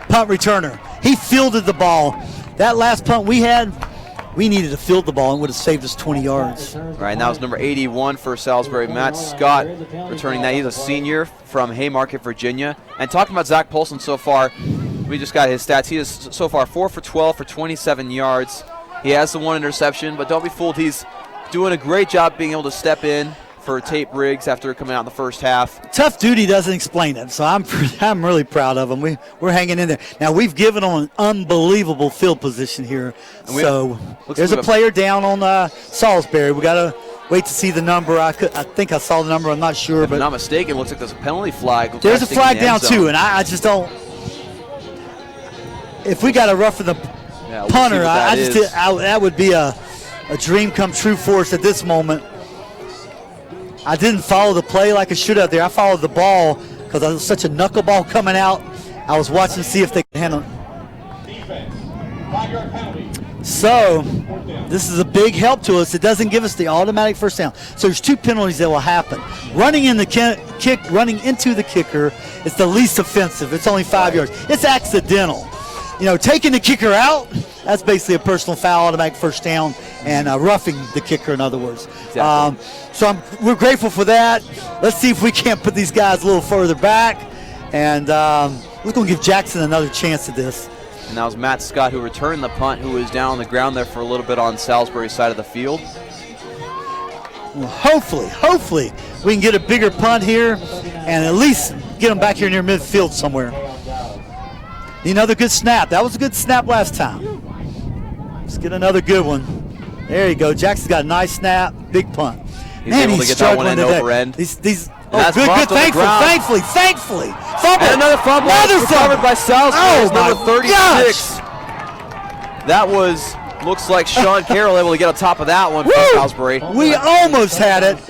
Speaker 5: punt returner. He fielded the ball. That last punt we had, we needed to field the ball and would have saved us 20 yards.
Speaker 4: All right, and that was number 81 for Salisbury, Matt Scott, returning that. He's a senior from Haymarket, Virginia. And talking about Zach Polson so far, we just got his stats. He is so far 4 for 12 for 27 yards. He has the 1 interception, but don't be fooled. He's doing a great job being able to step in for Tate Briggs after coming out in the first half.
Speaker 5: Tough duty doesn't explain it, so I'm really proud of him. We're hanging in there. Now, we've given them an unbelievable field position here. So there's a player down on Salisbury. We got to wait to see the number. I think I saw the number. I'm not sure.
Speaker 4: If I'm not mistaken, it looks like there's a penalty flag.
Speaker 5: There's a flag down, too, and I just don't. If we got to roughen the punter, that would be a dream come true for us at this moment. I didn't follow the play like I should have there. I followed the ball because I was such a knuckleball coming out. I was watching to see if they could handle it. So this is a big help to us. It doesn't give us the automatic first down. So there's 2 penalties that will happen. Running into the kicker is the least offensive. It's only 5 yards. It's accidental. Taking the kicker out, that's basically a personal foul, automatic first down, and roughing the kicker, in other words.
Speaker 4: Exactly.
Speaker 5: So we're grateful for that. Let's see if we can't put these guys a little further back. And we're going to give Jackson another chance at this.
Speaker 4: And that was Matt Scott who returned the punt, who was down on the ground there for a little bit on Salisbury's side of the field.
Speaker 5: Well, hopefully we can get a bigger punt here and at least get them back here near midfield somewhere. Another good snap. That was a good snap last time. Let's get another good one. There you go. Jackson's got a nice snap, big punt.
Speaker 4: He's able to get that one end over end.
Speaker 5: Thankfully. Fumble.
Speaker 4: And another fumble. Recovered by Salisbury. Number 36.
Speaker 5: Gosh.
Speaker 4: That looks like Sean Carroll able to get on top of that one for Salisbury.
Speaker 5: We almost had it.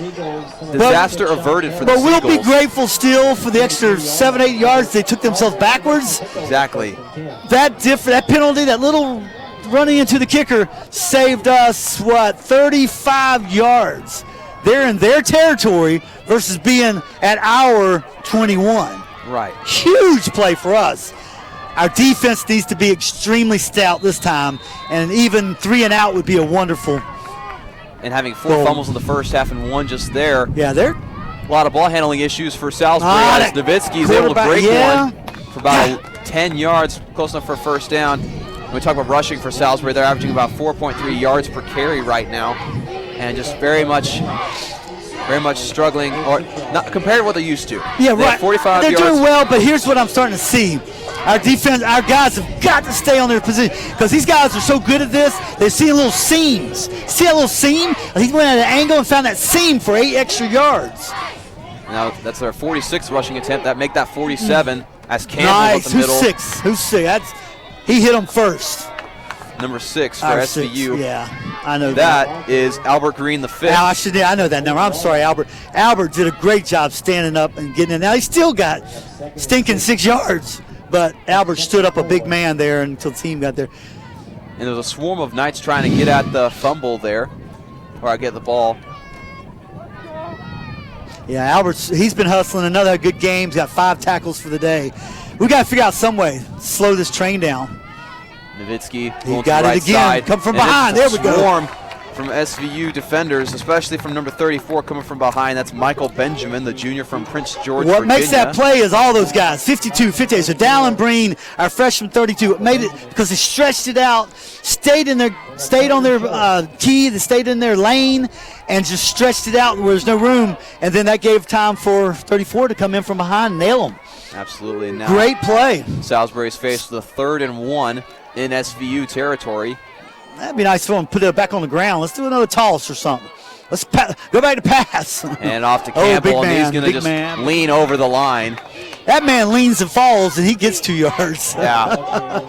Speaker 4: Disaster averted for the
Speaker 5: Seagulls. But we'll be grateful still for the extra 7-8 yards they took themselves backwards.
Speaker 4: Exactly.
Speaker 5: That penalty, that little running into the kicker, saved us, 35 yards. They're in their territory versus being at our 21.
Speaker 4: Right.
Speaker 5: Huge play for us. Our defense needs to be extremely stout this time, and even 3 and out would be a wonderful.
Speaker 4: And having 4 fumbles in the first half and 1 just there.
Speaker 5: Yeah, they're
Speaker 4: a lot of ball handling issues for Salisbury as Nowitzki's able to break one for about 10 yards, close enough for a first down. When we talk about rushing for Salisbury, they're averaging about 4.3 yards per carry right now, and just very much struggling, or not compared to what they're used to.
Speaker 5: Yeah, right.
Speaker 4: 45
Speaker 5: they're
Speaker 4: yards.
Speaker 5: Doing well, but here's what I'm starting to see. Our defense, our guys have got to stay on their position because these guys are so good at this. They're seeing little seams. See that little seam? He went at an angle and found that seam for 8 extra yards.
Speaker 4: Now that's their 46th rushing attempt. That make that 47 as Campbell
Speaker 5: Nice.
Speaker 4: up the middle.
Speaker 5: Who's 6? He hit him first.
Speaker 4: Number 6 for
Speaker 5: Our
Speaker 4: SVU.
Speaker 5: 6, yeah, I know
Speaker 4: That is Albert Green, the 5th.
Speaker 5: I know that number. I'm sorry, Albert. Albert did a great job standing up and getting in. Now, he still got stinking 6 yards, but Albert stood up a big man there until the team got there.
Speaker 4: And there's a swarm of Knights trying to get at the fumble there, or I get the ball.
Speaker 5: Yeah, he's been hustling. Another good game. He's got 5 tackles for the day. We got to figure out some way to slow this train down.
Speaker 4: Nowitzki
Speaker 5: He got it again.
Speaker 4: side.
Speaker 5: Come from
Speaker 4: And
Speaker 5: behind.
Speaker 4: it's
Speaker 5: There we
Speaker 4: a
Speaker 5: go.
Speaker 4: Swarm from SVU defenders, especially from number 34 coming from behind. That's Michael Benjamin, the junior from Prince George,
Speaker 5: What
Speaker 4: Virginia.
Speaker 5: makes that play is all those guys, 52, 58. So Dallin Breen, our freshman 32, made it because they stretched it out, stayed on their key, they stayed in their lane, and just stretched it out where there's no room. And then that gave time for 34 to come in from behind and nail them.
Speaker 4: Absolutely. And now
Speaker 5: Great play.
Speaker 4: Salisbury's faced the 3rd and 1 in SVU territory.
Speaker 5: That'd be nice for them to put it back on the ground. Let's do another toss or something. Let's go back to pass.
Speaker 4: And off to
Speaker 5: Oh,
Speaker 4: Campbell,
Speaker 5: big
Speaker 4: and
Speaker 5: man,
Speaker 4: he's going to
Speaker 5: big
Speaker 4: just
Speaker 5: man.
Speaker 4: lean over the line.
Speaker 5: That man leans and falls, and he gets 2 yards.
Speaker 4: Yeah.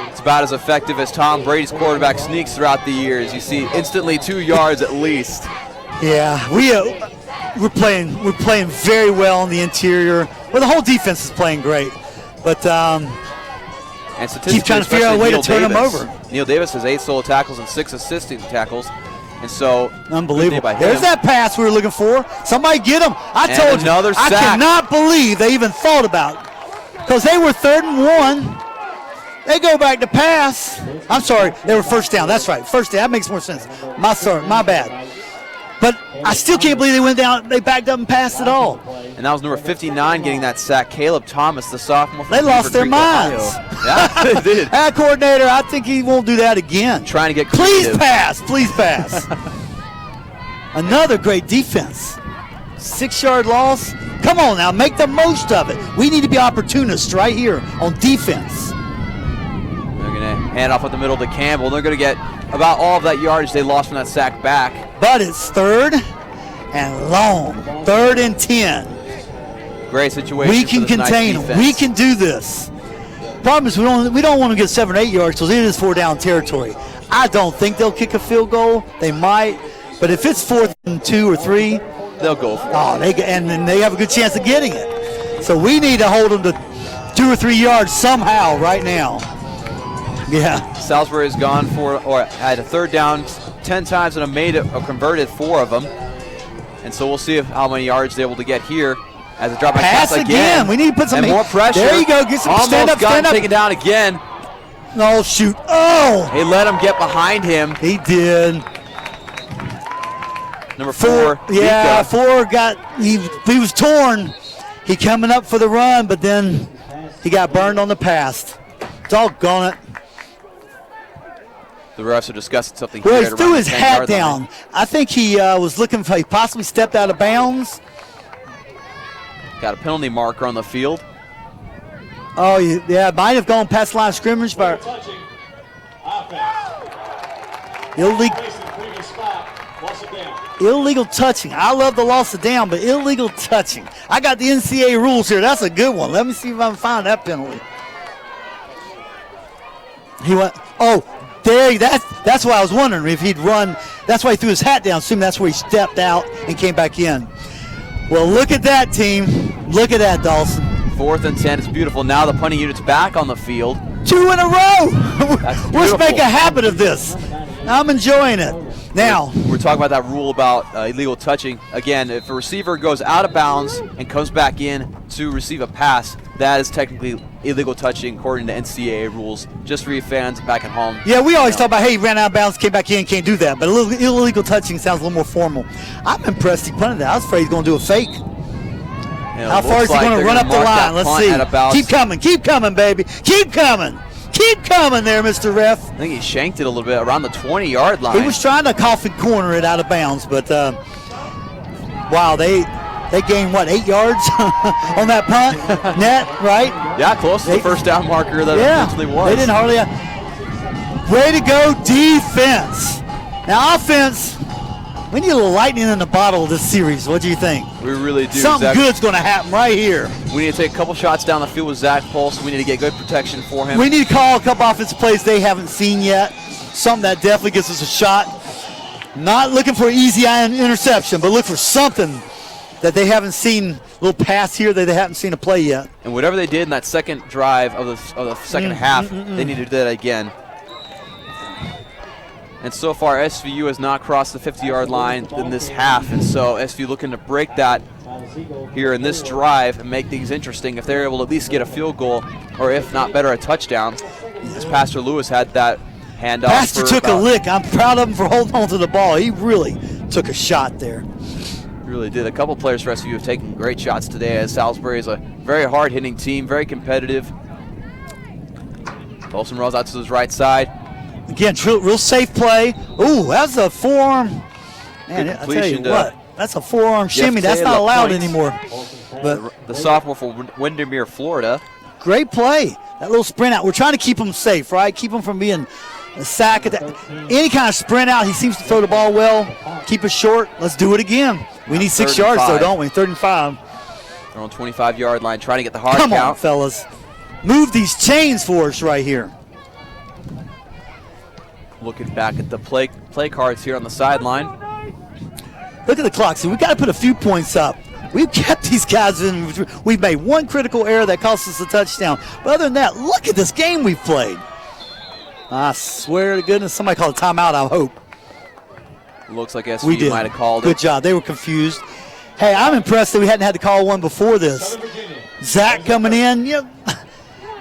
Speaker 4: It's about as effective as Tom Brady's quarterback sneaks throughout the years. You see instantly 2 yards at least.
Speaker 5: Yeah, we're playing very well on the interior. Well, the whole defense is playing great, but
Speaker 4: And
Speaker 5: keep trying to figure out a way to turn them over.
Speaker 4: Neil Davis has 8 solo tackles and 6 assisting tackles. And so,
Speaker 5: Unbelievable.
Speaker 4: by him.
Speaker 5: There's that pass we were looking for. Somebody get him. I
Speaker 4: And
Speaker 5: told you.
Speaker 4: another
Speaker 5: I
Speaker 4: sack.
Speaker 5: cannot believe they even thought about it because they were 3rd and 1. They go back to pass. I'm sorry, they were first down. That's right, first down. That makes more sense. My bad. But I still can't believe they went down. They backed up and passed it all.
Speaker 4: And that was number 59 getting that sack, Caleb Thomas, the sophomore from
Speaker 5: They lost
Speaker 4: Beaver
Speaker 5: their
Speaker 4: Creek,
Speaker 5: minds.
Speaker 4: Ohio. Yeah, they did.
Speaker 5: That coordinator, I think he won't do that again.
Speaker 4: Trying to get
Speaker 5: Please
Speaker 4: creative.
Speaker 5: pass. Please pass. Another great defense. 6-yard loss. Come on now, make the most of it. We need to be opportunists right here on defense.
Speaker 4: They're going to hand off at the middle to Campbell. They're going to get about all of that yardage they lost from that sack back.
Speaker 5: But it's 3rd and long. 3rd and 10.
Speaker 4: Great situation.
Speaker 5: We
Speaker 4: for
Speaker 5: can
Speaker 4: this nice
Speaker 5: contain them.
Speaker 4: defense.
Speaker 5: We can do this. Problem is we don't want to get 7 or 8 yards because it is 4-down territory. I don't think they'll kick a field goal. They might. But if it's 4th and 2 or 3,
Speaker 4: they'll go for it.
Speaker 5: And then they have a good chance of getting it. So we need to hold them to 2 or 3 yards somehow right now. Yeah.
Speaker 4: Salisbury has gone for, or had a 3rd down 10 times and made it, or converted 4 of them. And so we'll see how many yards they're able to get here as a drop back
Speaker 5: Pass again. We need to put some
Speaker 4: and more pressure.
Speaker 5: There you go. Get some
Speaker 4: Almost
Speaker 5: stand up.
Speaker 4: got taken down again.
Speaker 5: Oh shoot! Oh!
Speaker 4: They let him get behind him.
Speaker 5: He did.
Speaker 4: Number 4.
Speaker 5: Yeah,
Speaker 4: Mika.
Speaker 5: 4 got he was torn. He coming up for the run, but then he got burned on the pass. Doggone it.
Speaker 4: The refs are discussing something
Speaker 5: Well,
Speaker 4: here.
Speaker 5: he
Speaker 4: at
Speaker 5: threw
Speaker 4: around
Speaker 5: his
Speaker 4: the
Speaker 5: hat
Speaker 4: 10-yard line.
Speaker 5: down. I think he was looking for. He possibly stepped out of bounds.
Speaker 4: Got a penalty marker on the field.
Speaker 5: Oh, yeah, might have gone past the line of scrimmage, but
Speaker 7: Touching. Offense.
Speaker 5: illegal.
Speaker 7: Place in the previous spot. Loss it down.
Speaker 5: Illegal touching. I love the loss of down, but illegal touching. I got the NCAA rules here. That's a good one. Let me see if I can find that penalty. He went. Oh, there. That's why I was wondering if he'd run. That's why he threw his hat down. Assuming that's where he stepped out and came back in. Well, look at that, team. Look at that, Dawson.
Speaker 4: 4th and 10. It's beautiful. Now the punting unit's back on the field.
Speaker 5: 2 in a row.
Speaker 4: That's
Speaker 5: Let's
Speaker 4: beautiful.
Speaker 5: make a habit of this. I'm enjoying it. Now,
Speaker 4: We're talking about that rule about illegal touching. Again, if a receiver goes out of bounds and comes back in to receive a pass, that is technically illegal touching according to NCAA rules. Just for you fans back at home.
Speaker 5: yeah, we always talk about, hey, he ran out of bounds, came back in, can't do that. But illegal touching sounds a little more formal. I'm impressed he punted that. I was afraid he's going to do a fake.
Speaker 4: And it
Speaker 5: How far
Speaker 4: looks
Speaker 5: is he
Speaker 4: like
Speaker 5: going to
Speaker 4: they're
Speaker 5: run up
Speaker 4: gonna
Speaker 5: the
Speaker 4: mark that
Speaker 5: line? Let's
Speaker 4: punt
Speaker 5: see.
Speaker 4: at about-
Speaker 5: Keep coming, baby. Keep coming. Keep coming there, Mr. Ref.
Speaker 4: I think he shanked it a little bit around the 20-yard line.
Speaker 5: He was trying to coffin corner it out of bounds, but wow, they gained, 8 yards on that punt net, right?
Speaker 4: Yeah, close to the first down marker that it eventually was.
Speaker 5: They didn't hardly. Way to go, defense. Now, offense, We need a little lightning in the bottle of this series. What do you think?
Speaker 4: We really do.
Speaker 5: Something
Speaker 4: Zach,
Speaker 5: good's going to happen right here.
Speaker 4: we need to take a couple shots down the field with Zach Paulson. We need to get good protection for him.
Speaker 5: We need to call a couple offensive plays they haven't seen yet. Something that definitely gives us a shot. Not looking for an easy interception, but look for something that they haven't seen, a little pass here that they haven't seen a play yet.
Speaker 4: And whatever they did in that second drive of the second half, they need to do that again. And so far, SVU has not crossed the 50-yard line in this half, and so SVU looking to break that here in this drive and make things interesting. If they're able to at least get a field goal, or if not better, a touchdown, as Pastor Lewis had that handoff.
Speaker 5: Pastor took a lick. I'm proud of him for holding on to the ball. He really took a shot there.
Speaker 4: Really did. A couple players for SVU have taken great shots today, as Salisbury is a very hard-hitting team, very competitive. Olsen rolls out to his right side.
Speaker 5: Again, real safe play. Ooh, that's a forearm. Man, I tell you what, that's a forearm shimmy. That's not allowed anymore. But
Speaker 4: the sophomore for Windermere, Florida.
Speaker 5: Great play. That little sprint out. We're trying to keep him safe, right? Keep him from being a sack. Any kind of sprint out, he seems to throw the ball well. Keep it short. Let's do it again. We need 6 yards, though, don't we? 3rd and 5.
Speaker 4: They're on 25-yard line, trying to get the hard
Speaker 5: count. Come on,
Speaker 4: count.
Speaker 5: fellas. Move these chains for us right here.
Speaker 4: Looking back at the play cards here on the sideline.
Speaker 5: Look at the clock. So we got to put a few points up. We've kept these guys in. We've made one critical error that cost us a touchdown. But other than that, look at this game we've played. I swear to goodness, somebody called a timeout, I hope.
Speaker 4: Looks like SVU might have called it.
Speaker 5: Good job. They were confused. Hey, I'm impressed that we hadn't had to call one before this. Zach coming in.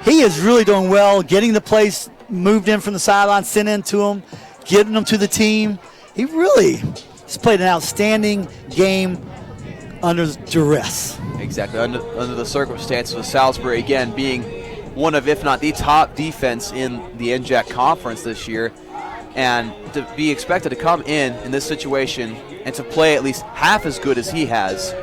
Speaker 5: He is really doing well, getting the plays moved in from the sideline, sent in to him, getting them to the team. He really has played an outstanding game under duress.
Speaker 4: Exactly, under the circumstances of Salisbury, again, being one of, if not the top defense in the NJAC conference this year, and to be expected to come in this situation and to play at least half as good as he has,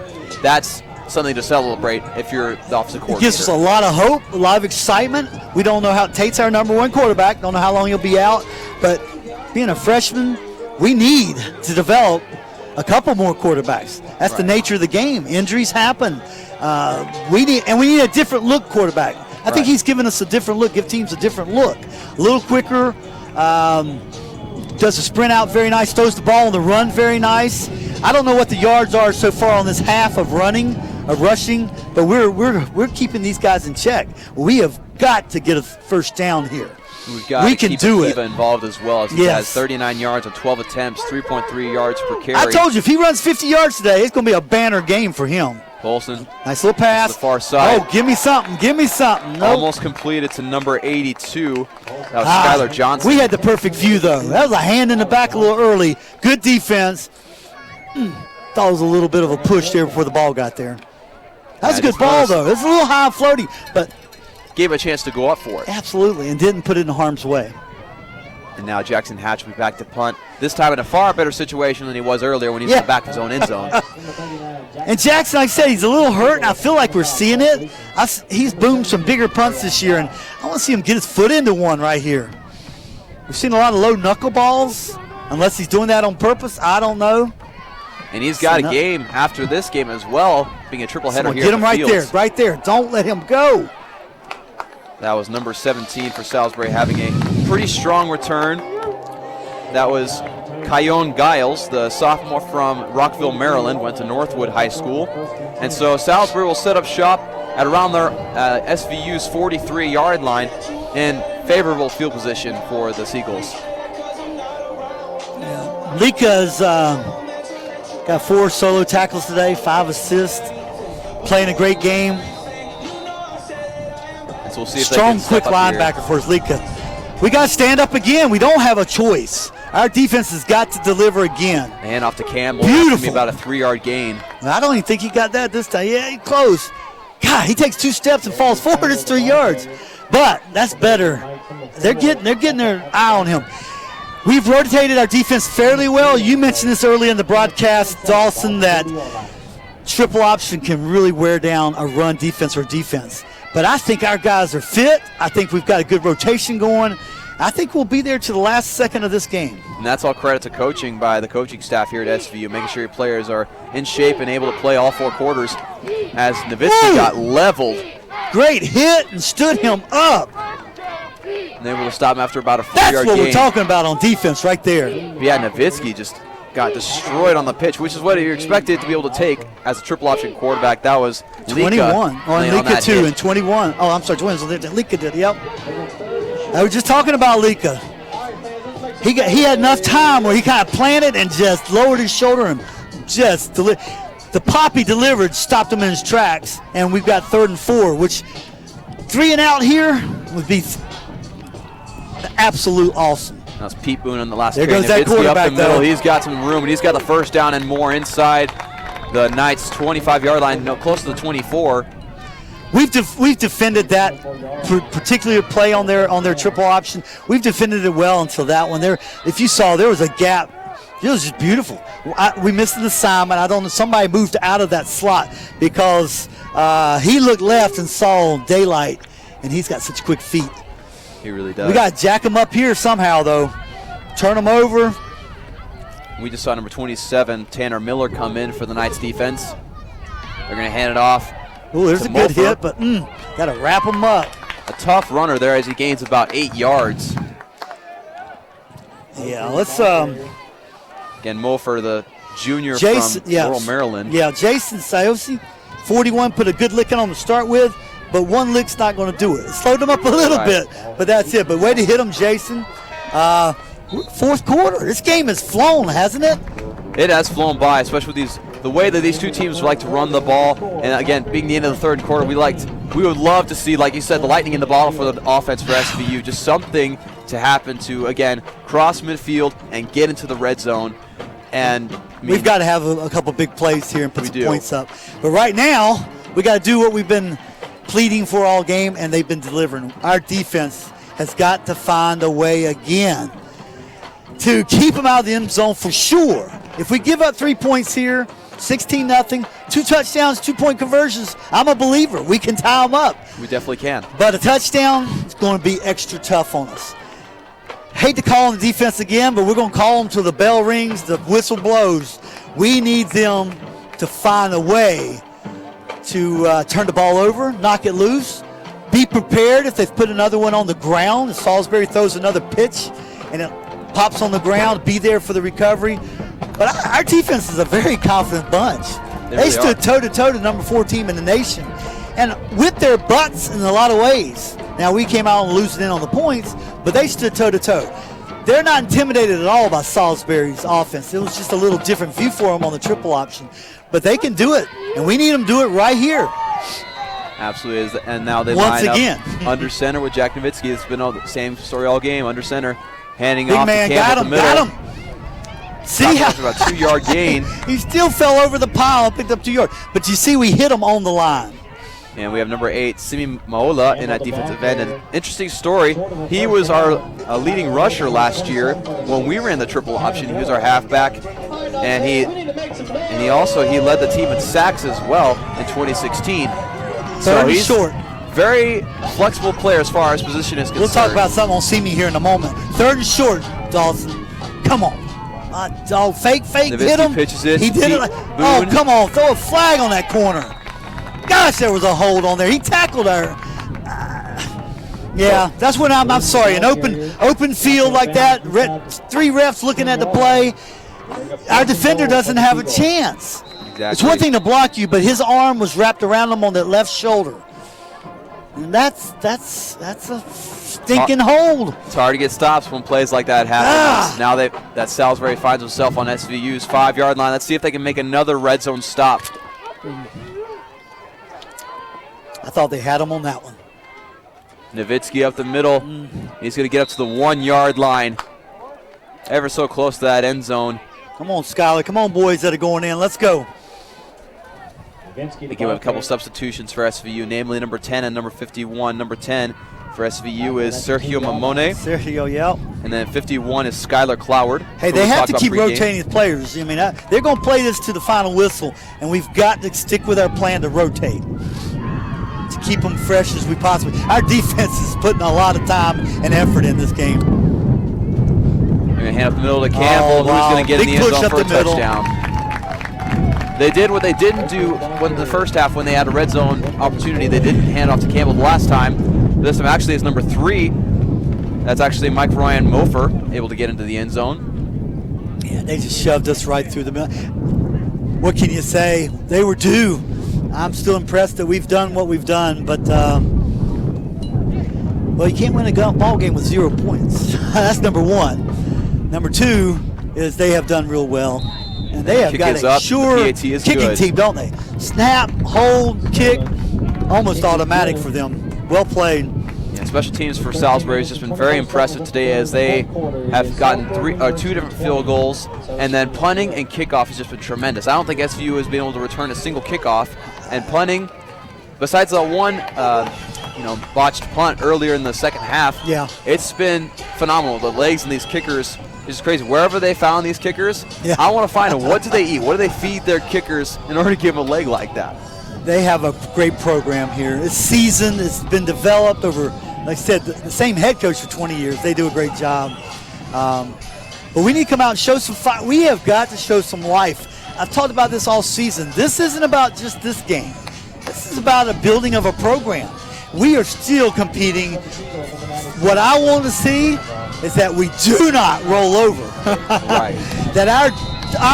Speaker 4: that's something to celebrate if you're the offensive coordinator.
Speaker 5: It gives us a lot of hope, a lot of excitement. We don't know how Tate's our #1 quarterback. Don't know how long he'll be out. But being a freshman, we need to develop a couple more quarterbacks. That's the nature of the game. Injuries happen. We need a different look quarterback. I think he's given us a different look, give teams a different look. A little quicker, does a sprint out very nice, throws the ball on the run very nice. I don't know what the yards are so far on this half of rushing, but we're keeping these guys in check. We have got to get a first down here.
Speaker 4: We can do it. Involved as well, as he has 39 yards on 12 attempts, 3.3 yards per carry.
Speaker 5: I told you, if he runs 50 yards today, it's going to be a banner game for him.
Speaker 4: Bolson.
Speaker 5: Nice little pass.
Speaker 4: To the far side.
Speaker 5: Oh, give me something. Give me something. Nope.
Speaker 4: Almost completed to number 82. That was Skylar Johnson.
Speaker 5: We had the perfect view, though. That was a hand in the back a little early. Good defense. Thought it was a little bit of a push there before the ball got there. That was a good ball, though. It was a little high and floaty, but
Speaker 4: gave a chance to go up for it.
Speaker 5: Absolutely, and didn't put it in harm's way.
Speaker 4: And now Jackson Hatch will be back to punt, this time in a far better situation than he was earlier when he was in the back of his own end zone.
Speaker 5: And Jackson, like I said, he's a little hurt, and I feel like we're seeing it. He's boomed some bigger punts this year, and I want to see him get his foot into one right here. We've seen a lot of low knuckleballs, unless he's doing that on purpose. I don't know.
Speaker 4: And he's got a game after this game as well, being a triple header here.
Speaker 5: Get him right there. Don't let him go.
Speaker 4: That was number 17 for Salisbury, having a pretty strong return. That was Kyone Giles, the sophomore from Rockville, Maryland, went to Northwood High School. And so Salisbury will set up shop at around their SVU's 43-yard line in favorable field position for the Seagulls.
Speaker 5: Lika's got 4 solo tackles today, 5 assists, playing a great game.
Speaker 4: So we'll see if
Speaker 5: strong, quick linebacker for us, Lika. We got to stand up again. We don't have a choice. Our defense has got to deliver again.
Speaker 4: And off to Campbell.
Speaker 5: Beautiful.
Speaker 4: About a 3-yard gain.
Speaker 5: I don't even think he got that this time. Yeah, he close. God, he takes 2 steps and falls forward. It's 3 yards. But that's better. They're getting their eye on him. We've rotated our defense fairly well. You mentioned this early in the broadcast, Dawson, that triple option can really wear down a run defense or defense. But I think our guys are fit. I think we've got a good rotation going. I think we'll be there to the last second of this game.
Speaker 4: And that's all credit to coaching by the coaching staff here at SVU, making sure your players are in shape and able to play all 4 quarters as Nowitzki got leveled.
Speaker 5: Great hit and stood him up.
Speaker 4: And able to stop him after about a 4-yard gain.
Speaker 5: That's what we're talking about on defense right there.
Speaker 4: Yeah, Nowitzki just got destroyed on the pitch, which is what you're expected to be able to take as a triple option quarterback. That was
Speaker 5: 21. Lika too,
Speaker 4: hit.
Speaker 5: and 21. Oh, I'm sorry, 20. Lika did, yep. I was just talking about Lika. He had enough time where he kind of planted and just lowered his shoulder and just the pop he delivered stopped him in his tracks, and we've got 3rd and 4, which 3 and out here would be absolute awesome.
Speaker 4: That's Pete Boone on the last
Speaker 5: there
Speaker 4: carry.
Speaker 5: Goes that
Speaker 4: Nowitzki
Speaker 5: quarterback
Speaker 4: up the middle.
Speaker 5: though.
Speaker 4: He's got some room, and he's got the first down and more inside the Knights' 25-yard line, close to the 24.
Speaker 5: We've defended that particular play on their triple option. We've defended it well until that one. There, if you saw, there was a gap. It was just beautiful. We missed an assignment. I don't know. Somebody moved out of that slot because he looked left and saw daylight, and he's got such quick feet.
Speaker 4: He really does.
Speaker 5: We got to jack him up here somehow, though. Turn him over.
Speaker 4: We just saw number 27, Tanner Miller, come in for the Knights defense. They're going to hand it off.
Speaker 5: Oh, there's a good hit, but got to wrap him up.
Speaker 4: A tough runner there as he gains about 8 yards.
Speaker 5: Yeah, let's
Speaker 4: again, Mulfer, the junior from rural Maryland.
Speaker 5: Yeah, Jason Sayosi, 41, put a good licking on to start with, but one lick's not going to do it. It slowed him up a little bit, but that's it. But way to hit him, Jason. 4th quarter. This game has flown, hasn't it?
Speaker 4: It has flown by, especially with the way that these two teams like to run the ball. And again, being the end of the 3rd quarter, we would love to see, like you said, the lightning in the bottle for the offense for SVU. Just something to happen to, again, cross midfield and get into the red zone. And
Speaker 5: we've got to have a couple big plays here and put some points up. But right now, we got to do what we've been pleading for all game, and they've been delivering. Our defense has got to find a way again to keep them out of the end zone for sure. If we give up 3 points here, 16-0, 2 touchdowns, 2-point conversions, I'm a believer. We can tie them up.
Speaker 4: We definitely can.
Speaker 5: But a touchdown is going to be extra tough on us. Hate to call on the defense again, but we're going to call them till the bell rings, the whistle blows. We need them to find a way to turn the ball over, knock it loose. Be prepared if they've put another one on the ground. If Salisbury throws another pitch and it pops on the ground, be there for the recovery. But our defense is a very confident bunch. They stood toe-to-toe to number 4 team in the nation and whipped their butts in a lot of ways. Now, we came out and losing in on the points, but they stood toe-to-toe. They're not intimidated at all by Salisbury's offense. It was just a little different view for them on the triple option. But they can do it, and we need them to do it right here.
Speaker 4: Absolutely. And now they
Speaker 5: once
Speaker 4: line
Speaker 5: again
Speaker 4: up under center with Jack Nowitzki. It's been the same story all game. Under center, handing
Speaker 5: big
Speaker 4: off
Speaker 5: man
Speaker 4: to Campbell in the middle.
Speaker 5: got him. See how
Speaker 4: about 2-yard gain.
Speaker 5: He still fell over the pile and picked up 2 yards. But you see, we hit him on the line.
Speaker 4: And we have number 8, Simi Maola, in that defensive end. And interesting story, he was our leading rusher last year when we ran the triple option. He was our halfback, and he led the team in sacks as well in 2016. So he's
Speaker 5: short.
Speaker 4: Very flexible player as far as position is concerned.
Speaker 5: We'll talk about something on Simi here in a moment. 3rd and short, Dawson. Come on. Fake,
Speaker 4: Nowitzki
Speaker 5: hit him.
Speaker 4: Pitches it.
Speaker 5: He did it. Oh, come on. Throw a flag on that corner. Gosh, there was a hold on there. He tackled her. Yeah, that's when I'm sorry. An open field like that, 3 refs looking at the play. Our defender doesn't have a chance.
Speaker 4: Exactly.
Speaker 5: It's one thing to block you, but his arm was wrapped around him on that left shoulder. And that's a stinking hold.
Speaker 4: It's hard to get stops when plays like that happen. Now that Salisbury finds himself on SVU's 5-yard line. Let's see if they can make another red zone stop.
Speaker 5: I thought they had him on that one.
Speaker 4: Nowitzki up the middle. He's going to get up to the 1-yard line. Ever so close to that end zone.
Speaker 5: Come on, Skyler. Come on, boys that are going in. Let's go.
Speaker 4: They give a couple substitutions for SVU, namely number 10 and number 51. Number 10 for SVU is Sergio Mamone.
Speaker 5: Sergio, yeah.
Speaker 4: And then 51 is Skylar Cloward.
Speaker 5: Hey, they have to keep rotating the players. I mean, they're going to play this to the final whistle, and we've got to stick with our plan to rotate. to keep them fresh as we possibly. Our defense is putting a lot of time and effort in this game.
Speaker 4: They're going to hand up the middle to Campbell, who's going to get in the end zone for a touchdown. They did what they didn't do in the first half when they had a red zone opportunity. They didn't hand off to Campbell the last time. This time actually is number 3. That's actually Mike Ryan Mofer, able to get into the end zone.
Speaker 5: Yeah, they just shoved us right through the middle. What can you say? They were due. I'm still impressed that we've done what we've done, but well, you can't win a ball game with 0 points. That's number 1. Number 2 is they have done real well, and they have got a sure kicking team, don't they? Snap, hold, kick, almost automatic for them. Well played.
Speaker 4: Yeah, special teams for Salisbury has just been very impressive today, as they have gotten 2 different field goals, and then punting and kickoff has just been tremendous. I don't think SVU has been able to return a single kickoff, and punting, besides the one botched punt earlier in the second half, it's been phenomenal. The legs in these kickers is just crazy. Wherever they found these kickers, I want to find them. What do they eat? What do they feed their kickers in order to give them a leg like that?
Speaker 5: They have a great program here. It's seasoned. It's been developed over, like I said, the same head coach for 20 years. They do a great job. But we need to come out and show some fight. We have got to show some life. I've talked about this all season. This isn't about just this game. This is about a building of a program. We are still competing. What I want to see is that we do not roll over.
Speaker 4: Right.
Speaker 5: That our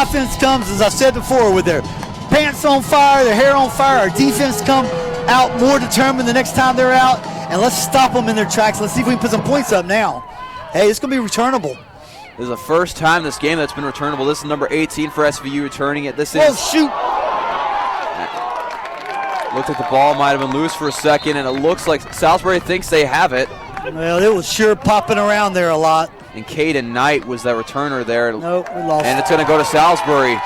Speaker 5: offense comes, as I've said before, with their pants on fire, their hair on fire. Our defense come out more determined the next time they're out, and let's stop them in their tracks. Let's see if we can put some points up now. Hey, it's going to be returnable.
Speaker 4: This is the first time this game that's been returnable. This is number 18 for SVU returning it. This is.
Speaker 5: Oh, shoot.
Speaker 4: Looked like the ball might have been loose for a second, and it looks like Salisbury thinks they have it.
Speaker 5: Well, it was sure popping around there a lot.
Speaker 4: And Caden Knight was the returner there.
Speaker 5: Nope, we lost.
Speaker 4: And it's going to go to Salisbury.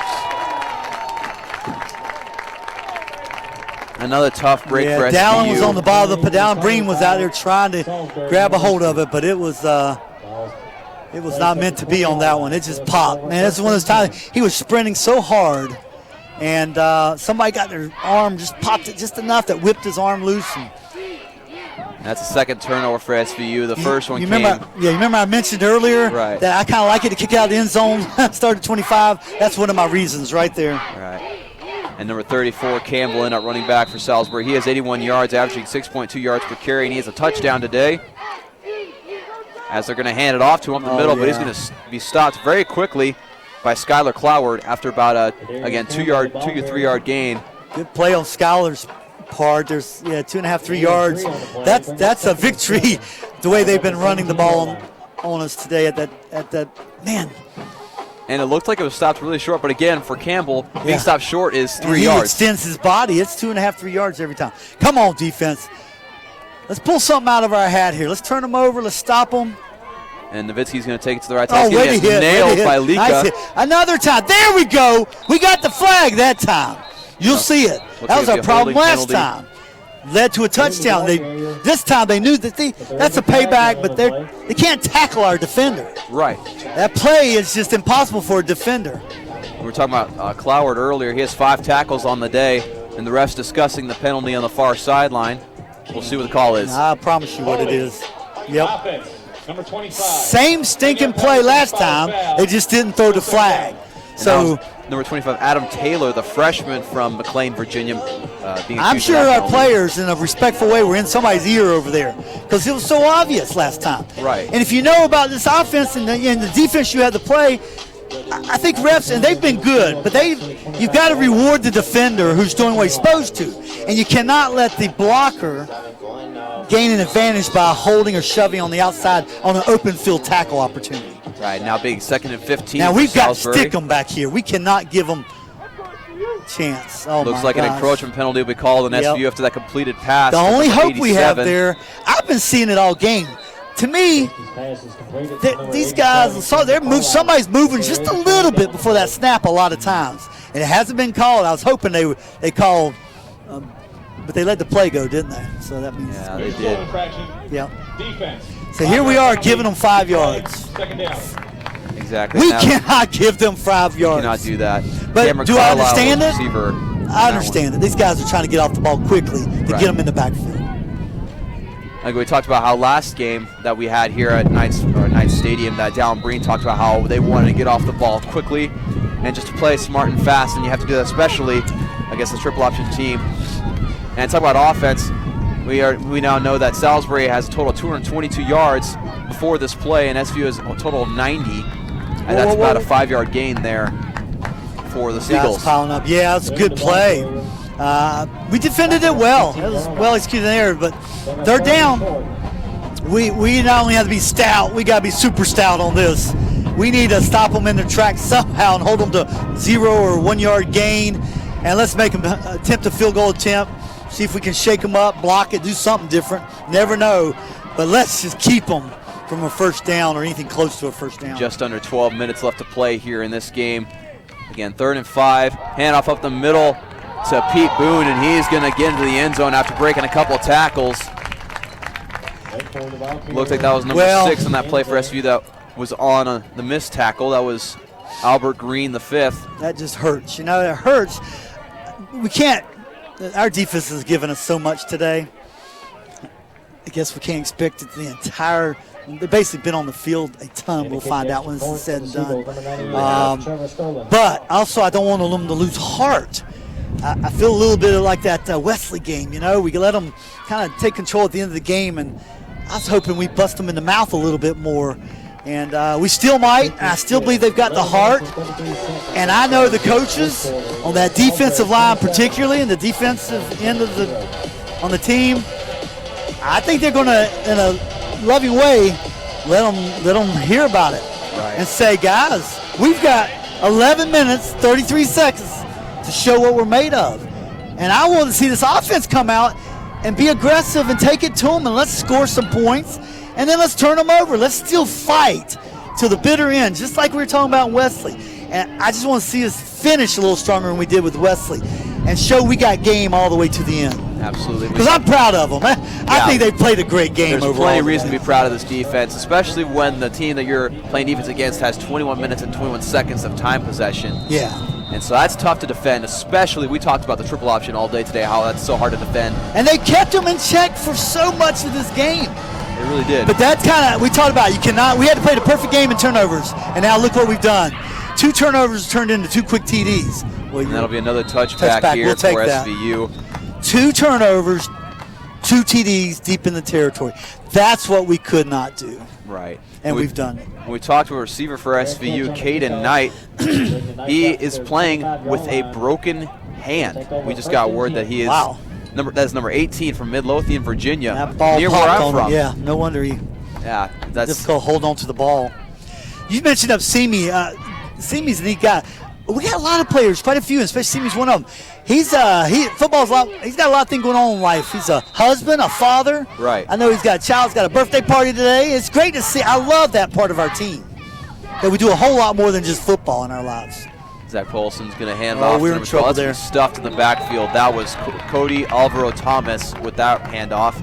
Speaker 4: Another tough break for SVU.
Speaker 5: Dallin was on the ball. Dallin Breen was out there trying to grab a hold of it, but it was not meant to be on that one. It just popped. Man, that's one of those times he was sprinting so hard, and somebody got their arm, just popped it just enough that whipped his arm loose. And
Speaker 4: that's the second turnover for SVU. The first one came.
Speaker 5: You remember I mentioned earlier that I kind of like it to kick out of the end zone, start at 25. That's one of my reasons right there.
Speaker 4: Right. And number 34, Campbell, in at running back for Salisbury. He has 81 yards, averaging 6.2 yards per carry, and he has a touchdown today. As they're going to hand it off to him in the middle, but he's going to be stopped very quickly by Skylar Cloward after about a, again, 2 to 3 yard gain.
Speaker 5: Good play on Skylar's part. There's 2.5, 3 yards. That's a victory. The way they've been running the ball on us today at that man.
Speaker 4: And it looked like it was stopped really short, but again, for Campbell, being stopped short is 3 yards.
Speaker 5: He extends his body. It's 2.5, 3 yards every time. Come on, defense. Let's pull something out of our hat here. Let's turn them over. Let's stop them.
Speaker 4: And Novitsky's going to take it to the right side.
Speaker 5: Oh, way to hit.
Speaker 4: Nailed by Lika.
Speaker 5: Nice hit. Another time. There we go. We got the flag that time. You'll see it. That was our problem last time. Led to a touchdown. This time they knew that that's a payback, but they can't tackle our defender.
Speaker 4: Right.
Speaker 5: That play is just impossible for a defender.
Speaker 4: We were talking about Cloward earlier. He has 5 tackles on the day, and the ref's discussing the penalty on the far sideline. We'll see what the call is.
Speaker 5: I promise you what it is. Yep.
Speaker 7: Number 25.
Speaker 5: Same stinking play last time. They just didn't throw the flag. So
Speaker 4: number 25, Adam Taylor, the freshman from McLean, Virginia.
Speaker 5: I'm sure our players, in a respectful way, were in somebody's ear over there because it was so obvious last time.
Speaker 4: Right.
Speaker 5: And if you know about this offense and the defense you had to play, I think refs, and they've been good, but you've got to reward the defender who's doing what he's supposed to. And you cannot let the blocker gain an advantage by holding or shoving on the outside on an open field tackle opportunity.
Speaker 4: Right, now being 2nd and 15.
Speaker 5: Now we've got to stick them back here. We cannot give them a chance. Oh,
Speaker 4: looks like an encroachment penalty will be called on SVU after that completed pass.
Speaker 5: The only hope we have there, I've been seeing it all game. To me, these guys, somebody's moving just a little bit before that snap a lot of times. And it hasn't been called. I was hoping they called, but they let the play go, didn't they? So that means.
Speaker 4: Yeah, they did.
Speaker 5: Yeah.
Speaker 7: Defense.
Speaker 5: So here we are giving them 5 yards.
Speaker 7: Second down.
Speaker 4: Exactly.
Speaker 5: We cannot give them 5 yards.
Speaker 4: Cannot do that.
Speaker 5: But do I understand it?
Speaker 4: Receiver.
Speaker 5: I understand that these guys are trying to get off the ball quickly to get them in the backfield.
Speaker 4: Like we talked about how last game that we had here at Knights Stadium, that Dallin Breen talked about how they wanted to get off the ball quickly and just to play smart and fast, and you have to do that especially against the triple option team. And talk about offense, we now know that Salisbury has a total of 222 yards before this play, and SVU has a total of 90, and that's about a 5-yard gain there for the Seagulls.
Speaker 5: That's piling up. Yeah, that's a good play. We defended it well. It was well executed there, but third down, we not only have to be stout, we got to be super stout on this. We need to stop them in their tracks somehow and hold them to 0 or 1 yard gain, and let's make them attempt a field goal attempt, see if we can shake them up, block it, do something different. Never know, but let's just keep them from a first down or anything close to a first down.
Speaker 4: Just under 12 minutes left to play here in this game. Again, 3rd and 5, handoff up the middle to Pete Boone, and he's going to get into the end zone after breaking a couple of tackles. Looks like that was number 6 on that play for SVU that was on the missed tackle. That was Albert Green, the 5th.
Speaker 5: That just hurts. You know, it hurts. We can't, our defense has given us so much today. I guess we can't expect it the entire, they've basically been on the field a ton. We'll find out when it's said and done. But also, I don't want them to lose heart. I feel a little bit like that Wesley game, you know. We can let them kind of take control at the end of the game, and I was hoping we bust them in the mouth a little bit more. And we still might. I still believe they've got the heart. And I know the coaches on that defensive line particularly, and the defensive end of on the team, I think they're going to, in a loving way, let them hear about it.
Speaker 4: Right.
Speaker 5: And say, guys, we've got 11 minutes, 33 seconds to show what we're made of. And I want to see this offense come out and be aggressive and take it to them, and let's score some points, and then let's turn them over. Let's still fight till the bitter end, just like we were talking about Wesley. And I just want to see us finish a little stronger than we did with Wesley and show we got game all the way to the end.
Speaker 4: Absolutely.
Speaker 5: Because I'm proud of them. I think they played a great game overall.
Speaker 4: There's plenty of reason to be proud of this defense, especially when the team that you're playing defense against has 21 minutes and 21 seconds of time possession.
Speaker 5: Yeah.
Speaker 4: And so that's tough to defend, especially we talked about the triple option all day today, how that's so hard to defend.
Speaker 5: And they kept them in check for so much of this game.
Speaker 4: They really did.
Speaker 5: But that's kind of, we talked about, we had to play the perfect game in turnovers, and now look what we've done. 2 turnovers turned into 2 quick TDs. Well,
Speaker 4: and that'll be another touchback here for SVU.
Speaker 5: 2 turnovers, 2 TDs deep in the territory. That's what we could not do.
Speaker 4: Right.
Speaker 5: And we've done it.
Speaker 4: When we talked to a receiver for SVU, Caden Knight, he is playing with a broken hand. We just got word that he is that's number 18 from Midlothian, Virginia.
Speaker 5: That ball
Speaker 4: near where
Speaker 5: popped
Speaker 4: I'm
Speaker 5: on
Speaker 4: from.
Speaker 5: him. Yeah, no wonder
Speaker 4: that's
Speaker 5: difficult to hold on to the ball. You mentioned Simi. Simi's a neat guy. We got a lot of players, quite a few, especially Simi's one of them. He's got a lot of things going on in life. He's a husband, a father.
Speaker 4: Right.
Speaker 5: I know he's got a child. He's got a birthday party today. It's great to see. I love that part of our team, that we do a whole lot more than just football in our lives.
Speaker 4: Zach Paulson's going to hand off.
Speaker 5: We're in trouble there.
Speaker 4: Stuffed in the backfield. That was Cody Alvaro Thomas with that handoff.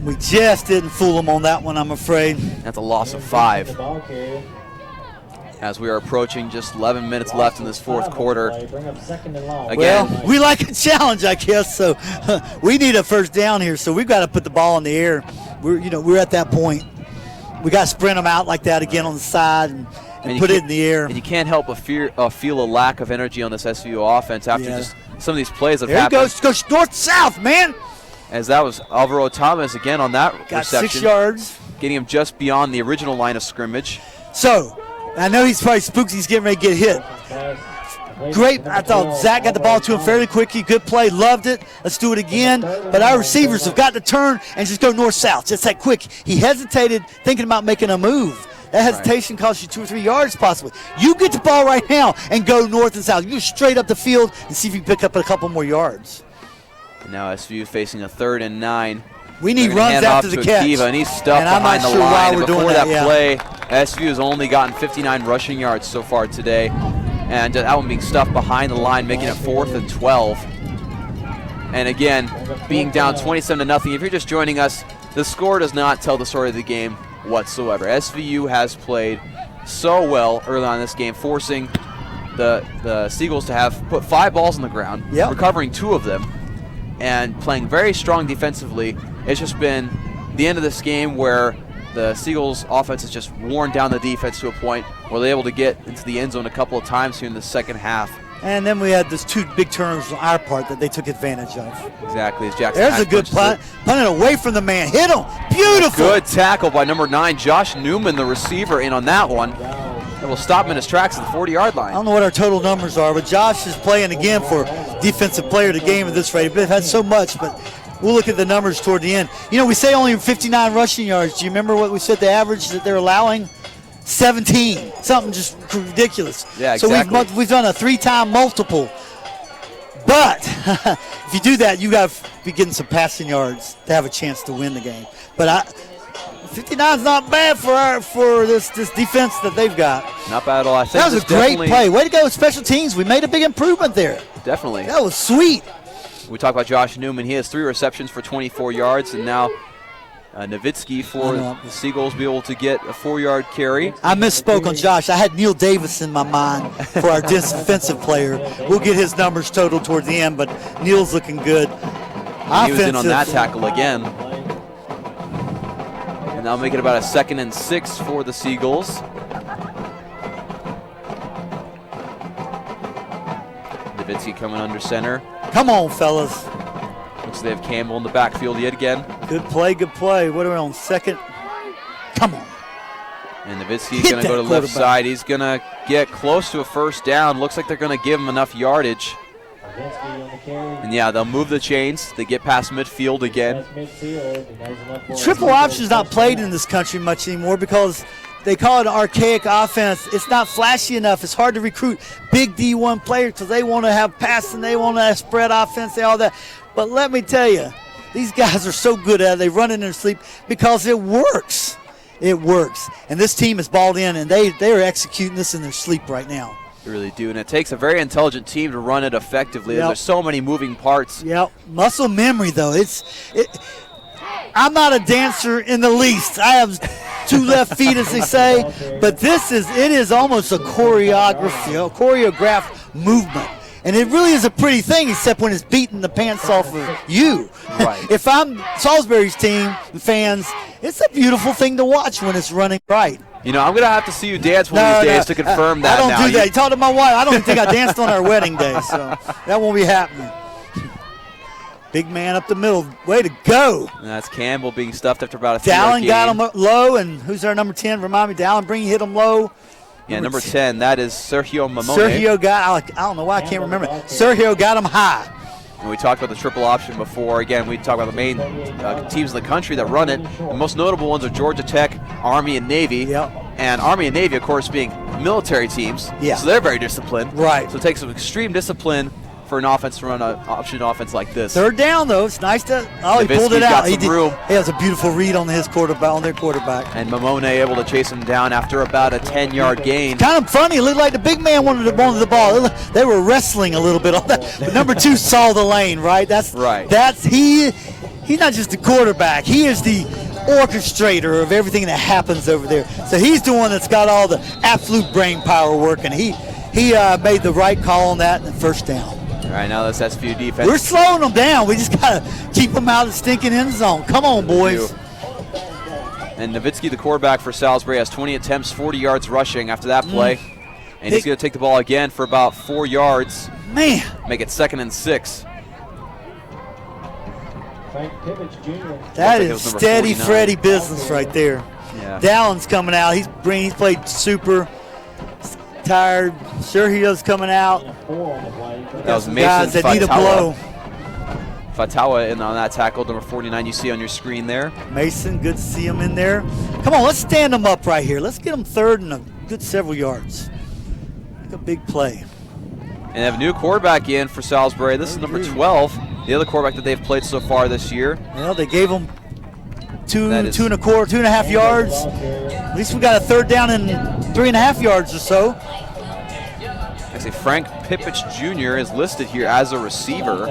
Speaker 5: We just didn't fool him on that one, I'm afraid.
Speaker 4: That's a loss of 5. As we are approaching just 11 minutes left in this 4th quarter. Again,
Speaker 5: we like a challenge, I guess. So we need a first down here. So we've got to put the ball in the air. We're at that point. We got to sprint them out like that again on the side and put it in the air.
Speaker 4: And you can't help but feel a lack of energy on this SVU offense after just some of these plays that happened.
Speaker 5: There he goes north-south, man.
Speaker 4: As that was Alvaro Thomas again on that reception.
Speaker 5: Got 6 yards.
Speaker 4: Getting him just beyond the original line of scrimmage.
Speaker 5: So, I know he's probably spooked. He's getting ready to get hit. Great. I thought Zach got the ball to him fairly quickly. Good play. Loved it. Let's do it again. But our receivers have got to turn and just go north-south. Just that quick. He hesitated, thinking about making a move. That hesitation costs you 2 or 3 yards possibly. You get the ball right now and go north and south. You go straight up the field and see if you can pick up a couple more yards.
Speaker 4: And now SVU facing a 3rd and 9.
Speaker 5: We need runs after the catch.
Speaker 4: Akiva, and he's stuffed behind the line. And before that play, SVU has only gotten 59 rushing yards so far today. And that one being stuffed behind the line, making it 4th and 12. And again, being down 27-0. If you're just joining us, the score does not tell the story of the game whatsoever. SVU has played so well early on in this game, forcing the Seagulls to have put 5 balls on the ground, recovering 2 of them, and playing very strong defensively. It's just been the end of this game where the Seagulls offense has just worn down the defense to a point where they're able to get into the end zone a couple of times here in the second half.
Speaker 5: And then we had those 2 big turnovers on our part that they took advantage of.
Speaker 4: Exactly. As Jackson
Speaker 5: There's a good punt. Punted away from the man. Hit him. Beautiful.
Speaker 4: Good tackle by number 9, Josh Newman, the receiver, in on that one. It will stop him in his tracks at the 40-yard line.
Speaker 5: I don't know what our total numbers are, but Josh is playing again for Defensive Player of the Game at this rate. They've had so much, but we'll look at the numbers toward the end. You know, we say only 59 rushing yards. Do you remember what we said the average that they're allowing? 17. Something just ridiculous.
Speaker 4: Yeah, exactly.
Speaker 5: So we've done a 3-time multiple. But if you do that, you got to be getting some passing yards to have a chance to win the game. But 59 is not bad for this defense that they've got.
Speaker 4: Not bad at all. I think
Speaker 5: that was a great play. Way to go with special teams. We made a big improvement there.
Speaker 4: Definitely.
Speaker 5: That was sweet.
Speaker 4: We talk about Josh Newman. He has 3 receptions for 24 yards, and now Nowitzki for the Seagulls be able to get a 4-yard carry.
Speaker 5: I misspoke on Josh. I had Neil Davis in my mind for our defensive player. We'll get his numbers total towards the end, but Neil's looking good.
Speaker 4: He was in on that tackle again. And that'll make it about a 2nd and 6 for the Seagulls. Nowitzki coming under center.
Speaker 5: Come on, fellas.
Speaker 4: Looks like they have Campbell in the backfield yet again.
Speaker 5: Good play, good play. What are we on, 2nd? Come on.
Speaker 4: And Nowitzki's going to go to the left side. He's going to get close to a 1st down. Looks like they're going to give him enough yardage. And yeah, they'll move the chains. They get past midfield again.
Speaker 5: Triple option's not played in this country much anymore because they call it an archaic offense. It's not flashy enough. It's hard to recruit big D1 players because they want to have passing, they want to have spread offense, all that. But let me tell you, these guys are so good at it. They run in their sleep because it works. It works. And this team is balled in, and they are executing this in their sleep right now.
Speaker 4: They really do, and it takes a very intelligent team to run it effectively. There's so many moving parts.
Speaker 5: Yep. Muscle memory, though. I'm not a dancer in the least. I have 2 left feet, as they say, but it is almost a choreographed movement. And it really is a pretty thing, except when it's beating the pants off of you.
Speaker 4: Right.
Speaker 5: If I'm Salisbury's team, the fans, it's a beautiful thing to watch when it's running right.
Speaker 4: You know, I'm going to have to see you dance one of these days to confirm that.
Speaker 5: I don't do that. You talk to my wife. I don't even think I danced on our wedding day, so that won't be happening. Big man up the middle. Way to go.
Speaker 4: And that's Campbell being stuffed after about a 3-yard
Speaker 5: Dallin
Speaker 4: gain.
Speaker 5: got him low, and who's our number 10? Remind me, Dallin, hit him low.
Speaker 4: Yeah, number 10, that is Sergio Mamone.
Speaker 5: Sergio got, I don't know why I can't remember. Sergio got him high.
Speaker 4: And we talked about the triple option before. Again, we talked about the main teams in the country that run it. The most notable ones are Georgia Tech, Army, and Navy.
Speaker 5: Yep.
Speaker 4: And Army and Navy, of course, being military teams.
Speaker 5: Yeah.
Speaker 4: So they're very disciplined.
Speaker 5: Right.
Speaker 4: So it takes some extreme discipline for an offense to run an option offense like this.
Speaker 5: 3rd down, though. It's nice to. Oh, he pulled it out. He has a beautiful read on their quarterback.
Speaker 4: And Mamone able to chase him down after about a 10-yard gain.
Speaker 5: Kind of funny. It looked like the big man wanted the ball. They were wrestling a little bit on that. But number 2 saw the lane, right? That's
Speaker 4: right.
Speaker 5: He's not just the quarterback. He is the orchestrator of everything that happens over there. So he's the one that's got all the absolute brain power working. He made the right call on that in the 1st down.
Speaker 4: All right, now this SVU defense.
Speaker 5: We're slowing them down. We just got to keep them out of the stinking end zone. Come on, boys.
Speaker 4: And Nowitzki, the quarterback for Salisbury, has 20 attempts, 40 yards rushing after that play. And he's going to take the ball again for about 4 yards.
Speaker 5: Man.
Speaker 4: Make it 2nd and 6.
Speaker 5: That is steady Freddy business right there.
Speaker 4: Yeah.
Speaker 5: Dallin's coming out. He's played super. Tired. Sergio's coming out.
Speaker 4: That was Mason
Speaker 5: guys that need a blow.
Speaker 4: Fatawa in on that tackle, number 49 you see on your screen there.
Speaker 5: Mason, good to see him in there. Come on, let's stand them up right here. Let's get them 3rd and a good several yards. Make a big play.
Speaker 4: And they have a new quarterback in for Salisbury. This is number 12, the other quarterback that they've played so far this year.
Speaker 5: Well, they gave him 2.25 yards. At least we got a 3rd down and 3.5 yards or so.
Speaker 4: Actually, Frank Pippich Jr. is listed here as a receiver.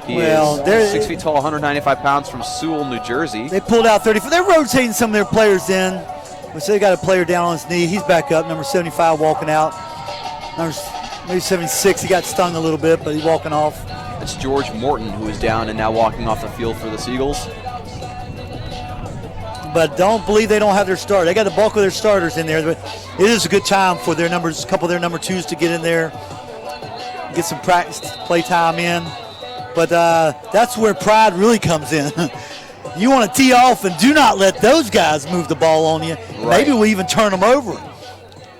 Speaker 4: He is 6 feet tall, 195 pounds from Sewell, New Jersey.
Speaker 5: They pulled out 34. They're rotating some of their players in. So they got a player down on his knee. He's back up, number 75 walking out. maybe 76. He got stung a little bit, but he's walking off.
Speaker 4: It's George Morton who is down and now walking off the field for the Seagulls.
Speaker 5: But don't believe they don't have their starter. They got the bulk of their starters in there. But it is a good time for their numbers, a couple of their number 2s to get in there, get some practice play time in. But that's where pride really comes in. You want to tee off and do not let those guys move the ball on you. Right. Maybe we'll even turn them over.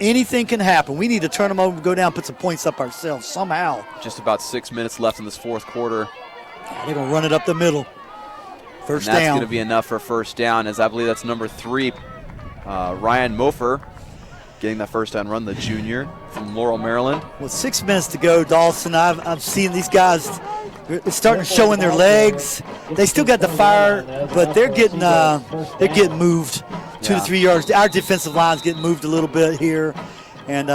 Speaker 5: Anything can happen. We need to turn them over, go down, put some points up ourselves somehow.
Speaker 4: Just about 6 minutes left in this fourth quarter.
Speaker 5: Yeah, they're going to run it up the middle. First down.
Speaker 4: That's going to be enough for first down, as I believe that's number 3, Ryan Mofer, getting that first down run, the junior from Laurel, Maryland.
Speaker 5: With 6 minutes to go, Dawson, I've seen these guys starting to show in their legs. They still got the fire, but they're getting moved 2 to 3 yards. Our defensive line's getting moved a little bit here, and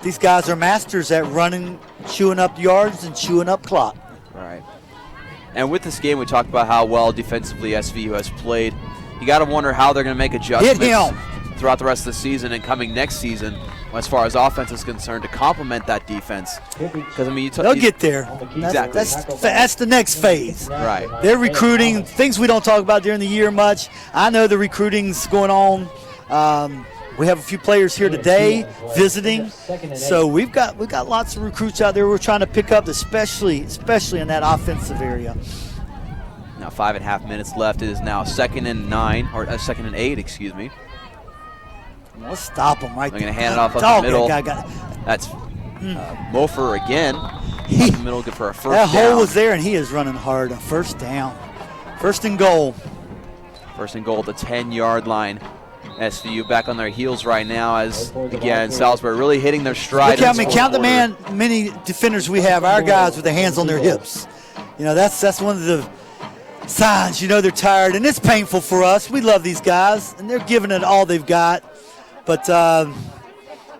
Speaker 5: these guys are masters at running, chewing up yards and chewing up clock.
Speaker 4: Right. And with this game, we talked about how well defensively SVU has played. You got to wonder how they're going to make adjustments throughout the rest of the season and coming next season, as far as offense is concerned, to complement that defense. Because I mean,
Speaker 5: they'll get there.
Speaker 4: Exactly.
Speaker 5: That's the next phase.
Speaker 4: Right.
Speaker 5: They're recruiting things we don't talk about during the year much. I know the recruiting's going on. We have a few players here today visiting, so we've got lots of recruits out there we're trying to pick up, especially in that offensive area.
Speaker 4: Now 5.5 minutes left. It is now 2nd and 9, or 2nd and 8, excuse me.
Speaker 5: Let's stop them right there.
Speaker 4: They're going to hand it off up the middle. That's Mofer again. Up the middle, good for a first down.
Speaker 5: That hole was there, and he is running hard. A first down. First and goal.
Speaker 4: First and goal at the 10-yard line. SVU back on their heels right now as, again, Salisbury really hitting their stride.
Speaker 5: Count the many defenders we have, our guys with their hands on their hips. You know, that's one of the signs, you know, they're tired, and it's painful for us. We love these guys, and they're giving it all they've got. But, and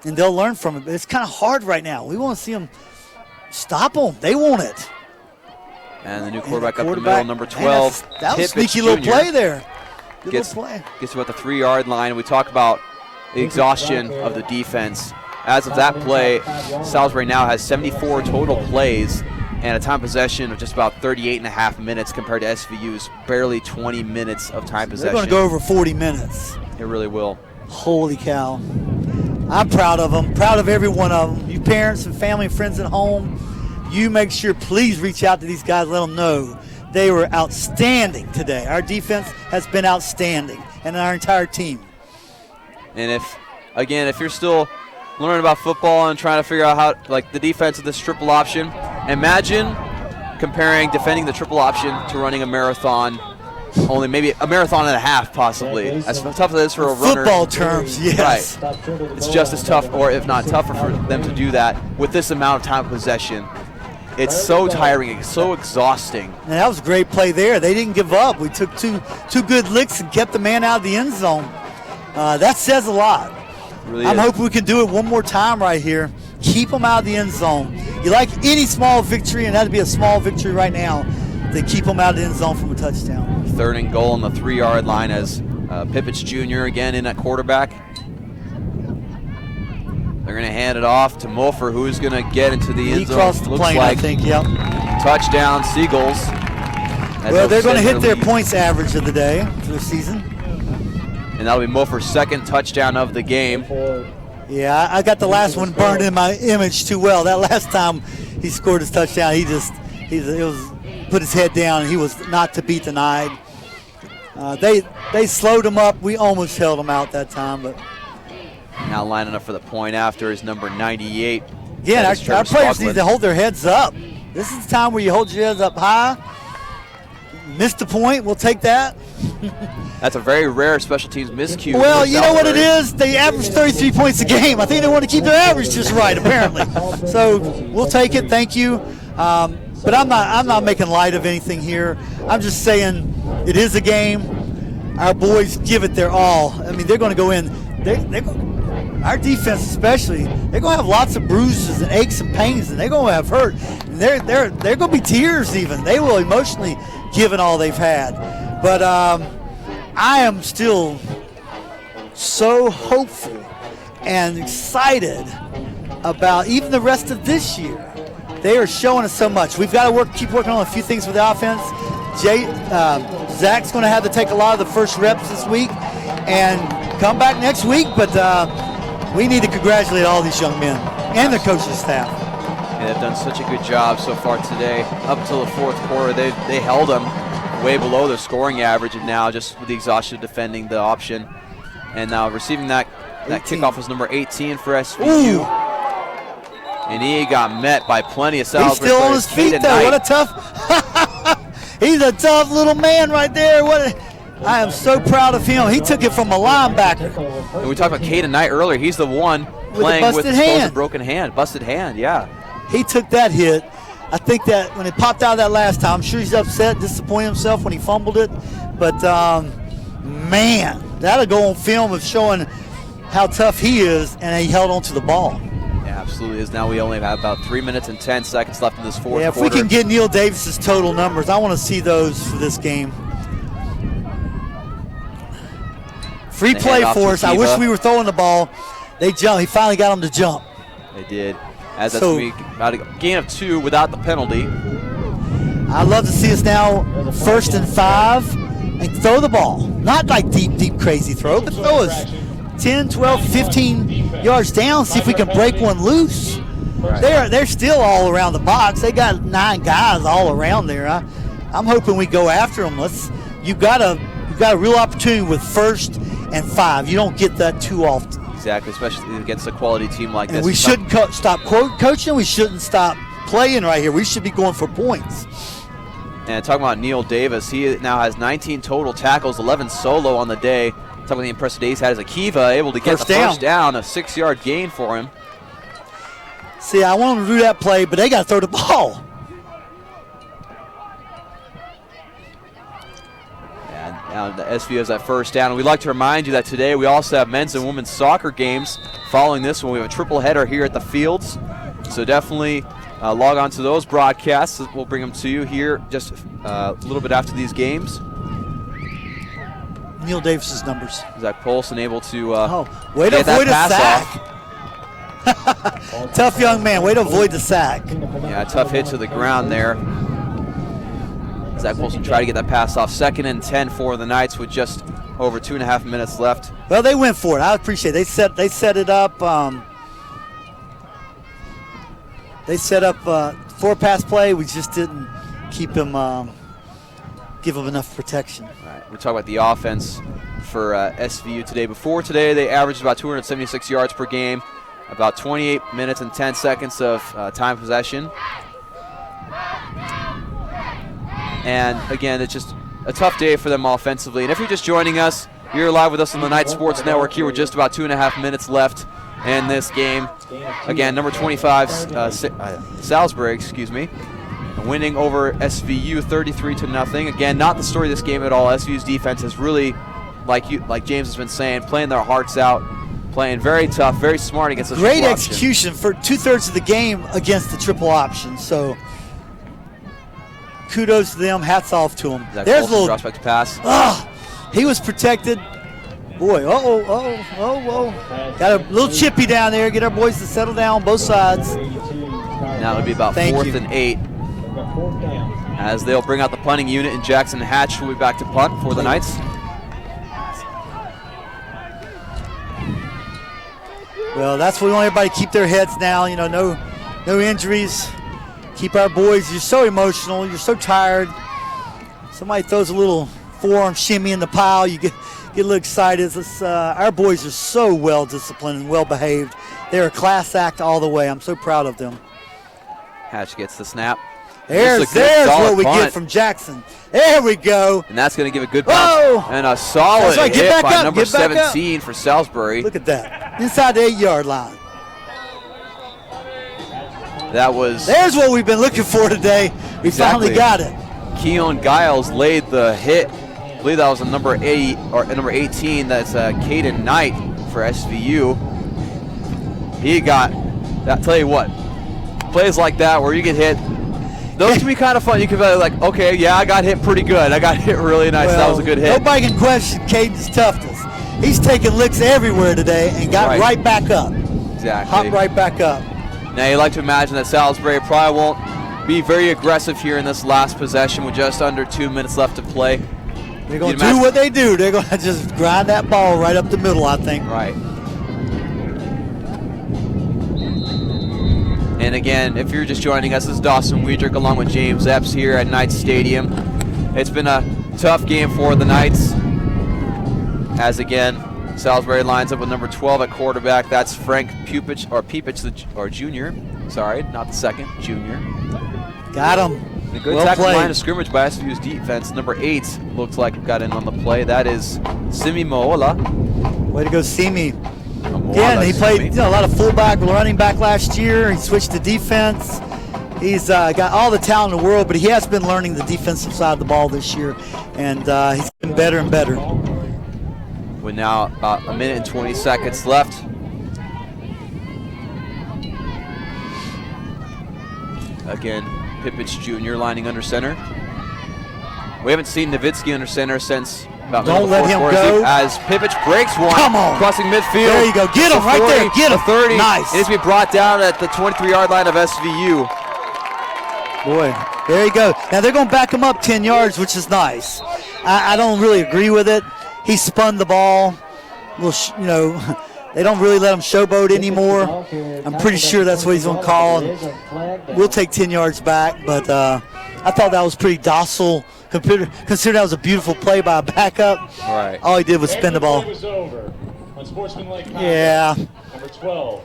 Speaker 5: they'll learn from it. But it's kind of hard right now. We want to see them stop them. They want it.
Speaker 4: And the new quarterback up the middle, number 12.
Speaker 5: Man, that was a sneaky little play there.
Speaker 4: Gets to about the 3-yard line. We talk about the exhaustion of the defense. As of that play, Salisbury now has 74 total plays and a time possession of just about 38.5 minutes compared to SVU's barely 20 minutes of time possession.
Speaker 5: They're going to go over 40 minutes.
Speaker 4: It really will.
Speaker 5: Holy cow. I'm proud of them, proud of every one of them. You parents and family and friends at home, you make sure, please reach out to these guys, let them know they were outstanding today. Our defense has been outstanding, and our entire team.
Speaker 4: And if you're still learning about football and trying to figure out how, like, the defense of this triple option, imagine comparing defending the triple option to running a marathon, only maybe a marathon and a half, possibly. As tough as it is for a runner.
Speaker 5: Football terms, yes.
Speaker 4: Right. It's just as tough, or if not tougher, for them to do that with this amount of time of possession. It's so tiring. It's so exhausting.
Speaker 5: And that was a great play there. They didn't give up. We took two good licks and kept the man out of the end zone. That says a lot.
Speaker 4: Really
Speaker 5: I'm hoping we can do it one more time right here. Keep them out of the end zone. You like any small victory, and that'd be a small victory right now, to keep them out of the end zone from a touchdown.
Speaker 4: 3rd and goal on the 3-yard line as Pippich Jr. again in at quarterback. They're going to hand it off to Mofer, who's going to get into the end zone.
Speaker 5: He crossed the plane, I think, yep.
Speaker 4: Touchdown, Seagulls.
Speaker 5: Well, they're going to hit their points average of the day for the season.
Speaker 4: And that'll be Mofer's 2nd touchdown of the game.
Speaker 5: Yeah, I got the last one burned in my image too well. That last time he scored his touchdown, he put his head down, and he was not to be denied. They slowed him up. We almost held him out that time, but
Speaker 4: now lining up for the point after is number 98.
Speaker 5: Yeah, our players need to hold their heads up. This is the time where you hold your heads up high. Missed the point, we'll take that.
Speaker 4: That's a very rare special teams miscue.
Speaker 5: Well, you know what it is? They average 33 points a game. I think they want to keep their average just right, apparently. So we'll take it. Thank you. But I'm not making light of anything here. I'm just saying it is a game. Our boys give it their all. I mean, they're going to go in. Our defense especially, they're going to have lots of bruises and aches and pains, and they're going to have hurt. And they're going to be tears even. They will emotionally give it all they've had. But I am still so hopeful and excited about even the rest of this year. They are showing us so much. We've got to keep working on a few things with the offense. Zach's going to have to take a lot of the first reps this week and come back next week, but we need to congratulate all these young men and the coaching staff.
Speaker 4: And they've done such a good job so far today. Up until the fourth quarter, they held them way below their scoring average, and now just with the exhaustion of defending the option. And now receiving that kickoff was number 18 for SVU. Ooh. And he got met by plenty of Salisbury.
Speaker 5: He's still on his feet, though. What a tough – he's a tough little man right there. I am so proud of him. He took it from a linebacker.
Speaker 4: And we talked about Caden Knight earlier. He's the one playing with a broken hand. Busted hand, yeah.
Speaker 5: He took that hit. I think that when it popped out of that last time, I'm sure he's upset, disappointed himself when he fumbled it. But, man, that'll go on film of showing how tough he is, and he held on to the ball.
Speaker 4: Yeah, absolutely is. Now we only have about 3 minutes and 10 seconds left in this fourth quarter.
Speaker 5: If we can get Neil Davis's total numbers, I want to see those for this game. Free play for us. I wish we were throwing the ball. They jumped. He finally got them to jump.
Speaker 4: They did. As that's about a gain of 2 without the penalty.
Speaker 5: I'd love to see us now 1st and 5 and throw the ball. Not like deep, crazy throw, but throw us 10, 12, 15 yards down, see if we can break one loose. Right. They're still all around the box. They got 9 guys all around there. I'm hoping we go after them. You've got a real opportunity with 1st and 5. You don't get that too often.
Speaker 4: Exactly, especially against a quality team like this.
Speaker 5: And we shouldn't stop coaching. We shouldn't stop playing right here. We should be going for points.
Speaker 4: And talking about Neil Davis, he now has 19 total tackles, 11 solo on the day. Talking about the impressive day he's had as Akiva, able to get the first down, a 6-yard gain for him.
Speaker 5: See, I want them to do that play, but they got to throw the ball.
Speaker 4: Now the SVU has that first down. And we'd like to remind you that today we also have men's and women's soccer games. Following this one, we have a triple header here at the fields. So definitely log on to those broadcasts. We'll bring them to you here just a little bit after these games.
Speaker 5: Neil Davis's numbers.
Speaker 4: Zach Polson able to
Speaker 5: way to avoid a sack. Tough young man. Way to avoid the sack.
Speaker 4: Yeah, tough hit to the ground there. Zach Polson tried to get that pass off. 2nd and 10 for the Knights with just over 2.5 minutes left.
Speaker 5: Well, they went for it. I appreciate it. They set it up. They set up for a pass play. We just didn't keep him, give him enough protection.
Speaker 4: All right, we're talking about the offense for SVU today. Before today, they averaged about 276 yards per game, about 28 minutes and 10 seconds of time possession. And again, it's just a tough day for them offensively. And if you're just joining us, you're live with us on the Night Sports Network here with just about 2.5 minutes left in this game. Again, number 25, Salisbury, winning over SVU 33-0. Again, not the story of this game at all. SVU's defense has really, like James has been saying, playing their hearts out, playing very tough, very smart against the triple option.
Speaker 5: Great execution for 2/3 of the game against the triple option. So kudos to them. Hats off to them.
Speaker 4: There's a little prospect pass.
Speaker 5: He was protected. Boy, got a little chippy down there. Get our boys to settle down on both sides.
Speaker 4: Now it'll be about 4th and 8. As they'll bring out the punting unit, and Jackson Hatch will be back to punt for the Knights.
Speaker 5: Well, that's what we want everybody to keep their heads down. No injuries. Keep our boys. You're so emotional. You're so tired. Somebody throws a little forearm shimmy in the pile. You get a little excited. Our boys are so well disciplined and well behaved. They're a class act all the way. I'm so proud of them.
Speaker 4: Hatch gets the snap.
Speaker 5: There's what we get from Jackson. There we go.
Speaker 4: And that's going to give a good bounce. And a solid hit by number 17 for Salisbury.
Speaker 5: Look at that. Inside the 8-yard line.
Speaker 4: There's
Speaker 5: what we've been looking for today. We finally got it.
Speaker 4: Keon Giles laid the hit. I believe that was a number 8 or number 18. That's Caden Knight for SVU. He got that. Tell you what, plays like that where you get hit, those can be kind of fun. You can be like, okay, yeah, I got hit pretty good. I got hit really nice. That was a good hit.
Speaker 5: Nobody can question Caden's toughness. He's taking licks everywhere today and got right back up.
Speaker 4: Exactly.
Speaker 5: Hopped right back up.
Speaker 4: Now you like to imagine that Salisbury probably won't be very aggressive here in this last possession with just under 2 minutes left to play.
Speaker 5: They're going to do what they do. They're going to just grind that ball right up the middle, I think.
Speaker 4: Right. And again, if you're just joining us, this is Dawson Weidrich along with James Epps here at Knights Stadium. It's been a tough game for the Knights. As again, Salisbury lines up with number 12 at quarterback. That's Frank Pupich, or Junior. Sorry, not the second, Junior.
Speaker 5: Got him.
Speaker 4: A good tackle line of scrimmage by SVU's defense. Number 8 looks like got in on the play. That is Simi Moola.
Speaker 5: Way to go, Simi. Again, he played a lot of fullback, running back last year. He switched to defense. He's got all the talent in the world, but he has been learning the defensive side of the ball this year, and he's been better and better.
Speaker 4: With now about a minute and 20 seconds left. Again, Pipich Jr. lining under center. We haven't seen Nowitzki under center since about
Speaker 5: Don't let him go.
Speaker 4: As Pipich breaks one.
Speaker 5: Come on.
Speaker 4: Crossing midfield.
Speaker 5: There you go. Get him right there. Get him.
Speaker 4: 30.
Speaker 5: Nice.
Speaker 4: It needs to be brought down at the 23-yard line of SVU.
Speaker 5: Boy, there you go. Now they're going to back him up 10 yards, which is nice. I don't really agree with it. He spun the ball. They don't really let him showboat anymore. I'm pretty sure that's what he's going to call. We'll take 10 yards back, but I thought that was pretty docile. Consider that was a beautiful play by a backup.
Speaker 4: Right.
Speaker 5: All he did was spin the ball. Yeah.
Speaker 7: Number 12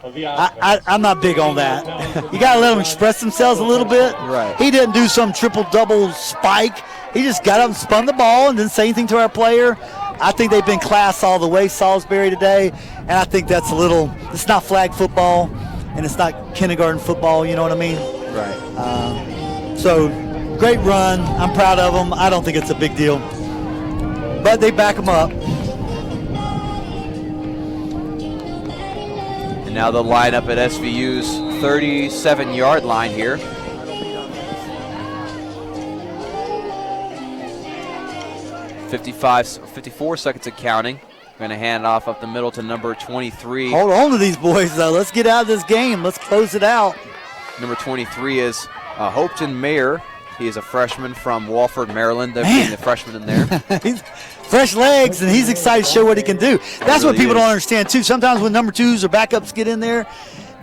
Speaker 7: of the
Speaker 5: I'm not big on that. You got to let them express themselves a little bit.
Speaker 4: Right.
Speaker 5: He didn't do some triple-double spike. He just got up and spun the ball and didn't say anything to our player. I think they've been class all the way, Salisbury, today, and I think that's it's not flag football, and it's not kindergarten football, you know what I mean?
Speaker 4: Right.
Speaker 5: So, great run. I'm proud of them. I don't think it's a big deal. But they back them up.
Speaker 4: And now they'll line up at SVU's 37-yard line here. 54 seconds of counting. Going to hand off up the middle to number 23.
Speaker 5: Hold on to these boys, though. Let's get out of this game. Let's close it out.
Speaker 4: Number 23 is Hopeton Mayer. He is a freshman from Walford, Maryland. They're being a freshman in there.
Speaker 5: He's fresh legs, and he's excited to show what he can do. That's what people don't understand, too. Sometimes when number 2s or backups get in there,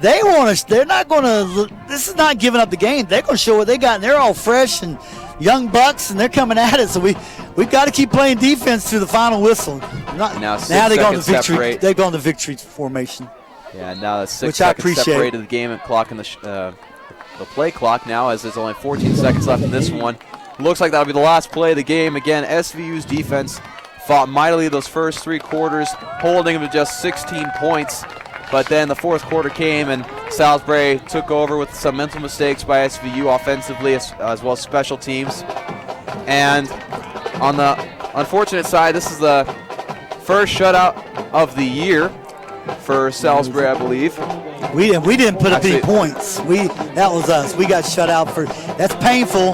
Speaker 5: they're not going to, this is not giving up the game. They're going to show what they got, and they're all fresh and young bucks, and they're coming at it. So we've got to keep playing defense through the final whistle.
Speaker 4: Now
Speaker 5: they go on the victory. Separate. They go on the victory formation.
Speaker 4: Yeah, now that's 6 seconds separated the game and clock in the play clock now, as there's only 14 seconds left in this one. Looks like that'll be the last play of the game. Again, SVU's defense fought mightily those first 3 quarters, holding them to just 16 points. But then the fourth quarter came, and Salisbury took over with some mental mistakes by SVU offensively as well as special teams. And on the unfortunate side, this is the first shutout of the year for Salisbury, I believe.
Speaker 5: We didn't put up any points. That was us. We got shut out for. That's painful,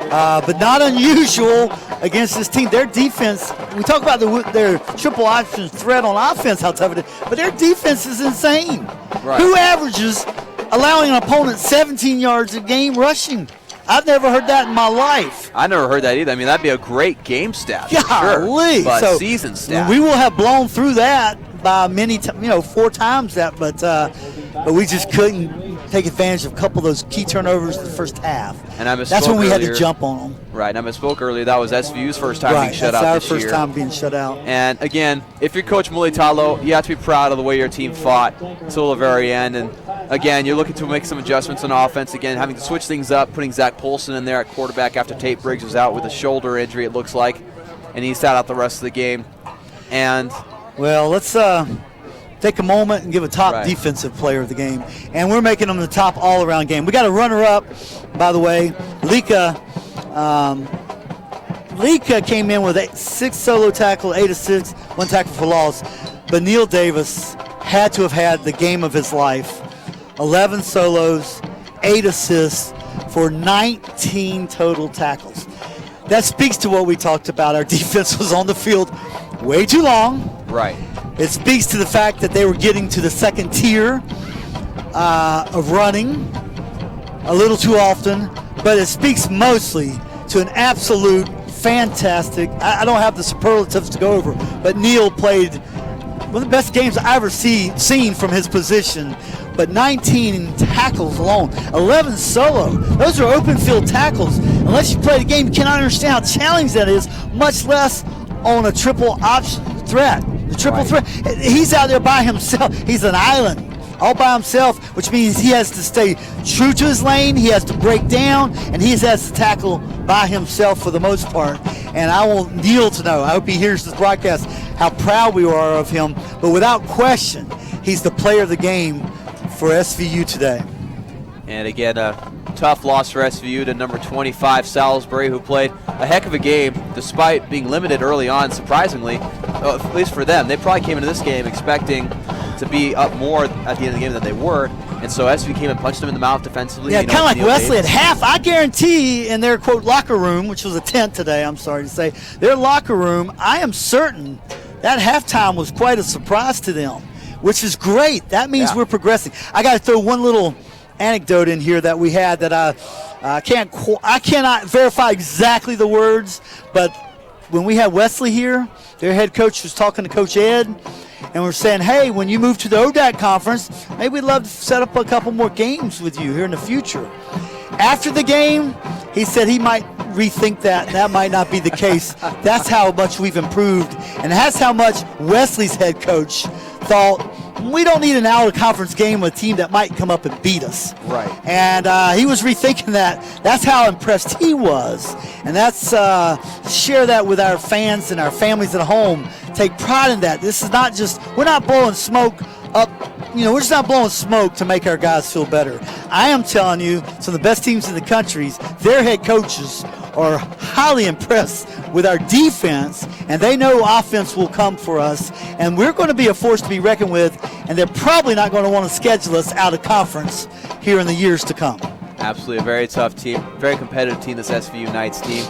Speaker 5: but not unusual against this team. Their defense. We talk about their triple option threat on offense, how tough it is, but their defense is insane.
Speaker 4: Right.
Speaker 5: Who averages allowing an opponent 17 yards a game rushing? I've never heard that in my life.
Speaker 4: I never heard that either. I mean, that'd be a great game stat.
Speaker 5: Golly.
Speaker 4: Sure, but
Speaker 5: so
Speaker 4: season stat.
Speaker 5: We will have blown through that by 4 times that, but we just couldn't take advantage of a couple of those key turnovers in the first half.
Speaker 4: And I misspoke
Speaker 5: That's when we
Speaker 4: earlier.
Speaker 5: Had to jump on them.
Speaker 4: Right, and I misspoke earlier. That was SVU's first time being shut out this year.
Speaker 5: That's our first time being shut out.
Speaker 4: And again, if you're Coach Mulitalo, you have to be proud of the way your team fought until the very end. And again, you're looking to make some adjustments on offense. Again, having to switch things up, putting Zach Polson in there at quarterback after Tate Briggs was out with a shoulder injury, it looks like. And he sat out the rest of the game. And
Speaker 5: well, let's take a moment and give a top defensive player of the game. And we're making them the top all-around game. We got a runner-up, by the way. Lika came in with 6 solo tackles, 8 assists, 1 tackle for loss. But Neil Davis had to have had the game of his life. 11 solos, 8 assists for 19 total tackles. That speaks to what we talked about. Our defense was on the field way too long.
Speaker 4: Right.
Speaker 5: It speaks to the fact that they were getting to the second tier of running a little too often, but it speaks mostly to an absolute fantastic, I don't have the superlatives to go over, but Neil played one of the best games I've ever seen from his position, but 19 tackles alone, 11 solo. Those are open field tackles. Unless you play the game, you cannot understand how challenging that is, much less on a triple option threat. The triple threat, he's out there by himself. He's an island all by himself, which means he has to stay true to his lane, he has to break down, and he has to tackle by himself for the most part. And I want Neil to know, I hope he hears this broadcast, how proud we are of him. But without question, he's the player of the game for SVU today.
Speaker 4: And again, a tough loss for SVU to number 25 Salisbury, who played a heck of a game despite being limited early on, surprisingly, at least for them. They probably came into this game expecting to be up more at the end of the game than they were, and so SVU came and punched them in the mouth defensively.
Speaker 5: Yeah, kind of like Wesley at half. I guarantee in their, quote, locker room, which was a tent today, I'm sorry to say, their locker room, I am certain that halftime was quite a surprise to them, which is great. That means we're progressing. I got to throw one little anecdote in here that we had that I cannot verify exactly the words, but when we had Wesley here, their head coach was talking to Coach Ed, and we're saying, hey, when you move to the ODAC conference, maybe we'd love to set up a couple more games with you here in the future. After the game, he said he might rethink that, and that might not be the case. That's how much we've improved, and that's how much Wesley's head coach thought, we don't need an out-of-conference game with a team that might come up and beat us.
Speaker 4: Right.
Speaker 5: And he was rethinking that. That's how impressed he was. And that's share that with our fans and our families at home. Take pride in that. This is not just, we're not blowing smoke up, we're just not blowing smoke to make our guys feel better. I am telling you, some of the best teams in the country, their head coaches are highly impressed with our defense, and they know offense will come for us, and we're going to be a force to be reckoned with, and they're probably not going to want to schedule us out of conference here in the years to come.
Speaker 4: Absolutely, a very tough team, very competitive team, this SVU Knights team.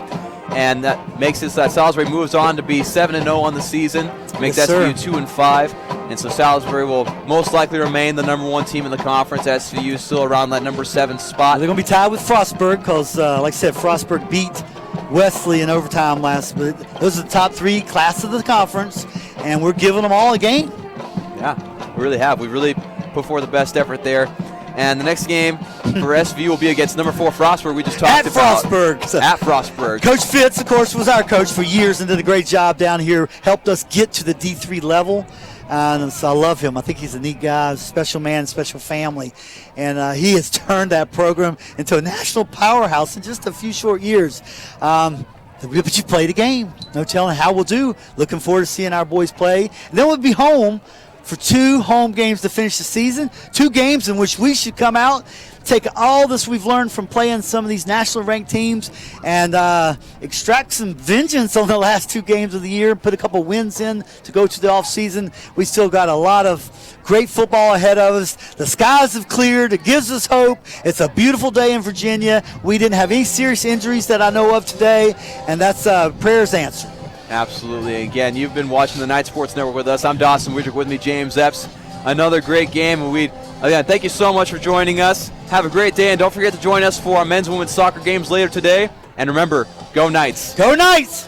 Speaker 4: And that makes it so that Salisbury moves on to be 7-0 on the sezen, makes SVU 2-5. And so Salisbury will most likely remain the number 1 team in the conference. SVU still around that number 7 spot.
Speaker 5: They're going to be tied with Frostburg because, like I said, Frostburg beat Wesley in overtime last. But those are the top 3 class of the conference, and we're giving them all a game.
Speaker 4: Yeah, we really have. We really put forth the best effort there. And the next game for SVU will be against number 4 Frostburg. We just talked about.
Speaker 5: Frostburg.
Speaker 4: At Frostburg.
Speaker 5: Coach Fitz, of course, was our coach for years and did a great job down here, helped us get to the D3 level. And so I love him. I think he's a neat guy, special man, special family. And he has turned that program into a national powerhouse in just a few short years. But you play the game. No telling how we'll do. Looking forward to seeing our boys play. And then we'll be home for 2 home games to finish the season, 2 games in which we should come out, take all this we've learned from playing some of these national ranked teams and extract some vengeance on the last 2 games of the year, put a couple wins in to go to the offseason. We still got a lot of great football ahead of us. The skies have cleared. It gives us hope. It's a beautiful day in Virginia. We didn't have any serious injuries that I know of today, and that's prayers answered.
Speaker 4: Absolutely. Again, you've been watching the Night Sports Network with us. I'm Dawson Widrick, with me James Epps. Another great game, and again, thank you so much for joining us. Have a great day, and don't forget to join us for our men's and women's soccer games later today. And remember, go Knights.
Speaker 5: Go Knights!